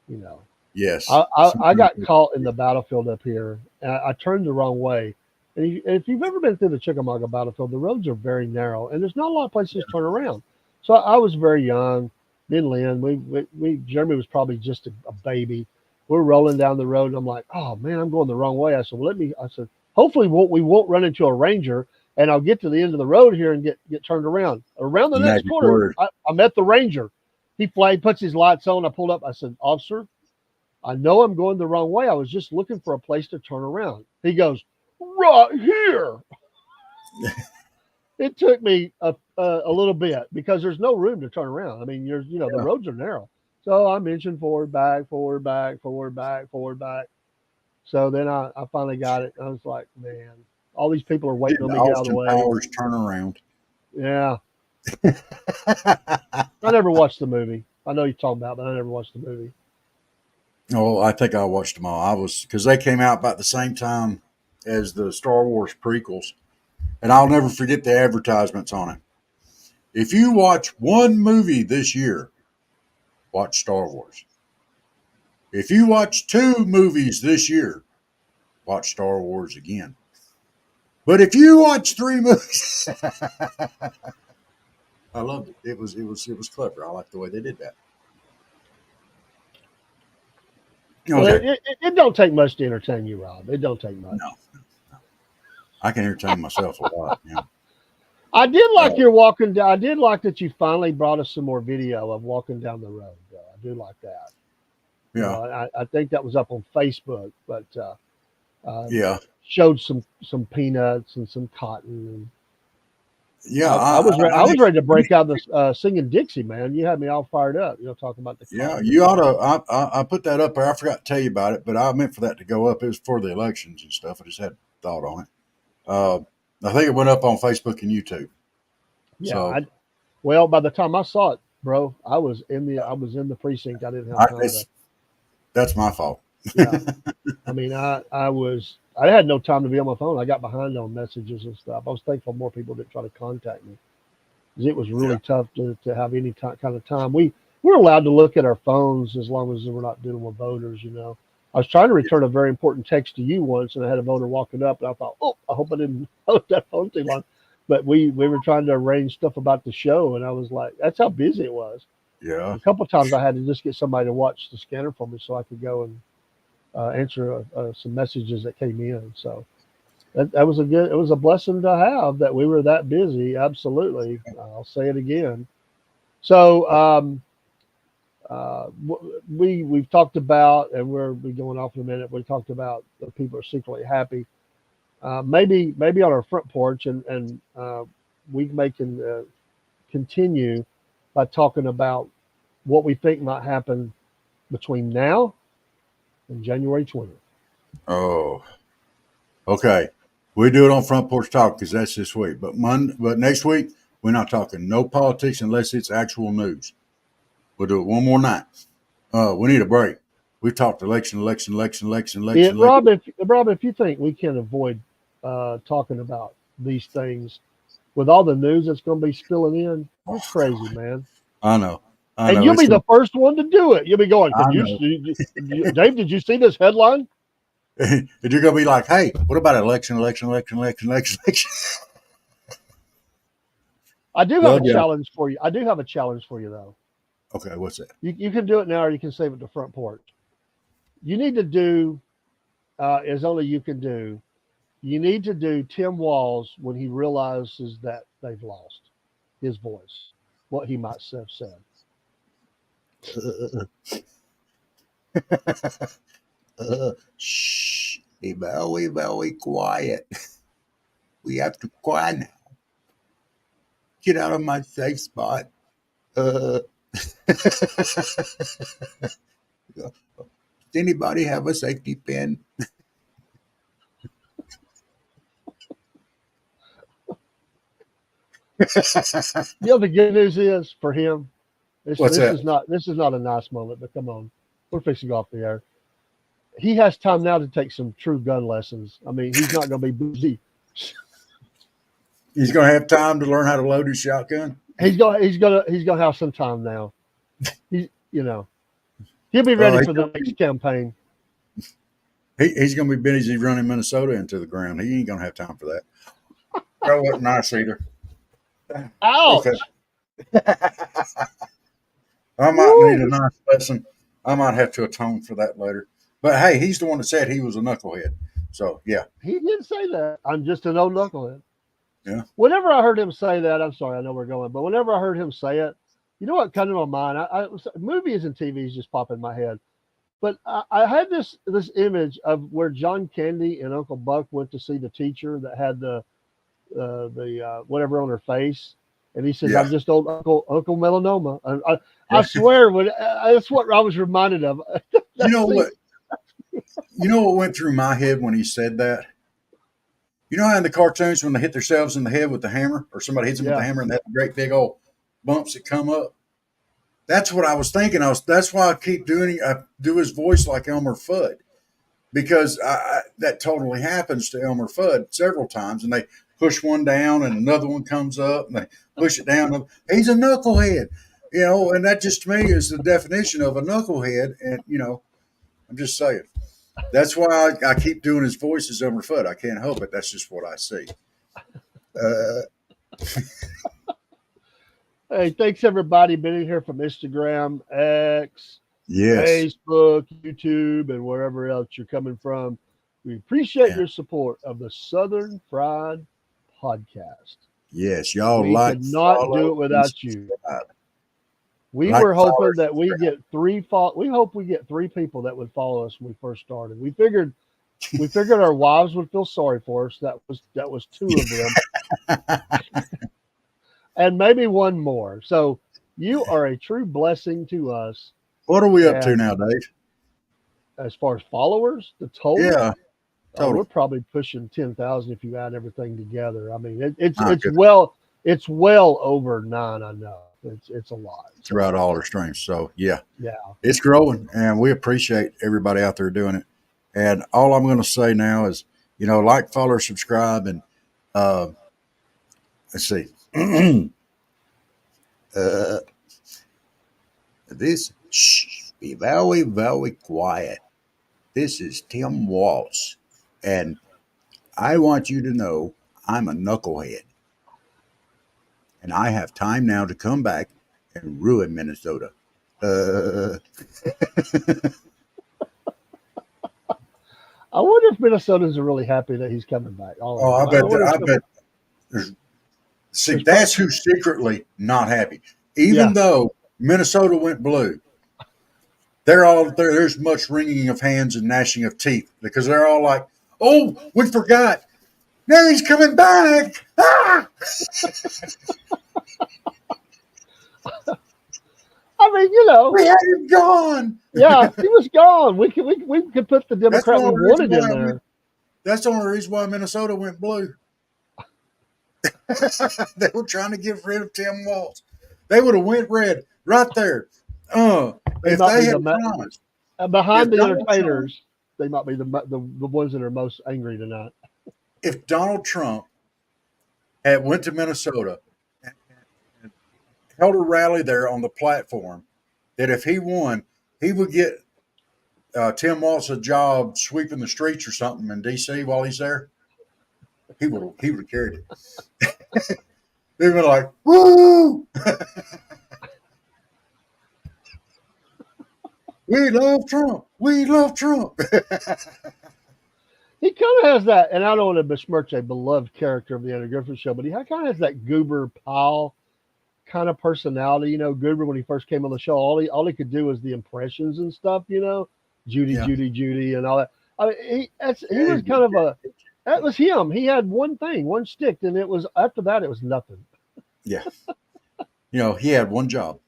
You know, Yes. I got caught in the battlefield up here. And I turned the wrong way. And if you've ever been through the Chickamauga battlefield, the roads are very narrow, and there's not a lot of places to turn around. So I was very young. Me and Lynn, Jeremy was probably just a baby. We're rolling down the road, and I'm like, oh man, I'm going the wrong way. I said, well, I said, hopefully we won't run into a ranger, and I'll get to the end of the road here and get turned around. Around the next Magic corner, word. I met the ranger. He puts his lights on. I pulled up. I said, officer, I know I'm going the wrong way. I was just looking for a place to turn around. He goes, right here. It took me a little bit because there's no room to turn around. I mean, the Yeah. roads are narrow. So I'm inching forward, back, forward, back, forward, back, forward, back. So then I finally got it. I was like, man, all these people are waiting on Didn't me to get out of the Austin way. Powers turn around? Yeah. I never watched the movie. I know you're talking about, but I never watched the movie. Oh, I think I watched them all. I was because they came out about the same time as the Star Wars prequels, and I'll never forget the advertisements on it. If you watch one movie this year, watch Star Wars. If you watch 2 movies this year, watch Star Wars again. But if you watch 3 movies, I loved it. It was clever. I like the way they did that. Well, Okay. it don't take much to entertain you, Rob. It don't take much. No, I can entertain myself a lot. Yeah. I did like Uh, your walking down. I did like that you finally brought us some more video of walking down the road. Though. I do like that. yeah. I think that was up on Facebook, but uh, Yeah. showed some peanuts and some cotton. Yeah. And I was ready to I break out the singing Dixie, man. You had me all fired up. Talking about the Yeah, cotton. you ought to. I put that up there. I forgot to tell you about it, but I meant for that to go up. It was for the elections and stuff. I just had thought on it. Uh, I think it went up on Facebook and YouTube. Yeah. So Well, by the time I saw it, bro, I was in the precinct. I didn't have I, time to. that's my fault. Yeah. I mean, I had no time to be on my phone. I got behind on messages and stuff. I was thankful more people didn't try to contact me because it was Yeah, really tough to have any kind of time. We're allowed to look at our phones as long as we're not dealing with voters. I was trying to return a very important text to you once, and I had a voter walking up, and I thought, oh, I hope I didn't hold that phone too long. But we were trying to arrange stuff about the show, and I was like, that's how busy it was. yeah, A couple of times I had to just get somebody to watch the scanner for me so I could go and answer some messages that came in. So that was it was a blessing to have that we were that busy. Absolutely. I'll say it again. So we've talked about, and we're going off in a minute. We talked about the people are secretly happy. Maybe on our front porch, and we can continue by talking about what we think might happen between now and January 20th. Oh, okay. We do it on Front Porch Talk because that's this week. But next week we're not talking no politics unless it's actual news. We'll do it one more night. We need a break. We've talked election. Yeah, Rob, if you think we can avoid talking about these things with all the news that's going to be spilling in. You're crazy, man. I know. And you'll be the first one to do it. You'll be going, I Dave, did you see this headline? And you're going to be like, hey, what about election? I do have a challenge for you. I do have a challenge for you, though. Okay, what's that? You can do it now, or you can save it to front porch. You need to do, as only you can do, you need to do Tim Walz when he realizes that they've lost his voice, what he might have said. Shh, be very, very quiet. We have to quiet now. Get out of my safe spot. Does anybody have a safety pin? The good news is for him, this that? is not a nice moment, but come on. We're fixing to go off the air. He has time now to take some true gun lessons. I mean, he's not going to be busy. He's going to have time to learn how to load his shotgun. He's going to have some time now. He'll be ready for the next campaign. He's going to be busy running Minnesota into the ground. He ain't going to have time for that. That wasn't nice either. Ouch! Okay. I might need a nice lesson. I might have to atone for that later. But hey, he's the one that said he was a knucklehead. So yeah. He didn't say that. I'm just an old knucklehead. Yeah. Whenever I heard him say that, I'm sorry, I know we're going, but whenever I heard him say it, you know what comes to my mind? Movies and TVs just pop in my head. But I had this image of where John Candy and Uncle Buck went to see the teacher that had the whatever on her face, and he says, "I'm just old Uncle Melanoma." I swear, that's what I was reminded of. You know what? You know what went through my head when he said that? You know how in the cartoons when they hit themselves in the head with the hammer, or somebody hits them with the hammer, and they have great big old bumps that come up? That's what I was thinking. That's why I keep doing. I do his voice like Elmer Fudd, because that totally happens to Elmer Fudd several times, and they push one down and another one comes up, and they push it down. He's a knucklehead, and that just to me is the definition of a knucklehead. And I'm just saying. That's why I keep doing his voice as Elmer Fudd. I can't help it. That's just what I see. Hey, thanks everybody being here from Instagram, X, yes, Facebook, YouTube, and wherever else you're coming from. We appreciate your support of the Southern Fried Podcast. Yes, y'all we could not do it without you. We were hoping that we get we hope we get 3 people that would follow us when we first started. We figured our wives would feel sorry for us. That was 2 of them. And maybe 1 more. So you are a true blessing to us. What are we up to now, Dave? As far as followers, the total? Yeah. Totally. We're probably pushing 10,000 if you add everything together. I mean, it's well over 9, I know. It's a lot. Throughout all our streams. So yeah, it's growing, and we appreciate everybody out there doing it. And all I'm going to say now is, like, follow, subscribe, and let's see. Be very, very quiet. This is Tim Walz, and I want you to know I'm a knucklehead. And I have time now to come back and ruin Minnesota. I wonder if Minnesotans are really happy that he's coming back. I bet. See, that's who's secretly not happy. Even though Minnesota went blue, there's much wringing of hands and gnashing of teeth, because they're all like, "Oh, we forgot. Now he's coming back." Ah! I mean, we had him gone. Yeah, he was gone. We could put the Democrat we wanted in there. That's the only reason why Minnesota went blue. They were trying to get rid of Tim Walz. They would have went red right there. If they had promised. Behind the entertainers, they might be the ones that are most angry tonight. If Donald Trump went to Minnesota and held a rally there on the platform that if he won, he would get Tim Walz a job sweeping the streets or something in D.C. while he's there. He would have carried it. They were like, "Woo! We love Trump. We love Trump." He kind of has that, and I don't want to besmirch a beloved character of the Andy Griffith Show, but he kind of has that Goober Powell kind of personality. You know, Goober, when he first came on the show, all he could do was the impressions and stuff. You know, Judy, Yeah. Judy, Judy, and all that. I mean, he was kind of a that was him. He had one thing, one stick, and it was after that it was nothing. Yeah. You know, he had one job.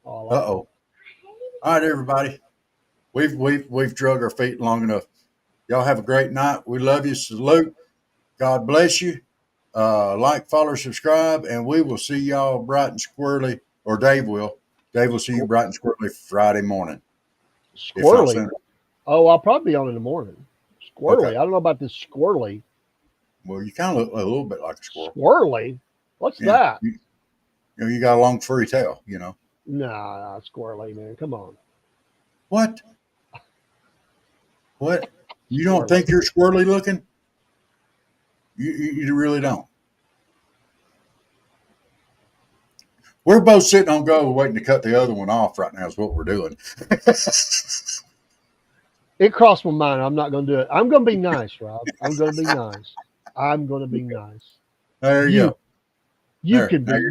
Oh, All right, everybody. We've drug our feet long enough. Y'all have a great night. We love you. Salute. God bless you. Like, follow, subscribe, and we will see y'all bright and squirrely, or Dave will. Dave will see you bright and squirrely Friday morning. if not Squirrely. sooner. Oh, I'll probably be on in the morning. Squirrely. Okay. I don't know about this squirrely. Well, you kind of look a little bit like a squirrel. Squirrely? What's Yeah. that? You know, you got a long furry tail, you know. Nah, squirrely, man. Come on. What? What? You don't Squirrely. think you're squirrely looking? You really don't. We're both sitting on go waiting to cut the other one off right now is what we're doing. It crossed my mind. I'm not going to do it. I'm going to be nice, Rob. I'm going to be nice. I'm going to be nice. There you go. You There, can be. now you're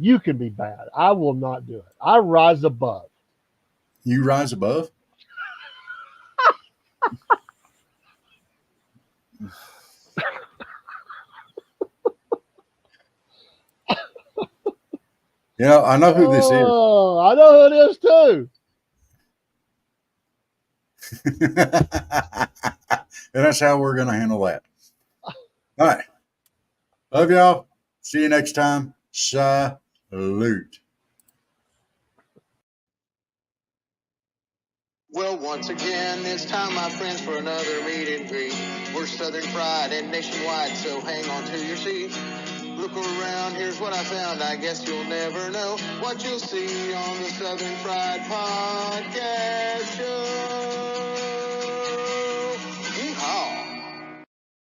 You can be bad. I will not do it. I rise above. You rise above? You know, I know who this is. Oh, I know who it is too. And that's how we're going to handle that. All right. Love y'all. See you next time. Salute. Well, once again, it's time, my friends, for another meet and greet. We're Southern Fried and nationwide, so hang on to your seat. Look around, here's what I found. I guess you'll never know what you'll see on the Southern Fried Podcast.